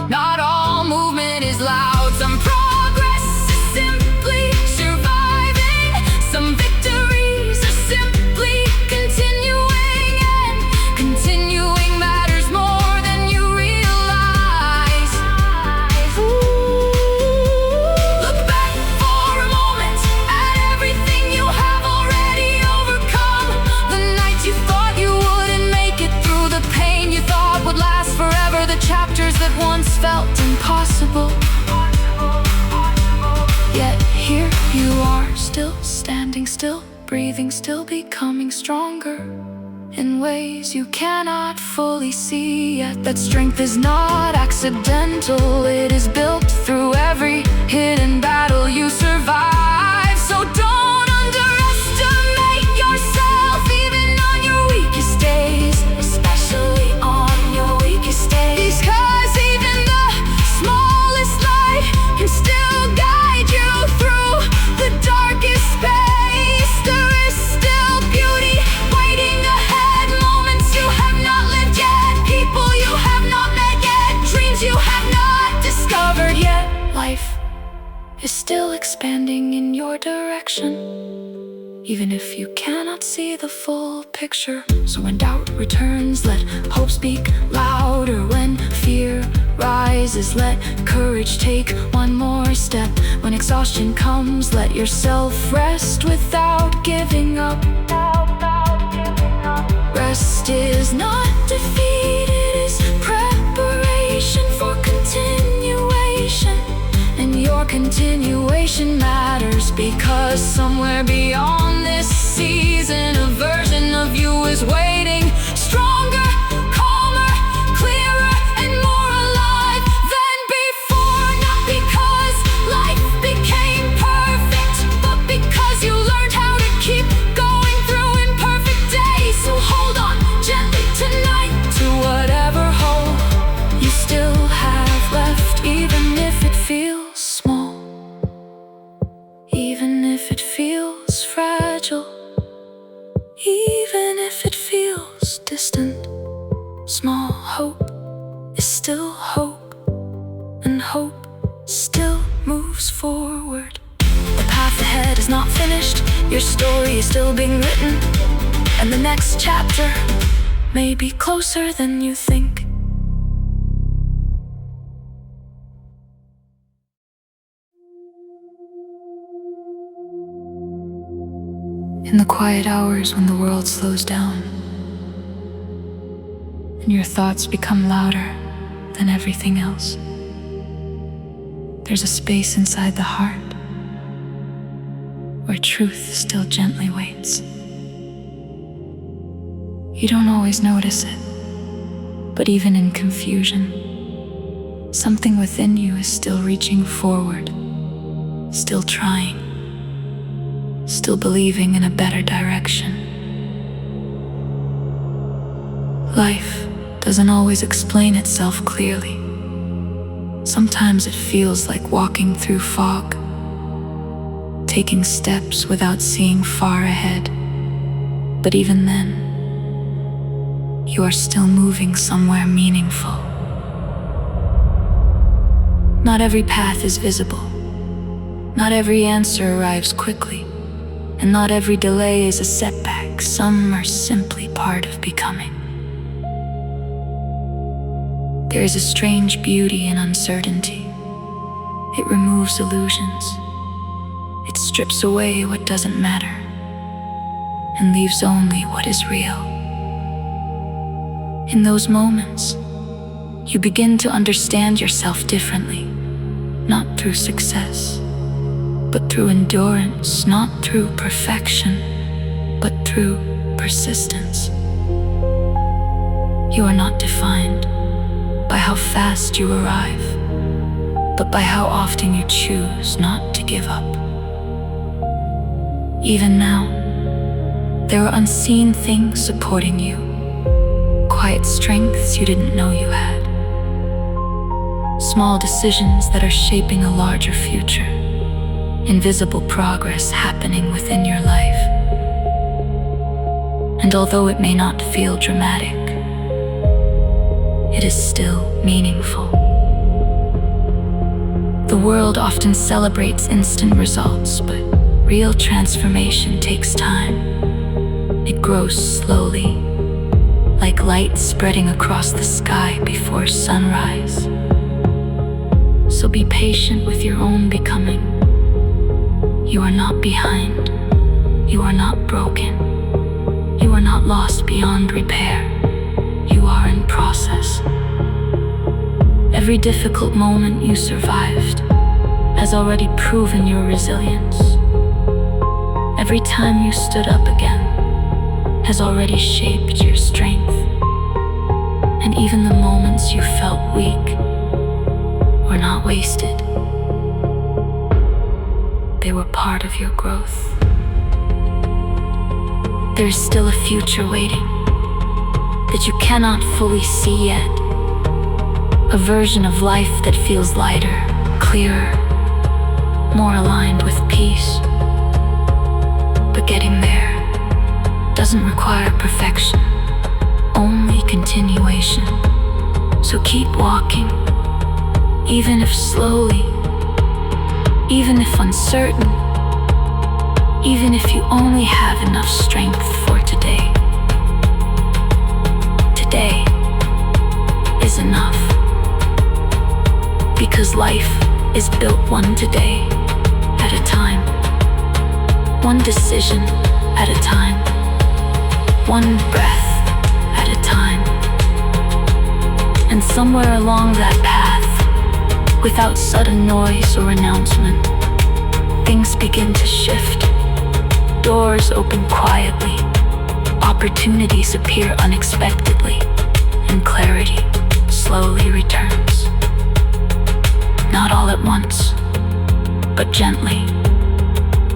Not all movement is loud. Some progress is simply surviving. Some victories are simply continuing, and continuing matters more than you realize. Look back for a moment at everything you have already overcome. The nights you thought you wouldn't make it through, the pain you thought would last forever, the chapters that once felt impossible. Yet here you are, still standing, still breathing, still becoming stronger in ways you cannot fully see yet. That strength is not accidental, it is built through every hidden battle you survive. So don't underestimate yourself, even on your weakest days, especially on your weakest days. Because even the smallest light can still guide you through the darkest space. There is still beauty waiting ahead, moments you have not lived yet, people you have not met yet, dreams you have not discovered yet. Life is still expanding in your direction, even if you cannot see the full picture. So when doubt returns, let hope speak louder. When fear rises, let courage take one more step. When exhaustion comes, let yourself rest without giving up. Rest is not defeat, it is preparation for continuation. And your continuation matters, because somewhere beyond this season, a version of you is waiting, stronger, calmer, clearer, and more alive than before. Not because life became perfect, but because you learned how to keep going through imperfect days. So hold on gently tonight to whatever hope you still have left, even if it feels small, even if it feels fragile, even if it feels distant. Small hope is still hope, and hope still moves forward. The path ahead is not finished, your story is still being written, and the next chapter may be closer than you think. In the quiet hours when the world slows down and your thoughts become louder than everything else, there's a space inside the heart where truth still gently waits. You don't always notice it, but even in confusion, something within you is still reaching forward, still trying, still believing in a better direction. Life doesn't always explain itself clearly. Sometimes it feels like walking through fog, taking steps without seeing far ahead. But even then, you are still moving somewhere meaningful. Not every path is visible. Not every answer arrives quickly. And not every delay is a setback. Some are simply part of becoming. There is a strange beauty in uncertainty. It removes illusions. It strips away what doesn't matter and leaves only what is real. In those moments, you begin to understand yourself differently, not through success, but through endurance, not through perfection, but through persistence. You are not defined by how fast you arrive, but by how often you choose not to give up. Even now, There are unseen things supporting you, quiet strengths you didn't know you had, small decisions that are shaping a larger future, invisible progress happening within your life. And although it may not feel dramatic, it is still meaningful. The world often celebrates instant results, but real transformation takes time. It grows slowly, like light spreading across the sky before sunrise. So be patient with your own becoming. You are not behind. You are not broken. You are not lost beyond repair. You are in process. Every difficult moment you survived has already proven your resilience. Every time you stood up again has already shaped your strength. And even the moments you felt weak were not wasted. They were part of your growth. There is still a future waiting that you cannot fully see yet. A version of life that feels lighter, clearer, more aligned with peace. But getting there doesn't require perfection, only continuation. So keep walking, even if slowly, even if uncertain, even if you only have enough strength for today. Today is enough, because life is built one today at a time, one decision at a time, one breath at a time. And somewhere along that path, without sudden noise or announcement, things begin to shift. Doors open quietly, opportunities appear unexpectedly, and clarity slowly returns. Not all at once, but gently,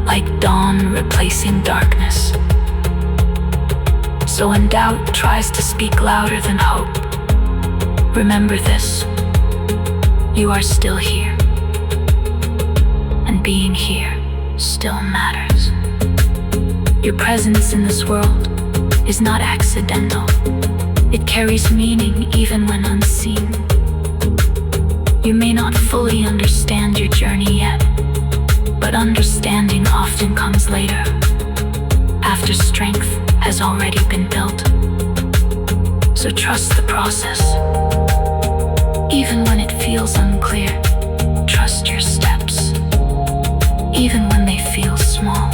like dawn replacing darkness. So when doubt tries to speak louder than hope, remember this: you are still here, and being here still matters. Your presence in this world is not accidental. It carries meaning even when unseen. You may not fully understand your journey yet, but understanding often comes later, after strength has already been built. So trust the process. Even when it feels unclear, trust your steps. Even when they feel small,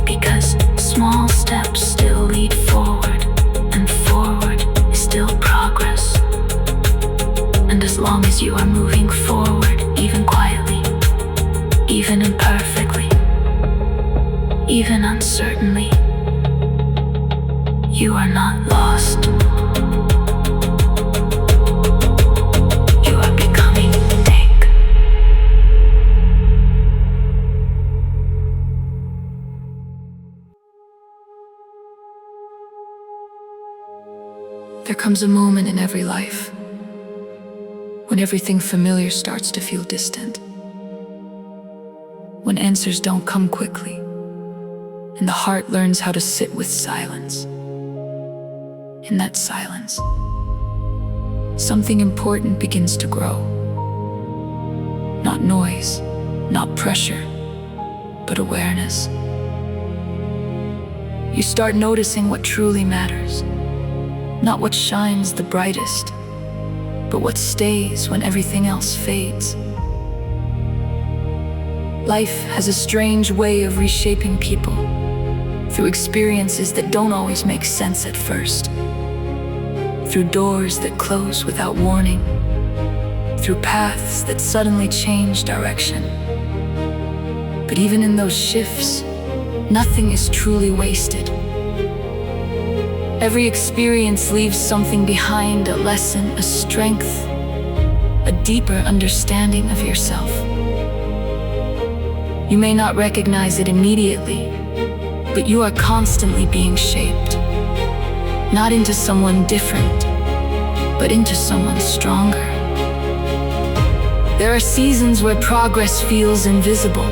because small steps still lead forward, and forward is still progress. And as long as you are moving forward, even quietly, even imperfectly, even uncertainly, you are not lost. You are becoming unique. There comes a moment in every life when everything familiar starts to feel distant, when answers don't come quickly, and the heart learns how to sit with silence. In that silence, something important begins to grow. Not noise, not pressure, but awareness. You start noticing what truly matters. Not what shines the brightest, but what stays when everything else fades. Life has a strange way of reshaping people through experiences that don't always make sense at first, through doors that close without warning, through paths that suddenly change direction. But even in those shifts, nothing is truly wasted. Every experience leaves something behind, a lesson, a strength, a deeper understanding of yourself. You may not recognize it immediately, but you are constantly being shaped. Not into someone different, but into someone stronger. There are seasons where progress feels invisible,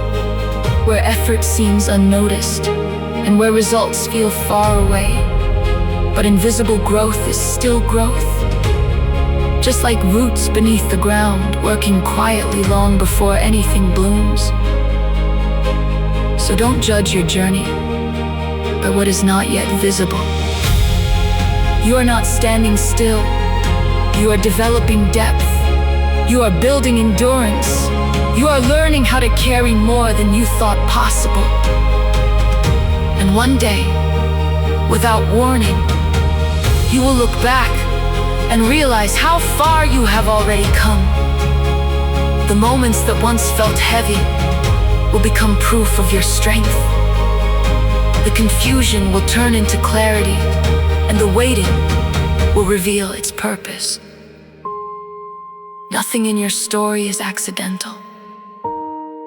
where effort seems unnoticed, and where results feel far away. But invisible growth is still growth. Just like roots beneath the ground, working quietly long before anything blooms. So don't judge your journey by what is not yet visible. You are not standing still. You are developing depth. You are building endurance. You are learning how to carry more than you thought possible. And one day, without warning, you will look back and realize how far you have already come. The moments that once felt heavy will become proof of your strength. The confusion will turn into clarity, and the waiting will reveal its purpose. Nothing in your story is accidental.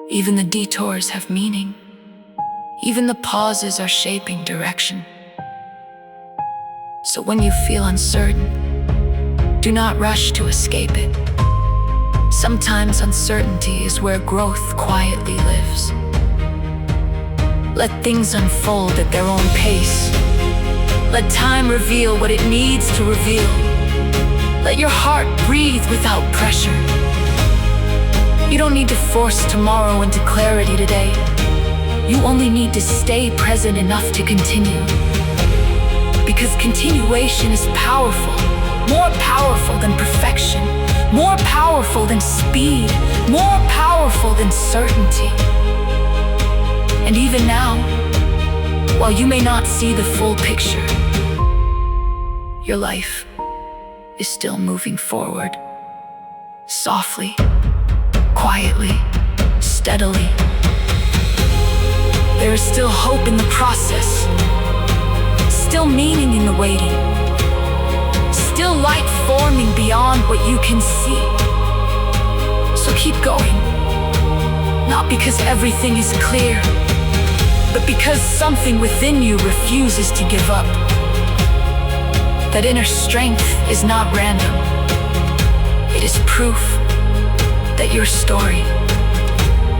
Even the detours have meaning. Even the pauses are shaping direction. So when you feel uncertain, do not rush to escape it. Sometimes uncertainty is where growth quietly lives. Let things unfold at their own pace. Let time reveal what it needs to reveal. Let your heart breathe without pressure. You don't need to force tomorrow into clarity today. You only need to stay present enough to continue. Because continuation is powerful, more powerful than perfection, more powerful than speed, more powerful than certainty. And even now, while you may not see the full picture, your life is still moving forward. Softly, quietly, steadily. There is still hope in the process, still meaning in the waiting, still light forming beyond what you can see. So keep going, not because everything is clear, but because something within you refuses to give up. That inner strength is not random. It is proof that your story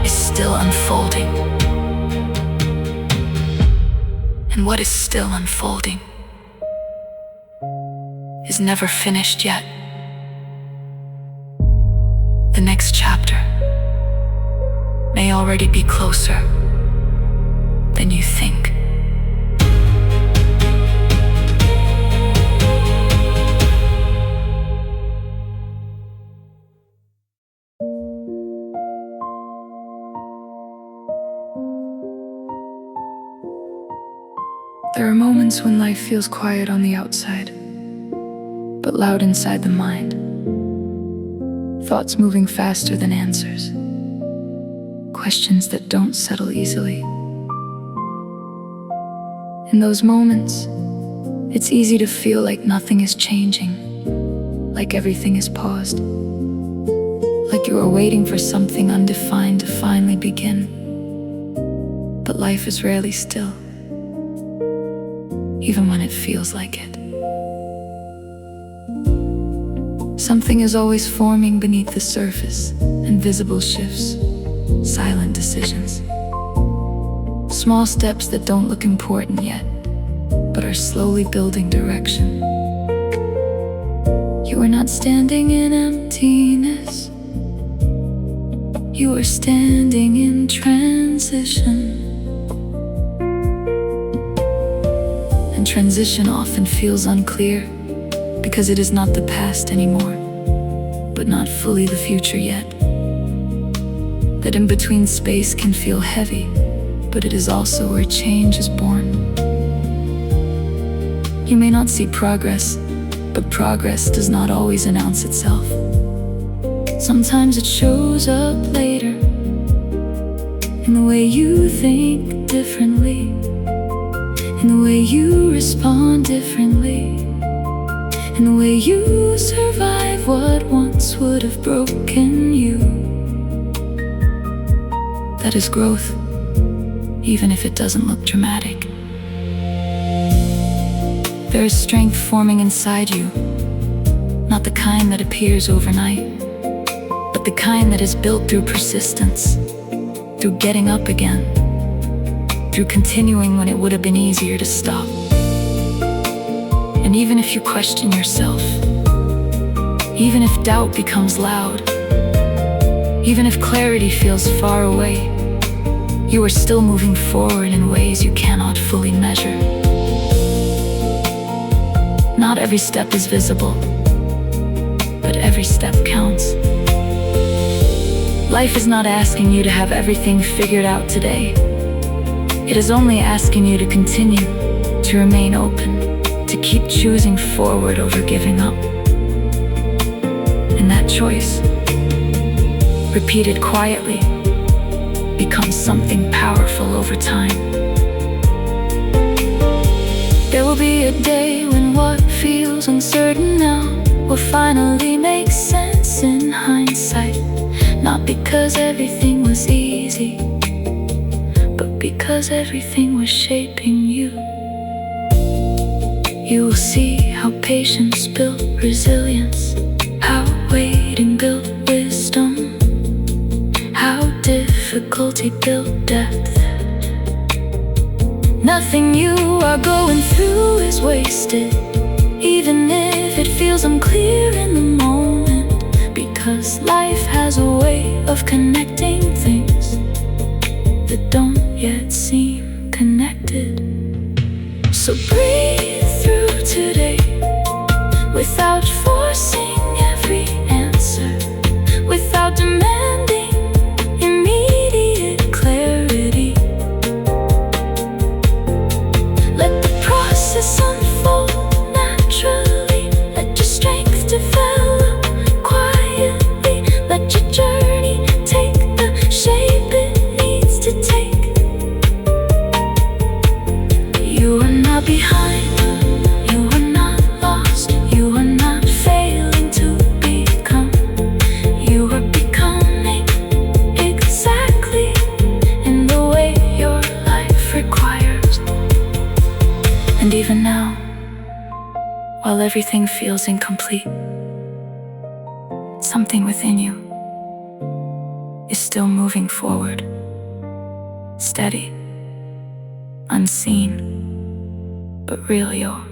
is still unfolding. And what is still unfolding is never finished yet. The next chapter may already be closer than you think. There are moments when life feels quiet on the outside, but loud inside the mind. Thoughts moving faster than answers. Questions that don't settle easily. In those moments, it's easy to feel like nothing is changing, like everything is paused, like you are waiting for something undefined to finally begin. But life is rarely still, even when it feels like it. Something is always forming beneath the surface, invisible shifts, silent decisions. Small steps that don't look important yet, but are slowly building direction. You are not standing in emptiness. You are standing in transition. And transition often feels unclear because it is not the past anymore, but not fully the future yet. That in-between space can feel heavy, but it is also where change is born. You may not see progress, but progress does not always announce itself. Sometimes it shows up later, in the way you think differently, in the way you respond differently, in the way you survive what once would have broken you. That is growth, even if it doesn't look dramatic. There is strength forming inside you, not the kind that appears overnight, but the kind that is built through persistence, through getting up again, through continuing when it would have been easier to stop. And even if you question yourself, even if doubt becomes loud, even if clarity feels far away, you are still moving forward in ways you cannot fully measure. Not every step is visible, but every step counts. Life is not asking you to have everything figured out today. It is only asking you to continue, to remain open, to keep choosing forward over giving up. And that choice, repeated quietly, becomes something powerful over time. There will be a day when what feels uncertain now will finally make sense in hindsight. Not because everything was easy, but because everything was shaping you. You will see how patience built resilience, how waiting built wisdom, how difficulty built depth. Nothing you are going through is wasted, even if it feels unclear in the moment, because life has a way of connecting things that don't yet seem connected. So breathe through today, without forcing every answer, without demanding immediate clarity. Let the process unfold naturally. Let your strength develop quietly. Let your journey take the shape it needs to take. You are not behind, you are not lost, you are not failing to become. You are becoming exactly in the way your life requires. And even now, while everything feels incomplete, something within you is still moving forward, steady, unseen, but really yours.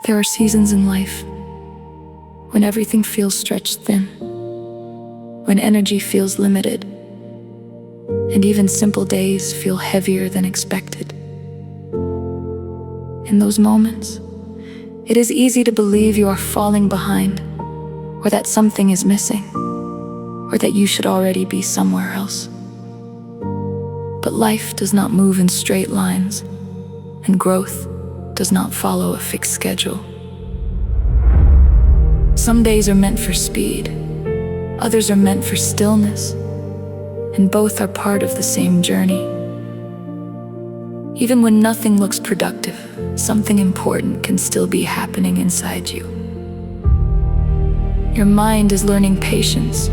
There are seasons in life when everything feels stretched thin, when energy feels limited, and even simple days feel heavier than expected. In those moments, it is easy to believe you are falling behind, or that something is missing, or that you should already be somewhere else. But life does not move in straight lines, and growth does not follow a fixed schedule. Some days are meant for speed, others are meant for stillness, and both are part of the same journey. Even when nothing looks productive, something important can still be happening inside you. Your mind is learning patience,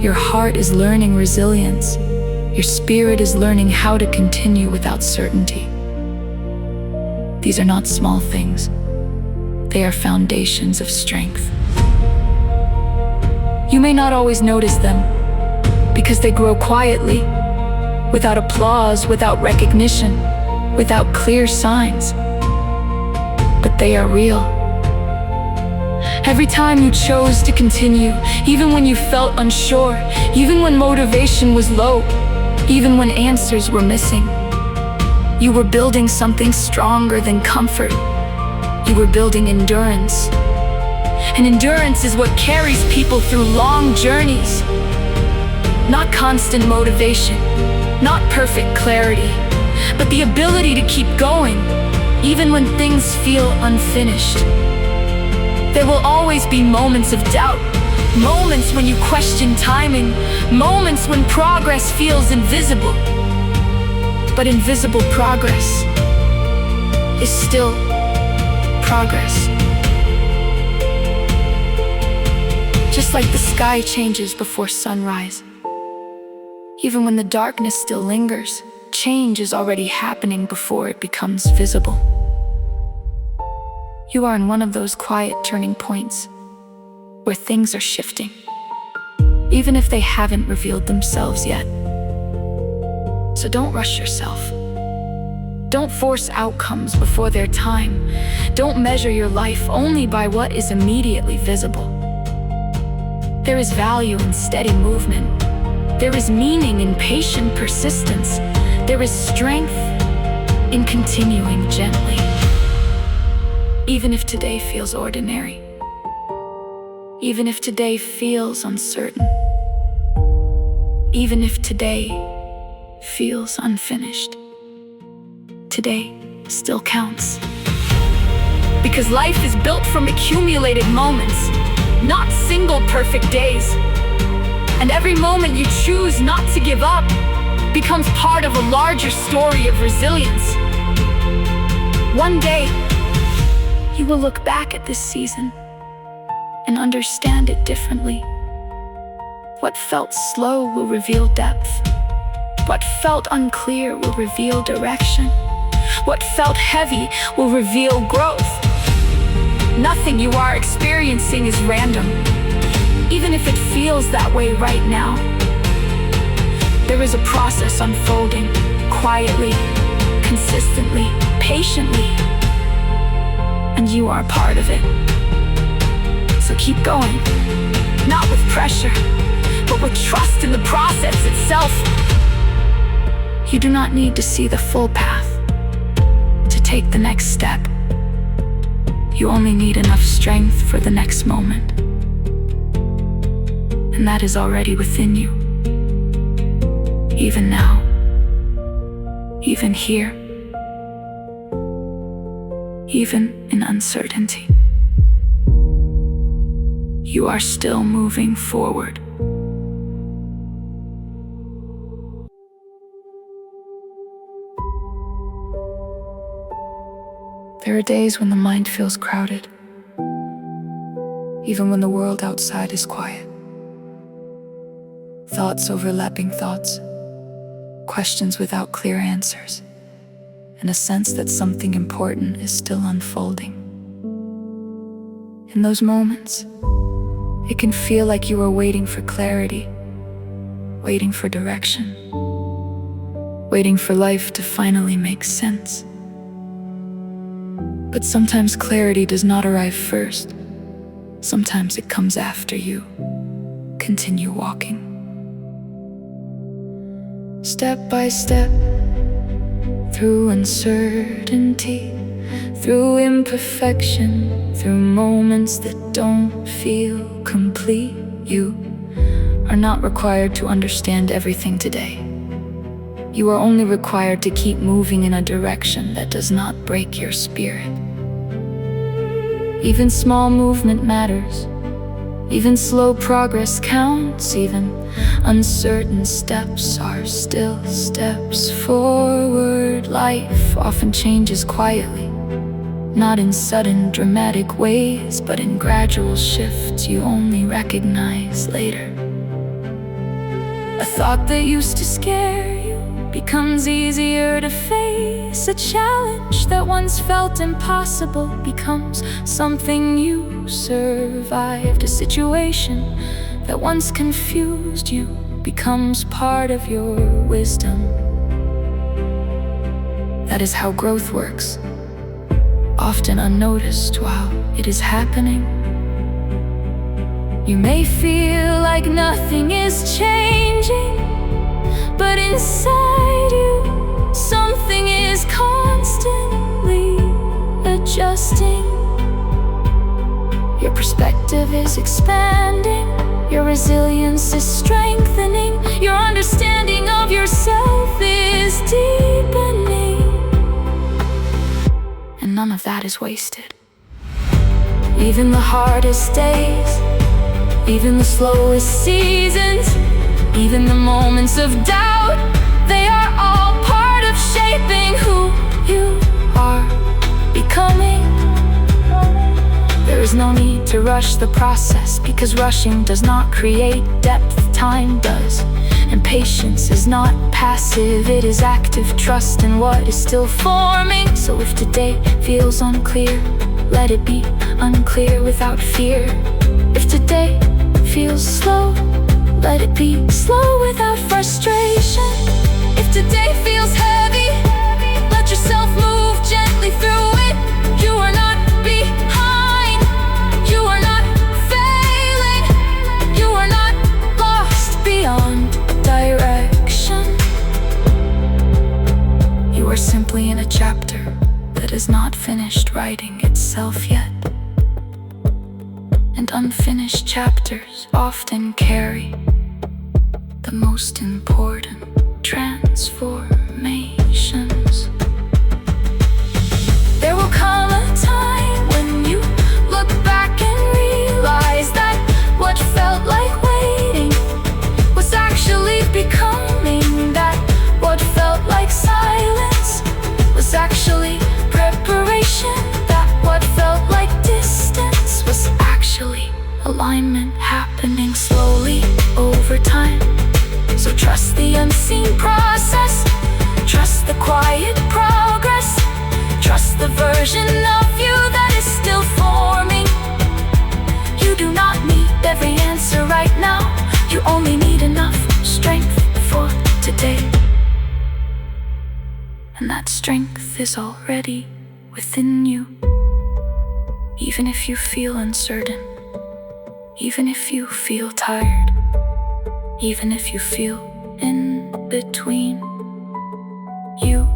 your heart is learning resilience, your spirit is learning how to continue without certainty. These are not small things, they are foundations of strength. You may not always notice them, because they grow quietly, without applause, without recognition, without clear signs. But they are real. Every time you chose to continue, even when you felt unsure, even when motivation was low, even when answers were missing, you were building something stronger than comfort. You were building endurance. And endurance is what carries people through long journeys. Not constant motivation, not perfect clarity, but the ability to keep going, even when things feel unfinished. There will always be moments of doubt, moments when you question timing, moments when progress feels invisible. But invisible progress is still progress. Just like the sky changes before sunrise. Even when the darkness still lingers, change is already happening before it becomes visible. You are in one of those quiet turning points where things are shifting, even if they haven't revealed themselves yet. So don't rush yourself. Don't force outcomes before their time. Don't measure your life only by what is immediately visible. There is value in steady movement. There is meaning in patient persistence. There is strength in continuing gently. Even if today feels ordinary. Even if today feels uncertain. Even if today feels unfinished. Today still counts. Because life is built from accumulated moments, not single perfect days. And every moment you choose not to give up becomes part of a larger story of resilience. One day, you will look back at this season and understand it differently. What felt slow will reveal depth. What felt unclear will reveal direction. What felt heavy will reveal growth. Nothing you are experiencing is random, even if it feels that way right now. There is a process unfolding, quietly, consistently, patiently, and you are part of it. So keep going, not with pressure, but with trust in the process itself. You do not need to see the full path to take the next step. You only need enough strength for the next moment. And that is already within you. Even now, even here, even in uncertainty, you are still moving forward. There are days when the mind feels crowded, even when the world outside is quiet. Thoughts overlapping thoughts, questions without clear answers, and a sense that something important is still unfolding. In those moments, it can feel like you are waiting for clarity, waiting for direction, waiting for life to finally make sense. But sometimes clarity does not arrive first. Sometimes it comes after you continue walking. Step by step, through uncertainty, through imperfection, through moments that don't feel complete. You are not required to understand everything today. You are only required to keep moving in a direction that does not break your spirit. Even small movement matters. Even slow progress counts. Even uncertain steps are still steps forward. Life often changes quietly, not in sudden dramatic ways, but in gradual shifts you only recognize later. A thought that used to scare you becomes easier to face. A challenge that once felt impossible becomes something you survived. A situation that once confused you becomes part of your wisdom. That is how growth works, often unnoticed while it is happening. You may feel like nothing is changing, but inside you, something is constantly adjusting. Your perspective is expanding, your resilience is strengthening, your understanding of yourself is deepening. And none of that is wasted. Even the hardest days, even the slowest seasons, even the moments of doubt, they are all part of shaping who you are becoming. There There's no need to rush the process, because rushing does not create depth, time does. And patience is not passive, it is active trust in what is still forming. So if today feels unclear, let it be unclear without fear. If today feels slow, let it be slow without frustration. If today feels heavy, let yourself move gently through it. You are not behind, you are not failing, you are not lost beyond direction. You are simply in a chapter that is not finished writing itself yet. And unfinished chapters often carry the most important transformations. There will come a time when you look back and realize that what felt like waiting was actually becoming, that what felt like silence was actually preparation, that what felt like distance was actually alignment happening slowly over time. So trust the unseen process, trust the quiet progress, trust the version of you that is still forming. You do not need every answer right now, you only need enough strength for today. And that strength is already within you. Even if you feel uncertain, even if you feel tired, even if you feel in between, you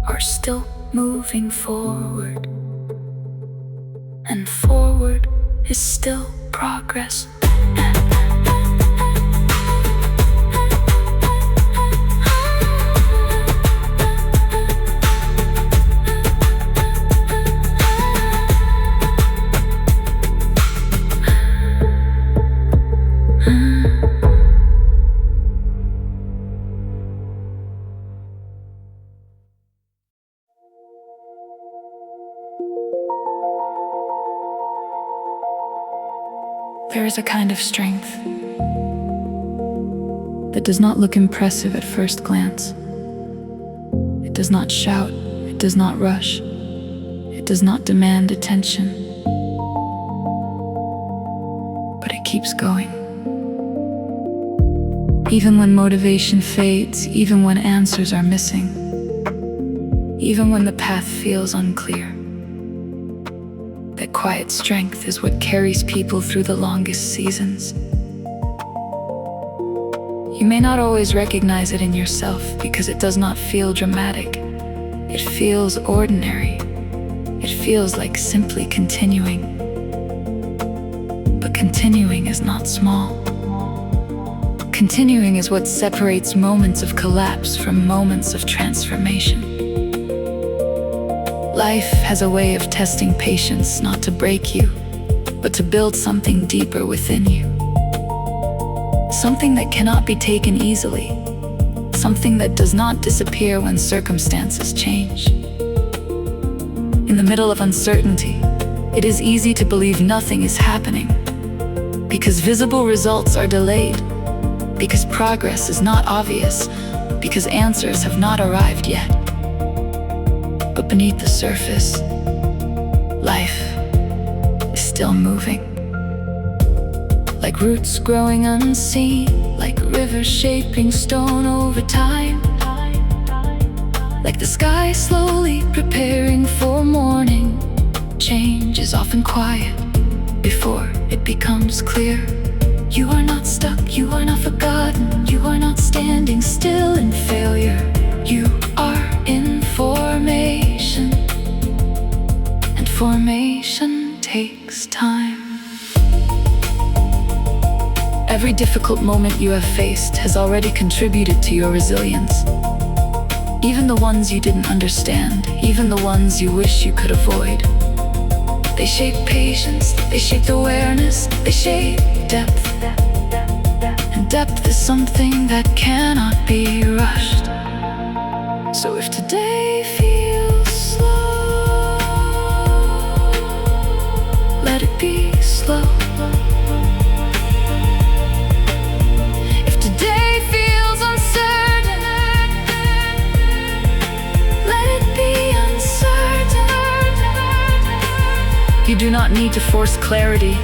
are still moving forward. And forward is still progress. There is a kind of strength that does not look impressive at first glance. It does not shout, it does not rush, it does not demand attention. But it keeps going. Even when motivation fades, even when answers are missing, even when the path feels unclear. That quiet strength is what carries people through the longest seasons. You may not always recognize it in yourself because it does not feel dramatic. It feels ordinary. It feels like simply continuing. But continuing is not small. Continuing is what separates moments of collapse from moments of transformation. Life has a way of testing patience, not to break you, but to build something deeper within you. Something that cannot be taken easily. Something that does not disappear when circumstances change. In the middle of uncertainty, it is easy to believe nothing is happening, because visible results are delayed, because progress is not obvious, because answers have not arrived yet. But beneath the surface, life is still moving. Like roots growing unseen, like rivers shaping stone over time, like the sky slowly preparing for morning. Change is often quiet before it becomes clear. You are not stuck, you are not forgotten, you are not standing still in failure. You are in formation, and formation takes time. Every difficult moment you have faced has already contributed to your resilience. Even the ones you didn't understand, even the ones you wish you could avoid. They shape patience, they shape awareness, they shape depth. And depth is something that cannot be rushed. So if today feels slow, let it be not need to force clarity.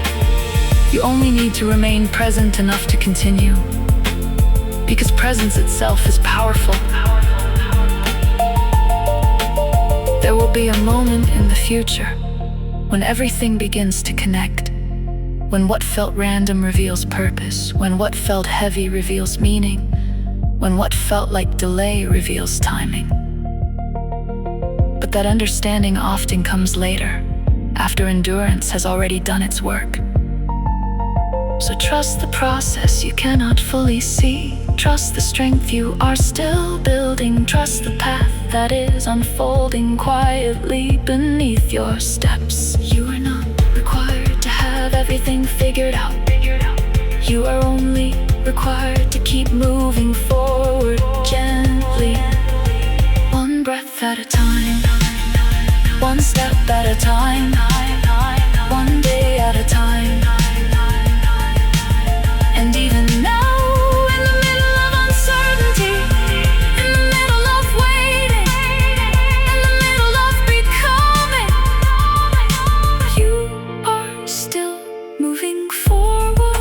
You only need to remain present enough to continue. Because presence itself is powerful. There will be a moment in the future when everything begins to connect. When what felt random reveals purpose. When what felt heavy reveals meaning. When what felt like delay reveals timing. But that understanding often comes later, after endurance has already done its work. So trust the process you cannot fully see. Trust the strength you are still building. Trust the path that is unfolding quietly beneath your steps. You are not required to have everything figured out. You are only required to keep moving forward gently. One breath at a time, one step at a time, one day at a time. And even now, in the middle of uncertainty, in the middle of waiting, in the middle of becoming, you are still moving forward.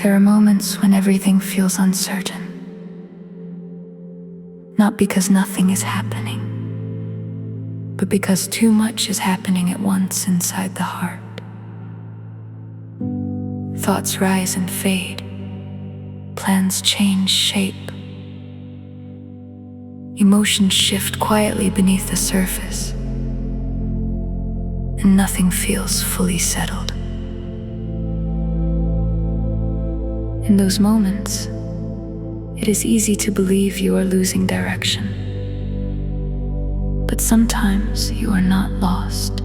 There are moments when everything feels uncertain. Not because nothing is happening, but because too much is happening at once inside the heart. Thoughts rise and fade. Plans change shape. Emotions shift quietly beneath the surface, and nothing feels fully settled. In those moments, it is easy to believe you are losing direction. But sometimes you are not lost.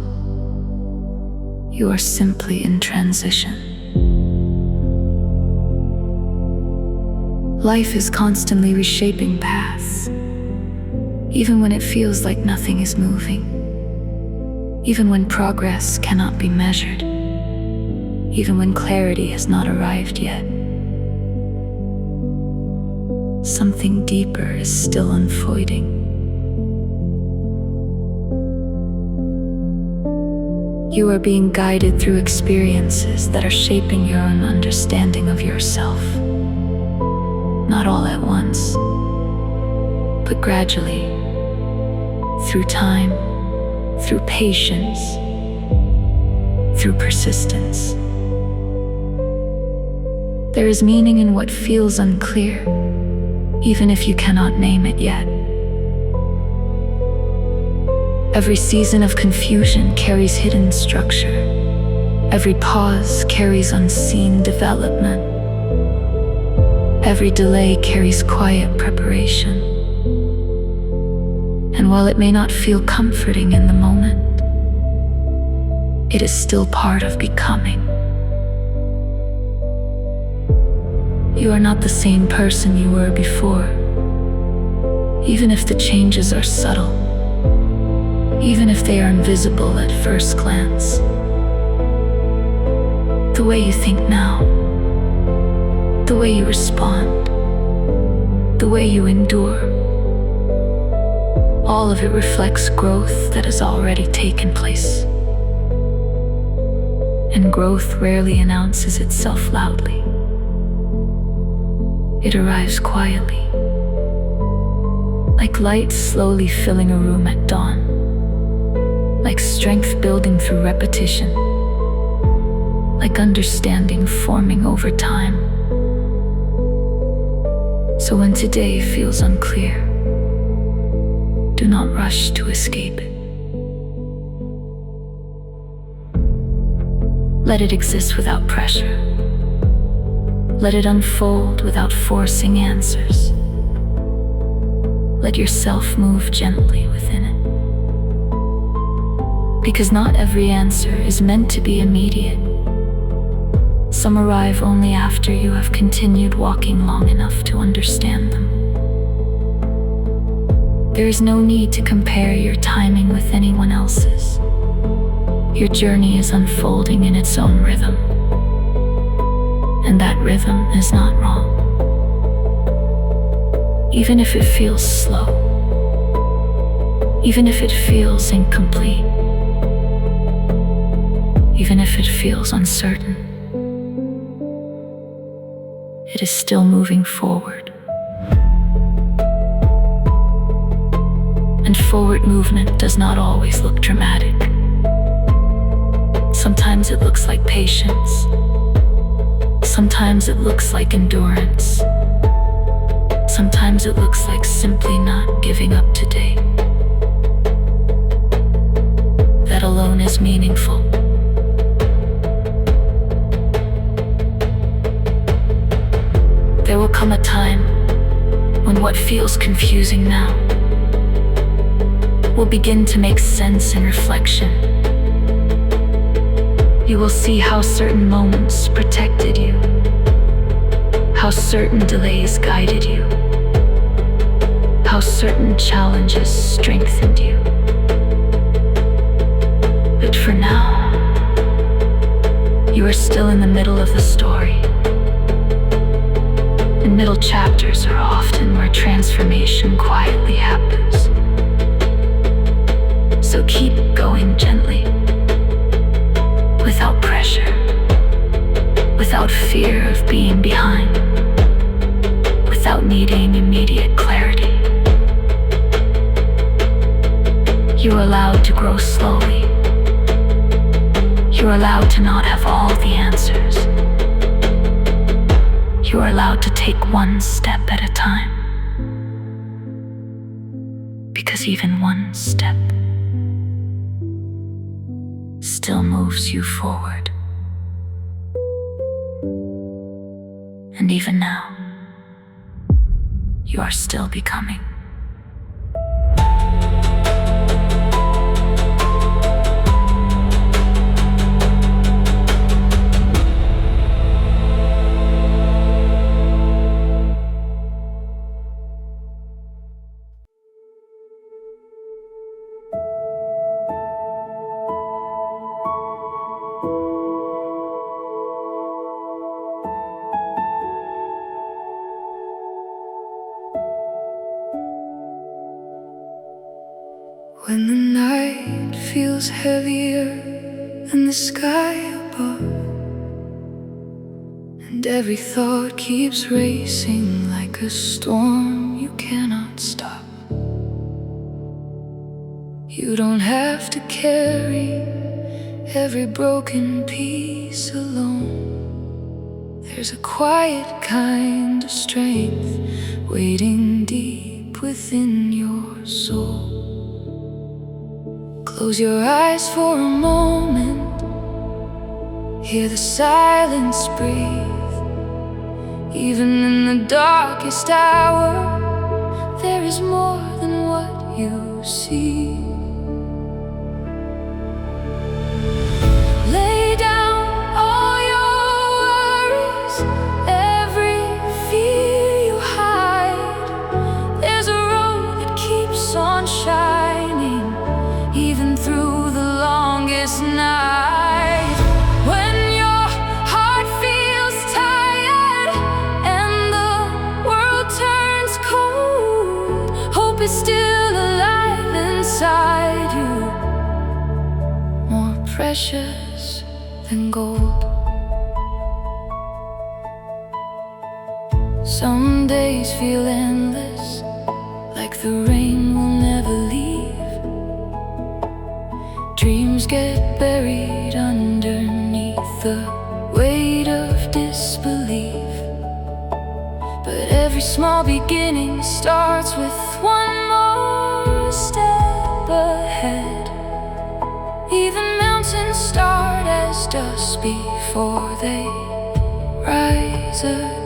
You are simply in transition. Life is constantly reshaping paths, even when it feels like nothing is moving, even when progress cannot be measured, even when clarity has not arrived yet. Something deeper is still unfolding. You are being guided through experiences that are shaping your own understanding of yourself. Not all at once, but gradually, through time, through patience, through persistence. There is meaning in what feels unclear, even if you cannot name it yet. Every season of confusion carries hidden structure. Every pause carries unseen development. Every delay carries quiet preparation. And while it may not feel comforting in the moment, it is still part of becoming. You are not the same person you were before, even if the changes are subtle, even if they are invisible at first glance. The way you think now, the way you respond, the way you endure, all of it reflects growth that has already taken place. And growth rarely announces itself loudly. It arrives quietly, like light slowly filling a room at dawn, like strength building through repetition, like understanding forming over time. So when today feels unclear, do not rush to escape it. Let it exist without pressure. Let it unfold without forcing answers. Let yourself move gently within it. Because not every answer is meant to be immediate. Some arrive only after you have continued walking long enough to understand them. There is no need to compare your timing with anyone else's. Your journey is unfolding in its own rhythm. And that rhythm is not wrong. Even if it feels slow, even if it feels incomplete, even if it feels uncertain, it is still moving forward. And forward movement does not always look dramatic. Sometimes it looks like patience. Sometimes it looks like endurance. Sometimes it looks like simply not giving up today. That alone is meaningful. There will come a time when what feels confusing now will begin to make sense in reflection. You will see how certain moments protected you, how certain delays guided you, how certain challenges strengthened you. But for now, you are still in the middle of the story. The middle chapters are often where transformation quietly happens. So keep going gently, without pressure, without fear of being behind, without needing immediate clarity. You're allowed to grow slowly. You're allowed to not have all the answers. You're allowed to take one step at a time. Because even one step still moves you forward. And even now, you are still becoming. When the night feels heavier than the sky above, and every thought keeps racing like a storm you cannot stop, you don't have to carry every broken piece alone. There's a quiet kind of strength waiting deep within your soul. Close your eyes for a moment, hear the silence breathe. Even in the darkest hour, there is more than what you see. Lay down all your worries, every fear you hide. There's a road that keeps on shining, even through the longest night. When your heart feels tired and the world turns cold, hope is still alive inside you, more precious than gold. Some days feel endless, like the rain will never leave. Dreams get buried underneath the weight of disbelief. But every small beginning starts with one more step ahead. Even mountains start as dust before they rise again.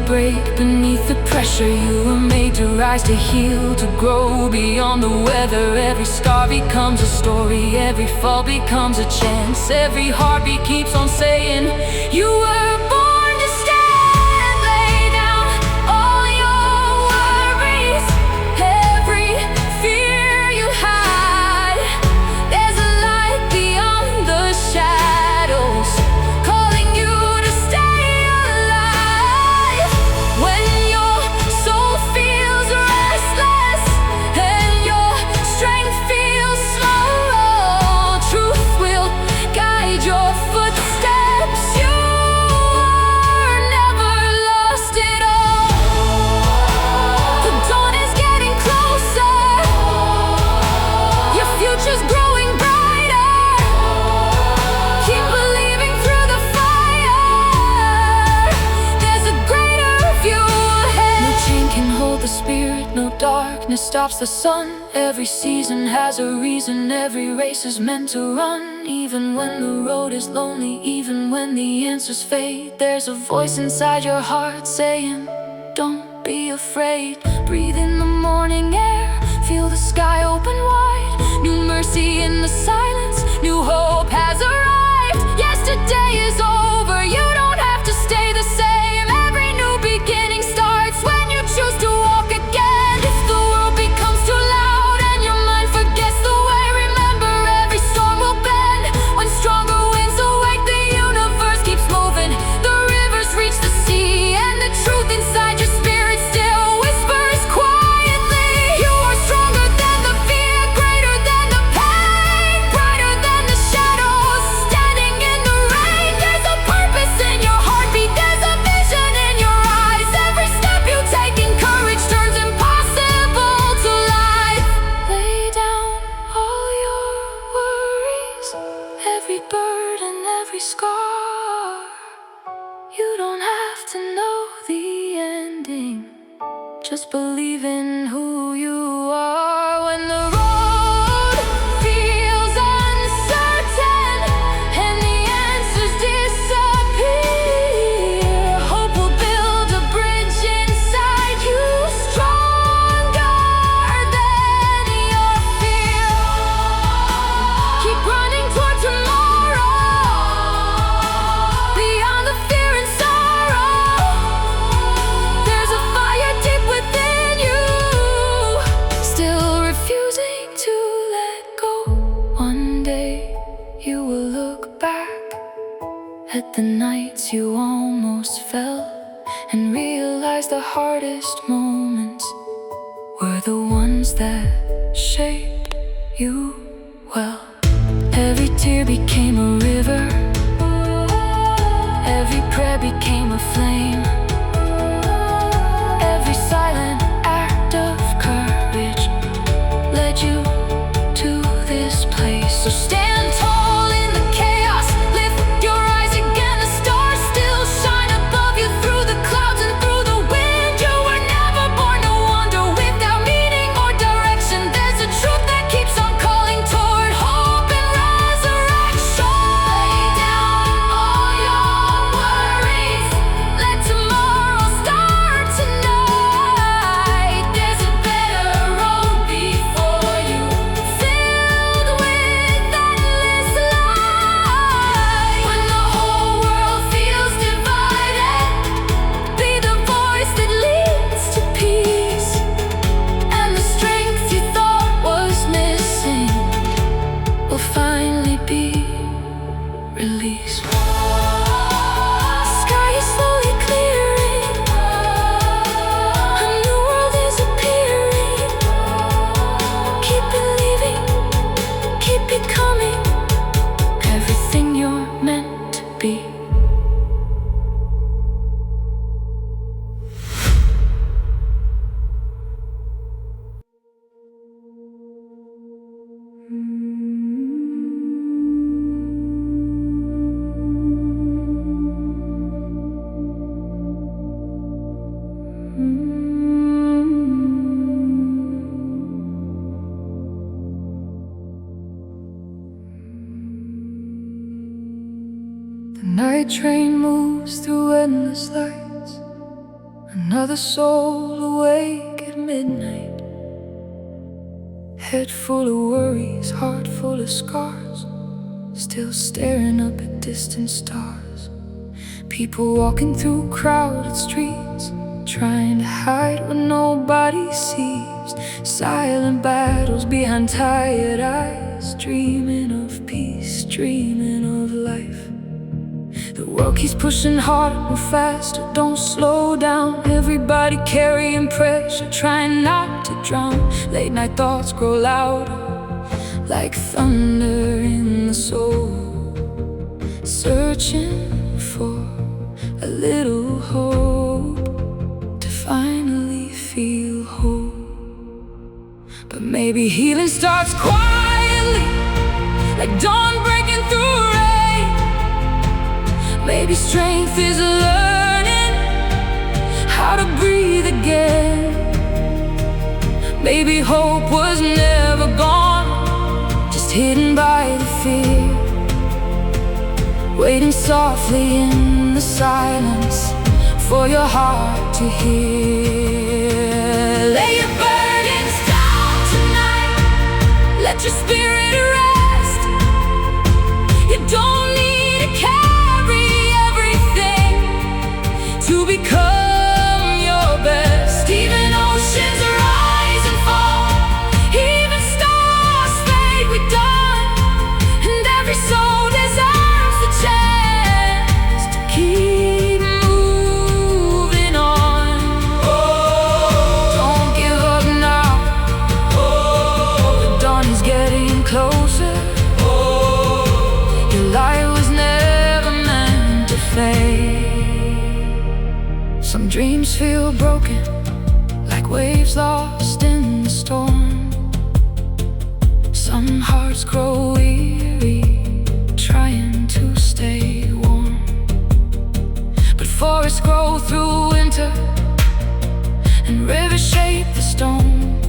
break beneath the pressure. You were made to rise, to heal, to grow beyond the weather. Every scar becomes a story, every fall becomes a chance. Every heartbeat keeps on saying, you were born to stand. Lay down all your worries, every fear you hide. There's a light beyond the shadows, calling you to stay alive. When your soul feels restless and your strength feels slow, truth will guide your footsteps. You are never lost at all. The dawn is getting closer, your future's growing brighter. Keep believing through the fire, there's a greater view ahead. No chain can hold the spirit, no darkness stops the sun. Every season has a reason, every race is meant to run. Even when the road is lonely, even when the answers fade, there's a voice inside your heart saying, don't be afraid. Breathe in the morning air, feel the sky open wide. New mercy in the silence, new hope has arrived. Yesterday is over, you don't have to stay the same. Every new beginning starts when you choose to walk again. If the world becomes too loud and your mind forgets the way, remember every storm will bend. When stronger winds awake, the universe keeps moving. The rivers reach the sea, and the truth inside your spirit still whispers quietly. You are stronger than the fear, greater than the pain, brighter than the shadows, standing in the rain. There's a purpose in your heartbeat, there's a vision in your eyes. Every step you take in courage turns impossible to life. Lay down all your worries, every burden, every scar. You don't have to know the ending, just believe in who you are. When the road feels uncertain and the answers disappear, hope will build a bridge inside you, stronger than your fear. Keep running toward tomorrow, beyond the fear and sorrow. There's a fire deep within you, still refusing to let go. One day you will look back at the nights you almost fell and realize the hardest moments were the ones that shaped you well. Every tear became a river, every prayer became a flame. Every silent act of courage led you to this place. So stand tall in the chaos, lift your eyes again. The stars still shine above you, through the clouds and through the wind. You were never born to wander without meaning or direction. There's a truth that keeps on calling toward hope and resurrection. Lay down all your worries, let tomorrow start tonight. There's a better road before you, filled with endless light. When the whole world feels divided, be the voice that leads to peace, and the strength you thought was missing will finally be released. Sky is slowly clearing, a new world is appearing. Keep believing, keep becoming everything you're meant to be. The night train moves through endless lights, Another soul awake at midnight, head full of worries, heart full of scars, still staring up at distant stars. People walking through crowded streets, trying to hide what nobody sees. Silent battles behind tired eyes, dreaming of peace, dreaming of life. The world keeps pushing harder, move faster, don't slow down. Everybody carrying pressure, trying not to drown. Late night thoughts grow louder, like thunder in the soul, searching for a little hope to finally feel whole. But maybe healing starts quietly, like dawn breaking through rain. Maybe strength is learning how to breathe again. Maybe hope was never gone, just hidden by the fear, waiting softly in the silence for your heart to hear. Lay your burdens down tonight, let your spirit rest. You don't need to carry everything to become your best. Even oceans rise and fall, even stars fade with dawn, and every soul deserves the chance to keep moving on. Don't give up now, the dawn is getting closer. Your light was never meant to fade. Some dreams feel broken, like waves lost in the storm. Some hearts grow weary, trying to stay warm. But forests grow through winter, and rivers shape the stone.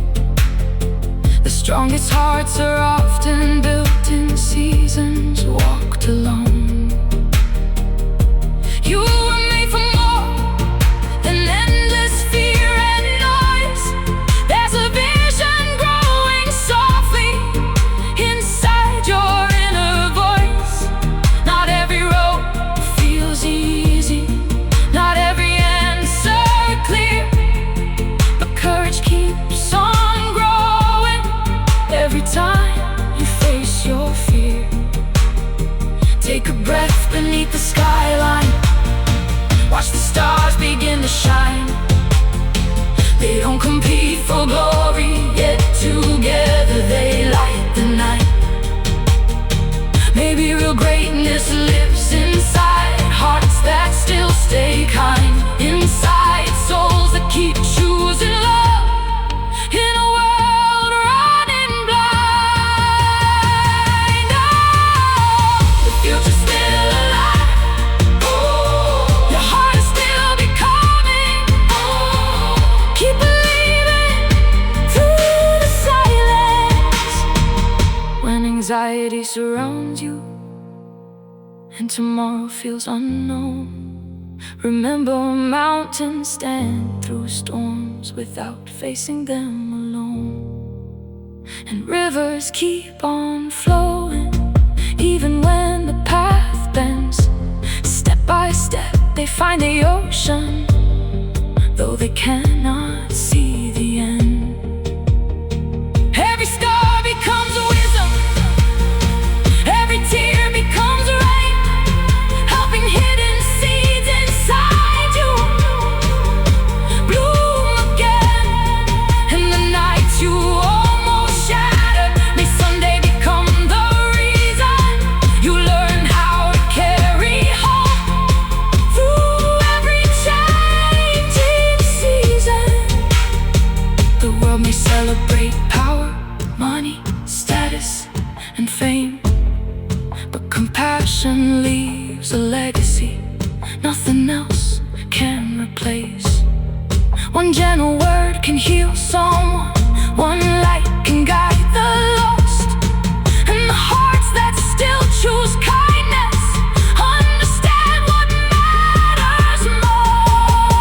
The strongest hearts are often built in seasons walked alone. You were made for more than endless fear and noise. There's a vision growing softly inside your inner voice. Not every road feels easy, not every answer clear, but courage keeps on growing every time you face your fear. Take a breath beneath the skyline, watch the stars begin to shine. They don't compete for glory, yet together they light the night. Maybe real greatness lives inside hearts that still stay kind, inside souls that keep choosing love in a world running blind. The future's still alive, your heart is still becoming. Keep believing through the silence. When anxiety surrounds you and tomorrow feels unknown, remember mountains stand through storms without facing them alone. And rivers keep on flowing even when the path bends. Step by step they find the ocean, though they cannot see the end. Every star becomes wisdom, every tear becomes rain, helping hidden seeds inside you bloom again. And the nights you almost shattered may someday become the reason you learn how to carry hope through every changing season. The world may celebrate power, money, status, and fame, but compassion leaves a legacy nothing else can replace. One gentle word can heal someone, one light can guide the lost, and the hearts that still choose kindness understand what matters most.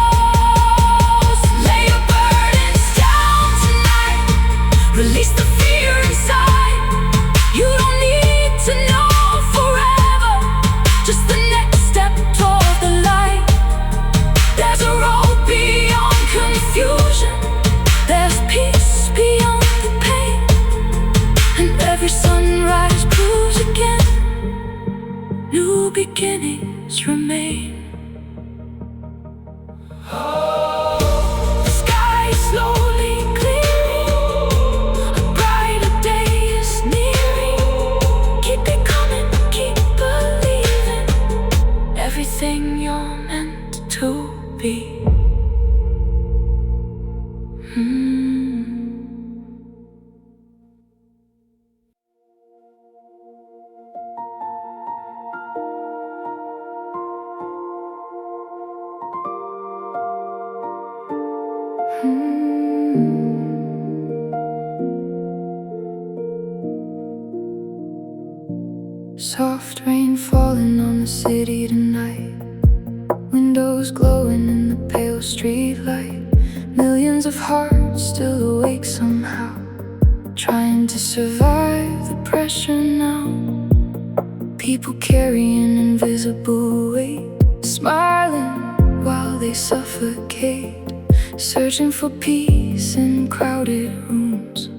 Soft rain falling on the city tonight, windows glowing in the pale street light. Millions of hearts still awake somehow, trying to survive the pressure now. People carrying invisible weight, smiling while they suffocate, searching for peace in crowded rooms,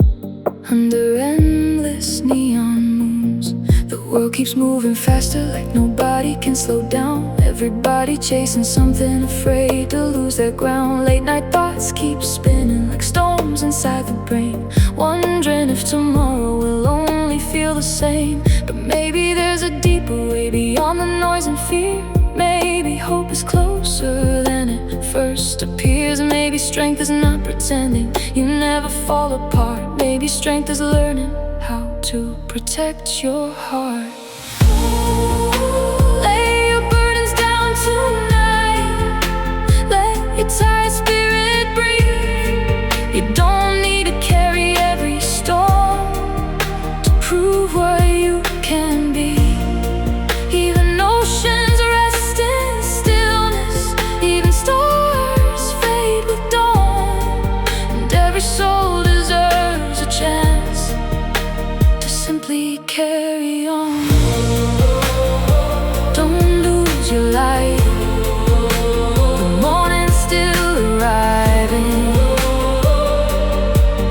under endless neon moons. The world keeps moving faster like nobody can slow down. Everybody chasing something, afraid to lose their ground. Late night thoughts keep spinning like storms inside the brain, wondering if tomorrow will only feel the same. But maybe there's a deeper way beyond the noise and fear. Maybe hope is closer than it first appears. Maybe strength is not pretending you never fall apart. Maybe strength is learning how to protect your heart. Lay your burdens down tonight, let your tired spirit breathe. You don't need to carry every storm to prove what you can be. Even oceans rest in stillness, even stars fade with dawn. And every soul deserves a chance to simply carry on. Don't lose your light, the morning's still arriving.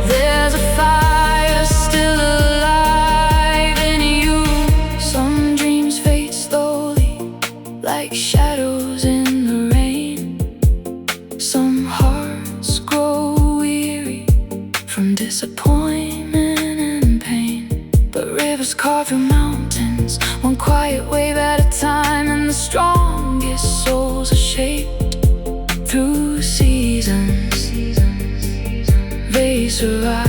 There's a fire still alive in you. Some dreams fade slowly like shadows in the rain. Some hearts grow weary from disappointment and pain. But rivers carve your mountains, one quiet wave at a time. And the strongest souls are shaped through seasons. They survive.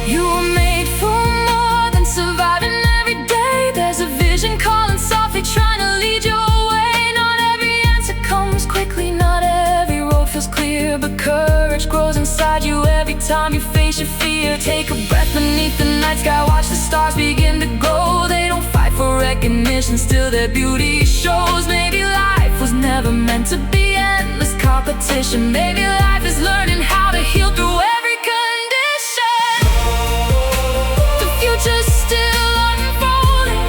You were made for more than surviving every day. There's a vision calling softly, trying to lead your way. Not every answer comes quickly, not every road feels clear, but courage grows inside you every time you face your fear. Take a breath beneath the night sky, watch the stars begin to glow. They don't fight for recognition, still their beauty shows. Maybe life was never meant to be endless competition. Maybe life is learning how to heal through every condition. The future's still unfolding,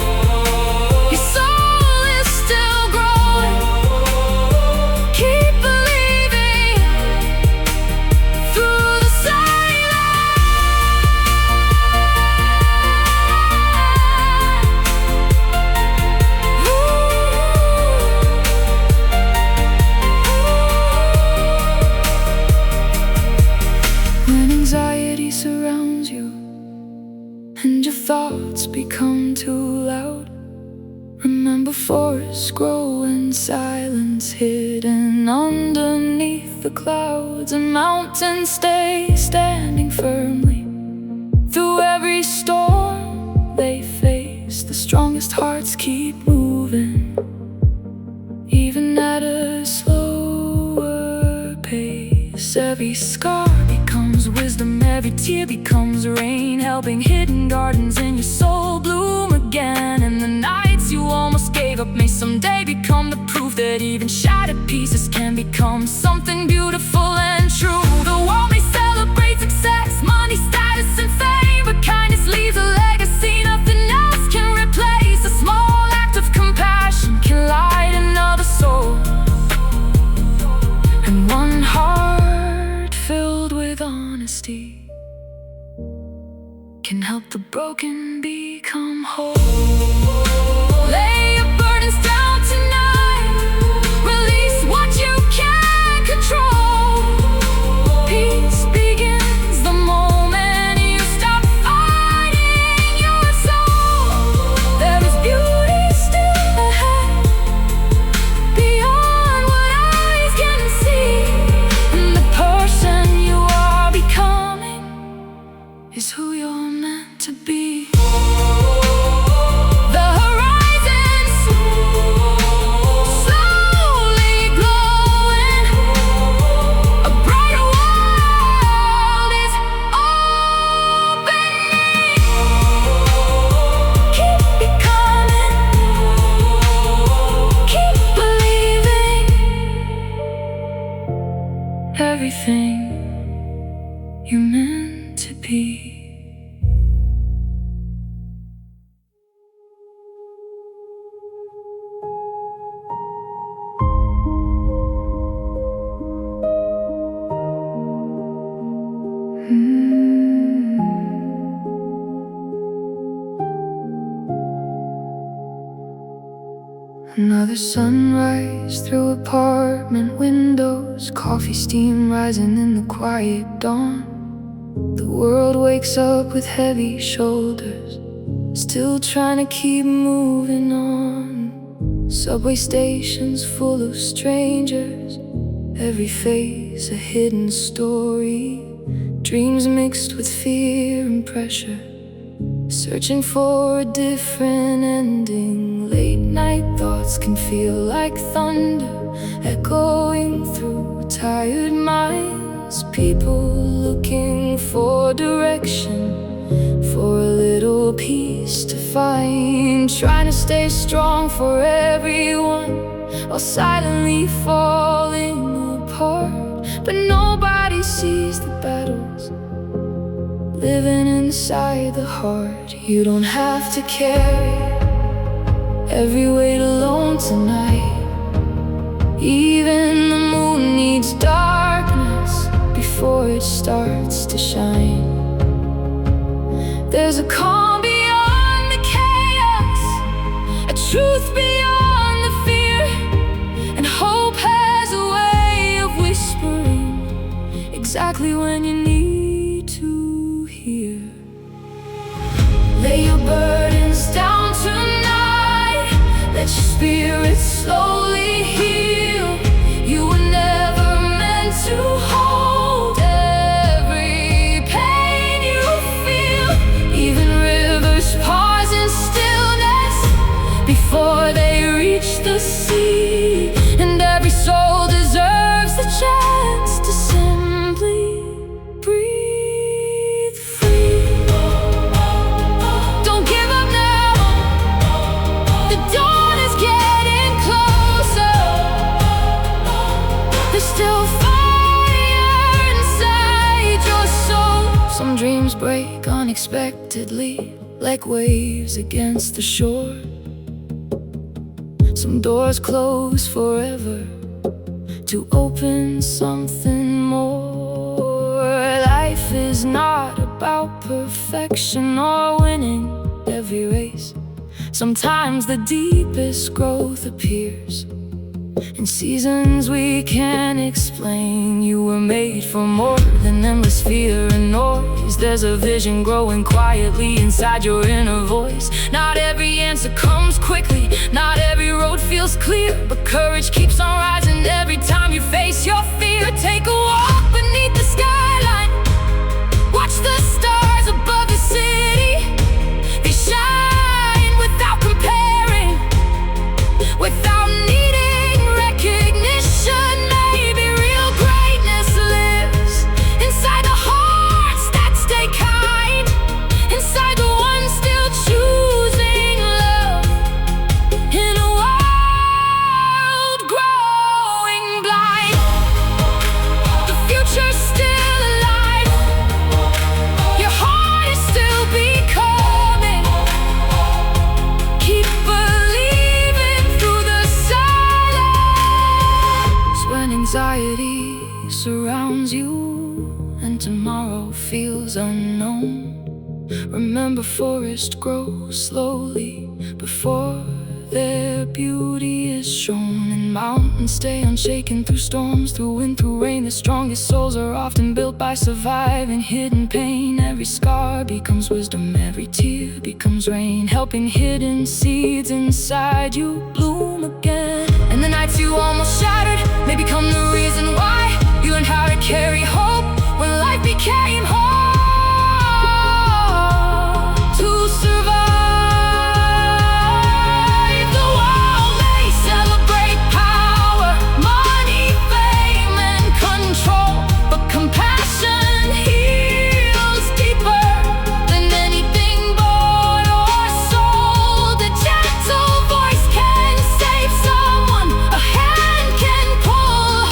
your soul is still growing. Keep believing through the silence. When anxiety surrounds you and your thoughts become too loud, remember forests grow in silence, hidden underneath the clouds. And mountains stay standing firmly through every storm they face. The strongest hearts keep moving, even at a slower pace. Every scar becomes wisdom, every tear becomes rain, helping hidden gardens in your soul bloom again. And the nights you almost gave up may someday become the proof that even shattered pieces can become something beautiful and true. The world may celebrate success, money, status, and fame, but kindness leaves a legacy nothing else can replace. A small act of compassion can light another soul, and one heart filled with honesty can help the broken become whole. Lay your burdens down tonight, release what you can't control. Peace begins the moment you stop fighting your soul. There is beauty still ahead, beyond what eyes can see. And the person you are becoming is who you're meant to be. The horizon everything you're meant to be. Another sunrise through apartment windows, coffee steam rising in the quiet dawn. The world wakes up with heavy shoulders, still trying to keep moving on. Subway stations full of strangers, every face a hidden story. Dreams mixed with fear and pressure, searching for a different ending. Late night thoughts can feel like thunder, echoing through tired minds. People looking for direction, for a little peace to find. Trying to stay strong for everyone, while silently falling apart. But nobody sees the battles living inside the heart. You don't have to carry every weight alone tonight. Even the moon needs darkness before it starts to shine. There's a calm beyond the chaos, a truth beyond the fear, and hope has a way of whispering exactly when you need to hear. Lay your burdens down tonight, let your spirit slowly heal. You were never meant to hold every pain you feel. Even rivers pause in stillness before they reach the sea. And every soul deserves the chance to simply breathe free. Don't give up now, the dawn is getting closer. There's still fire inside your soul. Some dreams break unexpectedly, like waves against the shore. Some doors close forever to open something more. Life is not about perfection or winning every race. Sometimes the deepest growth appears in seasons we can't explain. You were made for more than endless fear and noise. There's a vision growing quietly inside your inner voice. Not every answer comes quickly, not every road feels clear, but courage keeps on rising every time you face your fear. Take a walk beneath the skyline, watch the stars above the city. They shine without comparing, without needing recognition. Maybe real greatness lives inside the hearts that stay kind, inside the ones still choosing love, in a world growing blind. The future's still alive, your heart is still becoming. Keep believing through the silence. When anxiety surrounds you and tomorrow feels unknown, remember forests grow slowly before their beauty is shown. And mountains stay unshaken through storms, through wind, through rain. The strongest souls are often built by surviving hidden pain. Every scar becomes wisdom, every tear becomes rain, helping hidden seeds inside you bloom again. And the nights you almost shattered may become the reason why you learned how to carry hope when life became hard. To survive, the world may celebrate power, money, fame, and control, but compassion heals deeper than anything bought or sold. A gentle voice can save someone, a hand can pull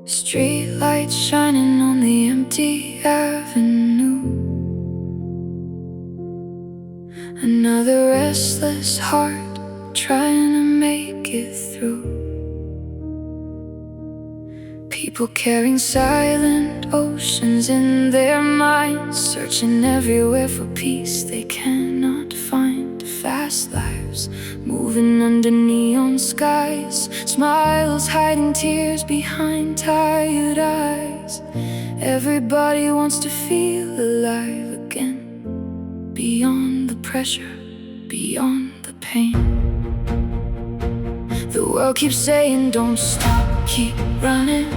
Street lights shining on the empty avenue. Another restless heart trying to make it through. People carrying silent oceans in their minds, searching everywhere for peace they cannot find. Fast lives moving under neon skies, smiles hiding tears behind tired eyes. Everybody wants to feel alive again, beyond the pressure, beyond the pain. The world keeps saying don't stop, keep running,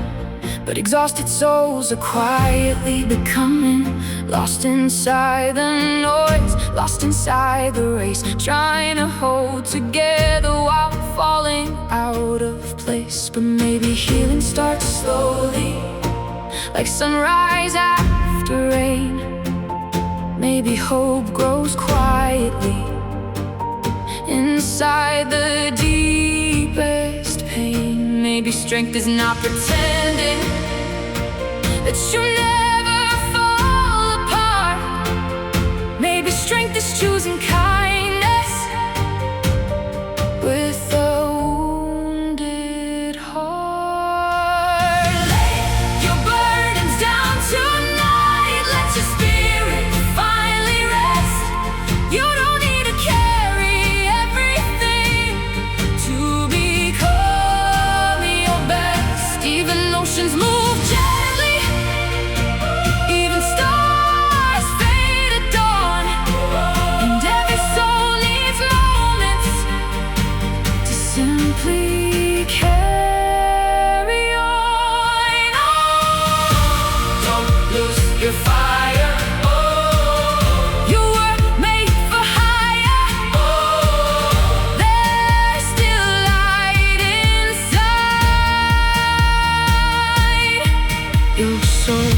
but exhausted souls are quietly becoming lost inside the noise, lost inside the race, trying to hold together while falling out of place. But maybe healing starts slowly, like sunrise after rain. Maybe hope grows quietly inside the deepest pain. Maybe strength is not pretending that you never fall apart. Maybe strength is choosing kindness with a wounded heart. Lay your burdens down tonight, let your spirit finally rest. You don't need to carry everything to become your best. Even oceans move gently, even stars fade at dawn, and every soul needs moments to simply carry on. Oh, don't lose your fire. Oh, you were made for higher. Oh, there's still light inside your soul.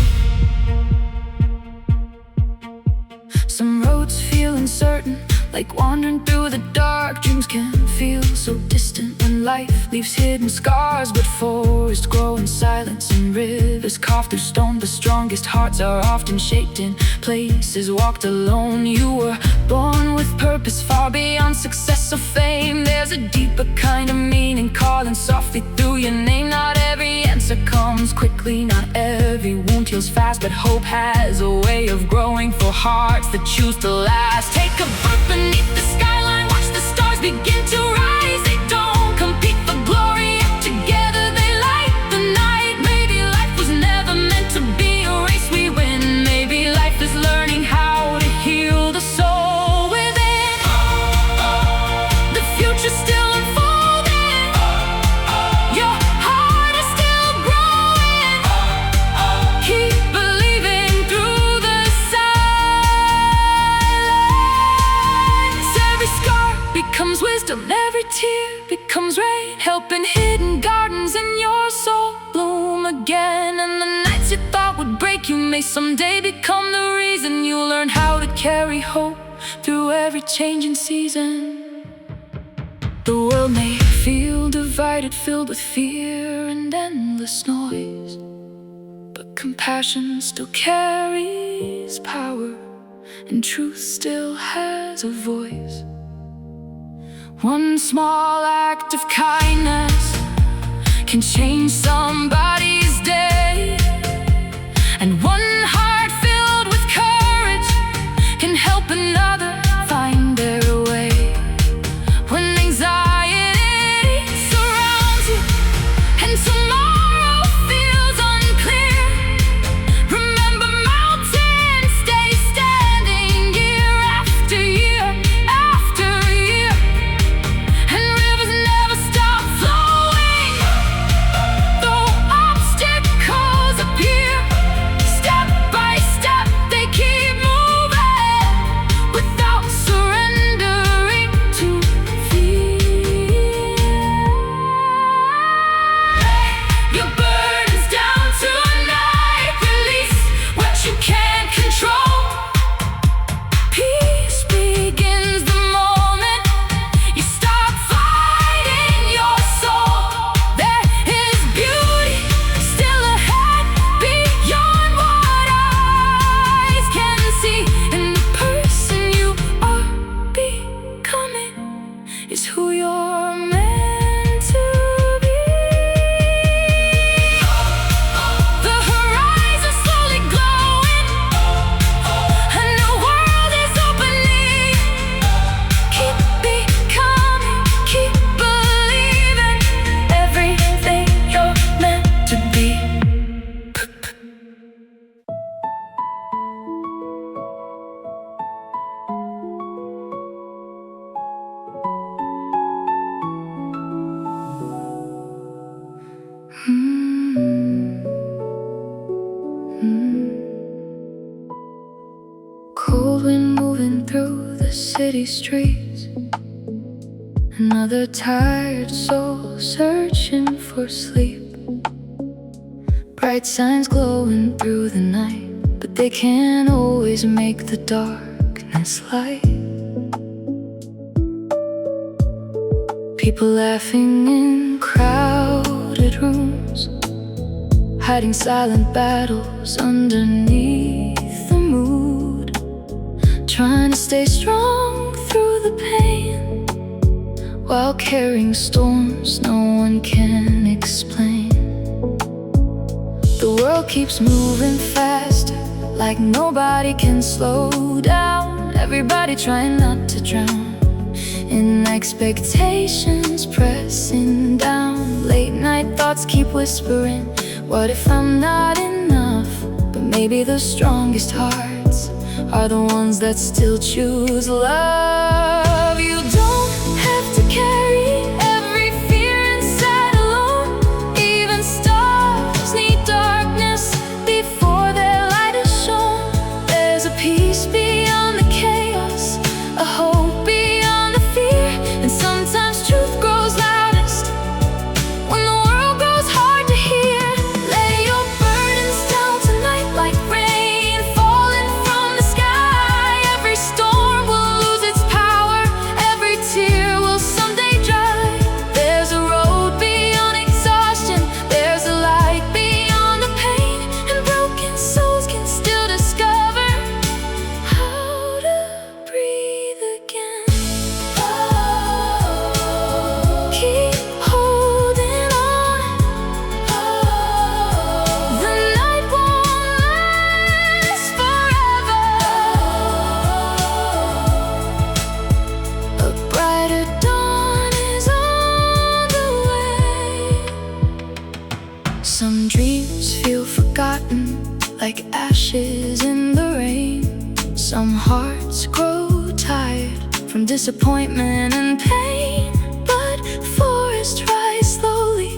Some roads feel uncertain, like wandering through the dark. Dreams can feel so distant when life leaves hidden scars. But forests grow in silence and rivers carve through stone. The strongest hearts are often shaped in places walked alone. You were born with purpose far beyond success or fame. There's a deeper kind of meaning calling softly through your name. Not every answer comes quickly, not every wound heals fast, but hope has a way of growing for hearts that choose to last. Take a breath beneath the skyline, watch the stars begin to rise. They don't compete for glory, yet together they light the night. Maybe life was never meant to be a race we win. Maybe life is learning how to heal the soul within. The future's still unfolding, your heart is still growing. Keep believing through the silence. Every scar becomes wisdom, every tear becomes rain, helping hidden gardens in your soul bloom again. And the nights you thought would break you may someday become the reason you learn how to carry hope through every changing season. The world may feel divided, filled with fear and endless noise, but compassion still carries power, and truth still has a voice. One small act of kindness can change somebody's day, and one heart filled with courage can help another find their way. When anxiety surrounds you and tomorrow feels unclear, remember mountains stay standing year after year after year, and rivers never stop flowing. Though wind moving through the city streets. Another tired soul searching for sleep. Bright signs glowing through the night, but they can't always make the darkness light. People laughing in crowded rooms, hiding silent battles underneath the mood, trying to stay strong through the pain, while carrying storms no one can explain. The world keeps moving faster, like nobody can slow down. Everybody trying not to drown in expectations pressing down. Late night thoughts keep whispering, what if I'm not enough? But maybe the strongest hearts are the ones that still choose love. You don't have to carry every fear inside alone. Even stars need darkness before their light is shown. There's a peace beyond the chaos, a hope beyond the fear. And sometimes truth grows loudest when the world goes hard to hear. Lay your burdens down tonight like rain falling from the sky. Every storm will lose its power, every tear will someday dry. There's a road beyond exhaustion, there's a light beyond the pain, and broken souls can still discover how to breathe again. Keep holding on. The night won't last forever. A brighter dawn is on the way. Some dreams feel forgotten, like ashes in the rain. Some hearts grow tired from disappointment and pain. But forests rise slowly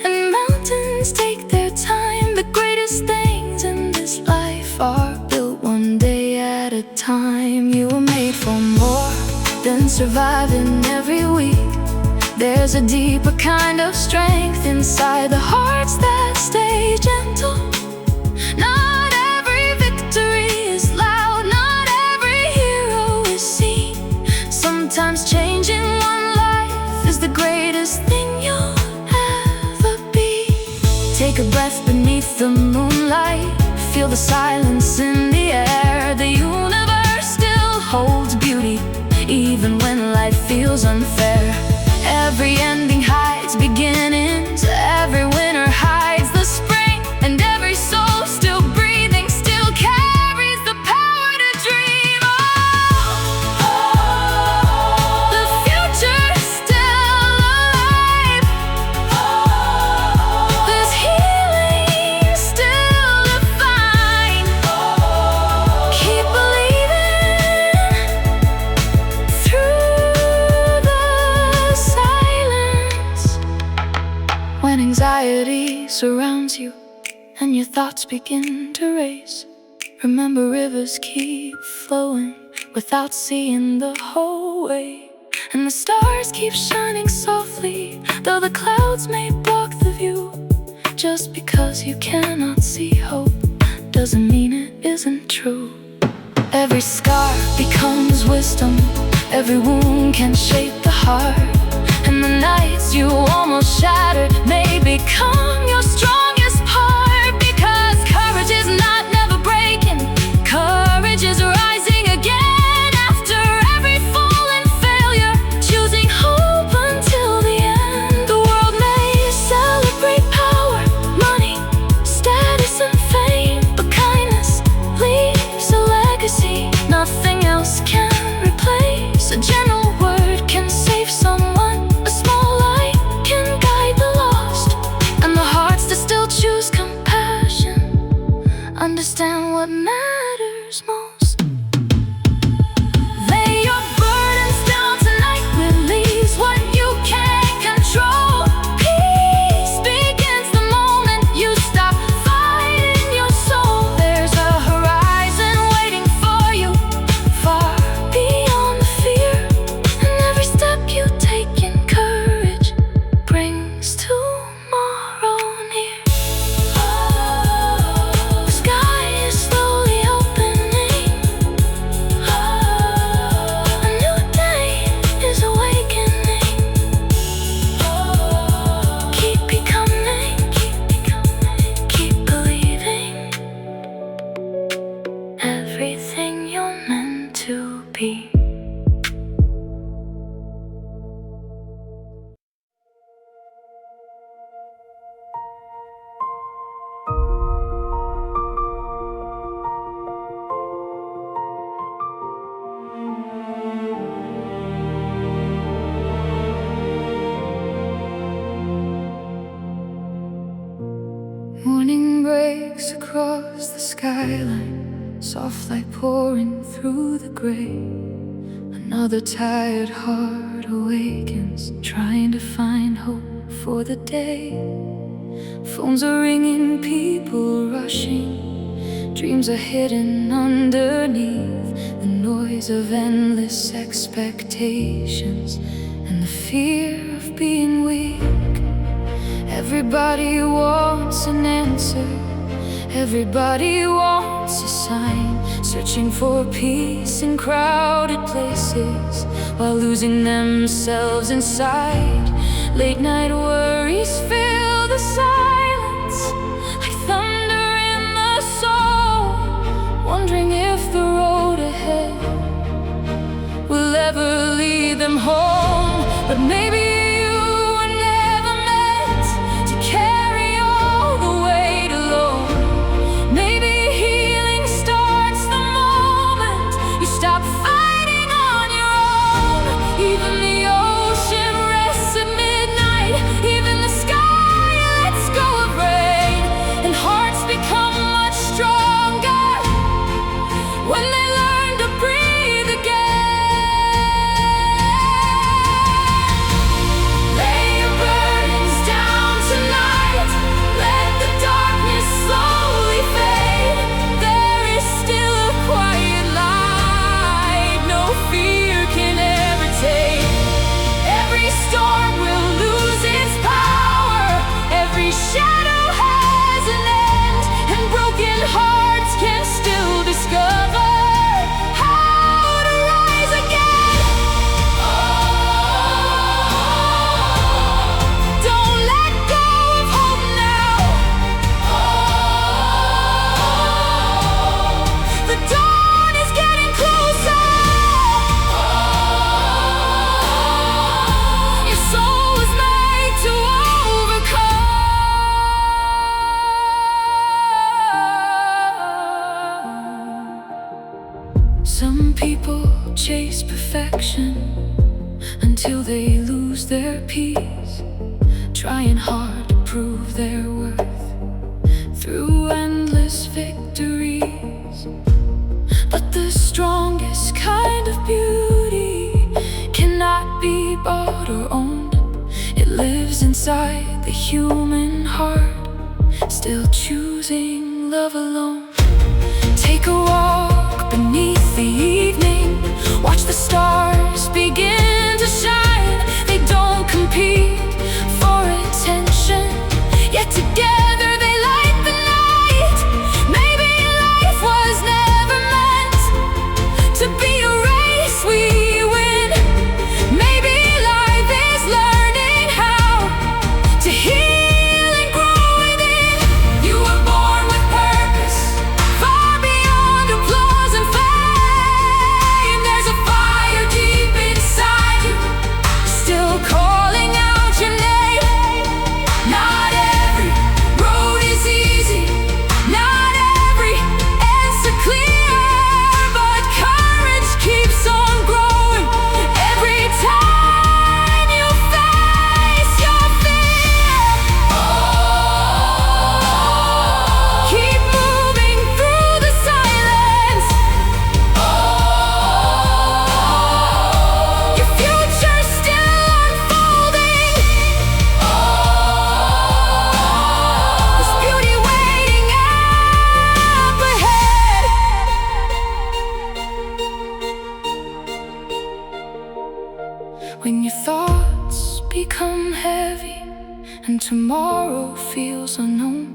and mountains take their time. The greatest things in this life are built one day at a time. You were made for more than surviving every week. There's a deeper kind of strength inside the hearts that stay gentle. Not every victory is loud, not every hero is seen. Sometimes changing one life is the greatest thing you'll ever be. Take a breath beneath the moonlight, feel the silence in the air. The universe still holds beauty, even when life feels unfair. Every ending hides beginnings, every winter hides the spring, and every soul still breathing still carries the power to dream. The future's still alive. There's healing still to find. Keep believing through the silence. When anxiety surrounds you and your thoughts begin to race, remember rivers keep flowing without seeing the whole way. And the stars keep shining softly, though the clouds may block the view. Just because you cannot see hope doesn't mean it isn't true. Every scar becomes wisdom, every wound can shape the heart. And the nights you almost shattered may become your strongest part. Because courage is not never breaking, courage is rising again. After every fall and failure, choosing hope until the end. The world may celebrate power, money, status and fame, but kindness leaves a legacy nothing else can replace. A gentle word can save someone, a small light can guide the lost, and the hearts that still choose compassion understand what matters most. Lay your burdens down tonight, release what you can't control. Peace begins the moment you stop fighting your soul. There's a horizon waiting for you, repeat. Morning breaks across the skyline, soft light pouring through the gray. Another tired heart awakens, trying to find hope for the day. Phones are ringing, people rushing, dreams are hidden underneath the noise of endless expectations and the fear of being weak. Everybody wants an answer, everybody wants a sign, searching for peace in crowded places while losing themselves inside. Late night worries fill the silence like thunder in the soul, wondering if the road ahead will ever lead them home. But maybe some people chase perfection until they lose their peace, trying hard to prove their worth through endless victories. But the strongest kind of beauty cannot be bought or owned. It lives inside the human heart, still choosing love alone. Take a walk beneath the evening, watch the stars begin to shine. They don't compete for attention, yet together they light the night. Maybe life was never meant to be a race we win. Maybe life is learning how to heal and grow within. You were born with purpose, far beyond applause and fame. There's a fire deep inside you, still calling out your name. Not every road is easy, not every answer clear, but courage keeps on growing every time you face your fear. Keep moving through the silence. Your future's still unfolding. There's beauty waiting up ahead. When your thoughts become heavy and tomorrow feels unknown,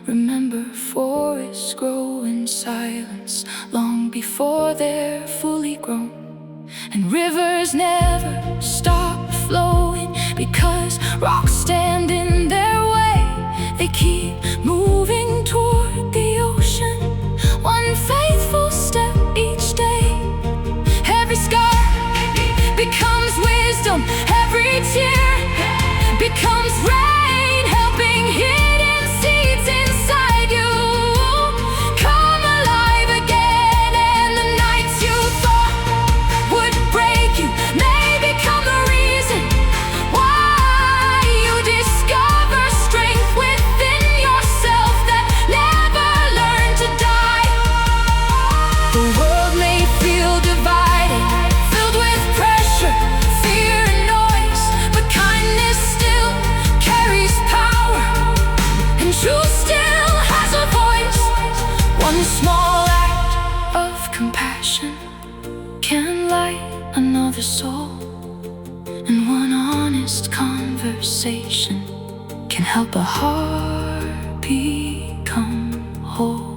remember forests grow in silence long before they're fully grown. And rivers never stop flowing because rocks stand in their way. They keep moving toward the ocean, one faithful step each day. another soul. And one honest conversation can help a heart become whole.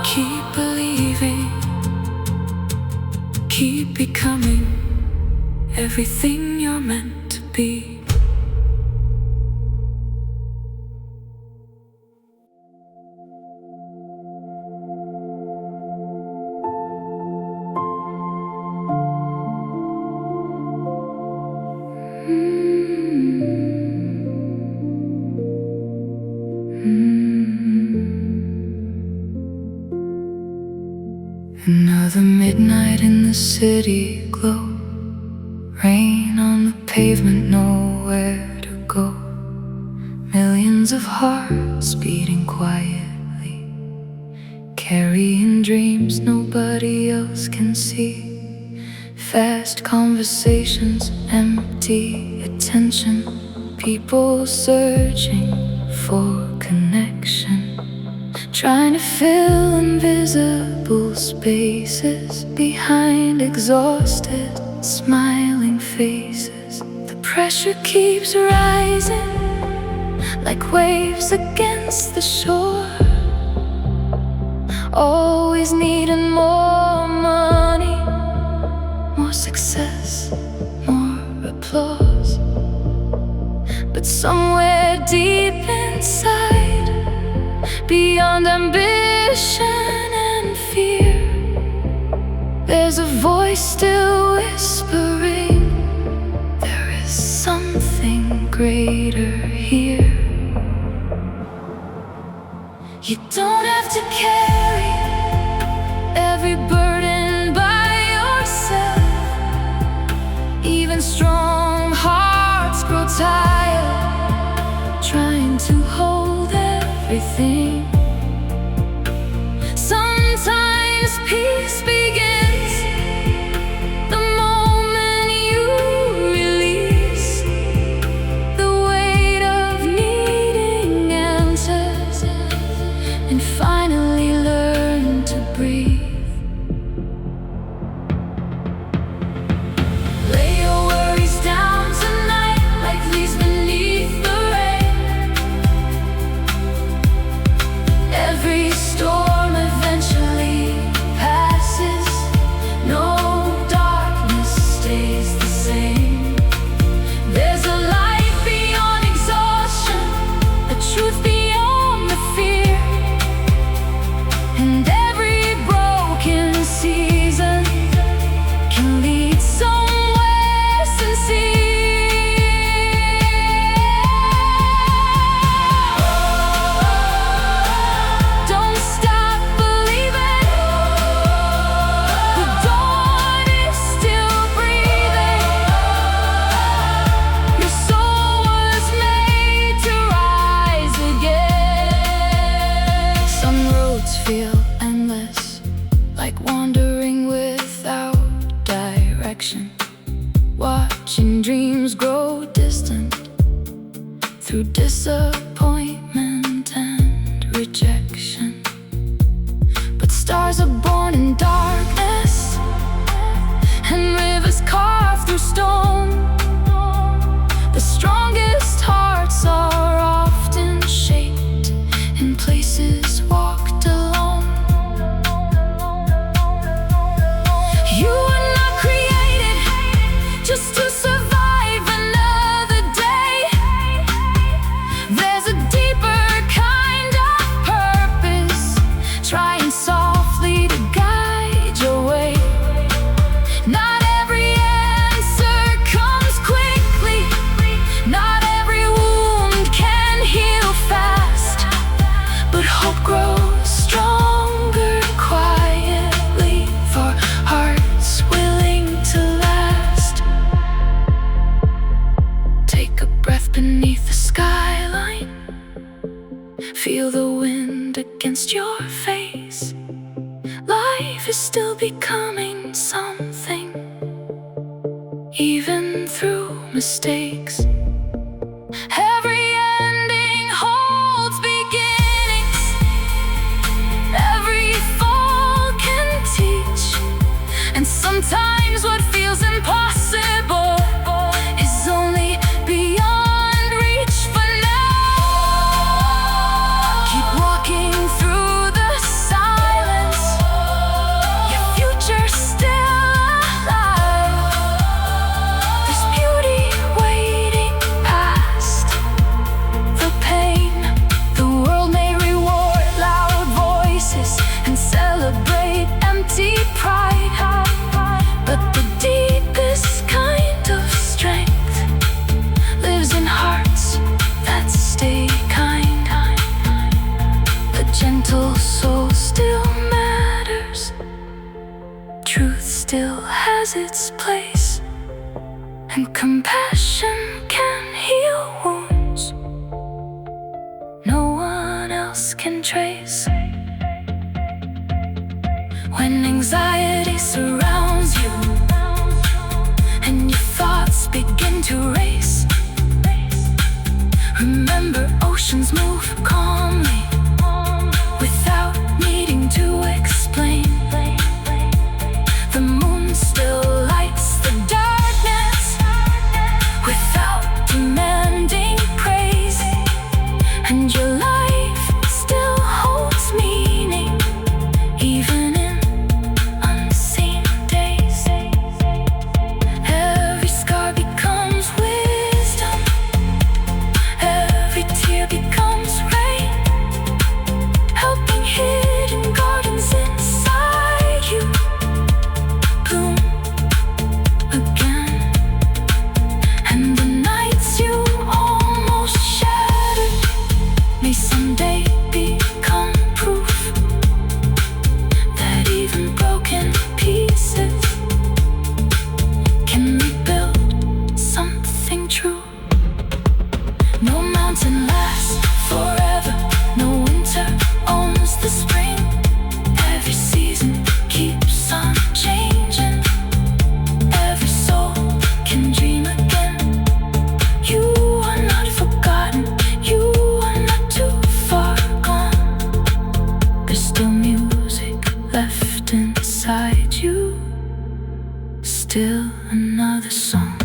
Keep believing, keep becoming everything you're meant to be. Another midnight in the city glow, rain on the pavement, nowhere to go. Millions of hearts beating quietly, carrying dreams nobody else can see. Fast conversations, empty attention, people searching for connection, trying to fill invisible spaces behind exhausted, smiling faces. The pressure keeps rising like waves against the shore, always needing more money, more success, more applause. But somewhere deep inside, beyond ambition and fear, there's a voice still whispering, there is something greater here. You don't have to carry every burden by yourself. Even strong hearts grow tired trying to hold everything. Sometimes peace begins the moment you release the weight of needing answers and finally learn to breathe. Lay your worries down tonight like leaves beneath the rain. Every storm eventually passes, no darkness stays the same. There's a light beyond exhaustion, a truth beyond the fear, and every broken season can lead somewhere sincere. Don't stop believing, the dawn is still breathing. Your soul was made to rise again. Some roads feel endless, like wandering without direction, watching dreams grow distant through disappointment and rejection. But stars are born in darkness and rivers carved through stone. The strongest hearts are often shaped in places walked alone. You were not created just to survive another day. There's a still becoming something, even through mistakes. Every ending holds beginnings. Every fall can teach. And sometimes what feels impossible is only beyond reach for now. Keep walking through the silence. Your future's still alive. There's beauty waiting past the pain. The world may reward loud voices and celebrate empty pride, but the deepest kind of strength lives in hearts that stay kind. A gentle soul still matters. Truth still has its place, and compassion can heal wounds no one else can trace. When anxiety surrounds you and your thoughts begin to race, remember oceans move calmly without needing to explain. The moon still lights the darkness without demanding praise, and your life still holds meaning even in unseen days. Every scar becomes wisdom. Every tear becomes rain, helping hidden gardens inside you bloom again. And the nights you almost shattered may someday become proof that even broken pieces can rebuild something true. No mountain lasts forever, no winter owns the spring. Every season keeps on changing. Every soul can dream again. You are not forgotten, you are not too far gone. There's still music left inside you, still another song.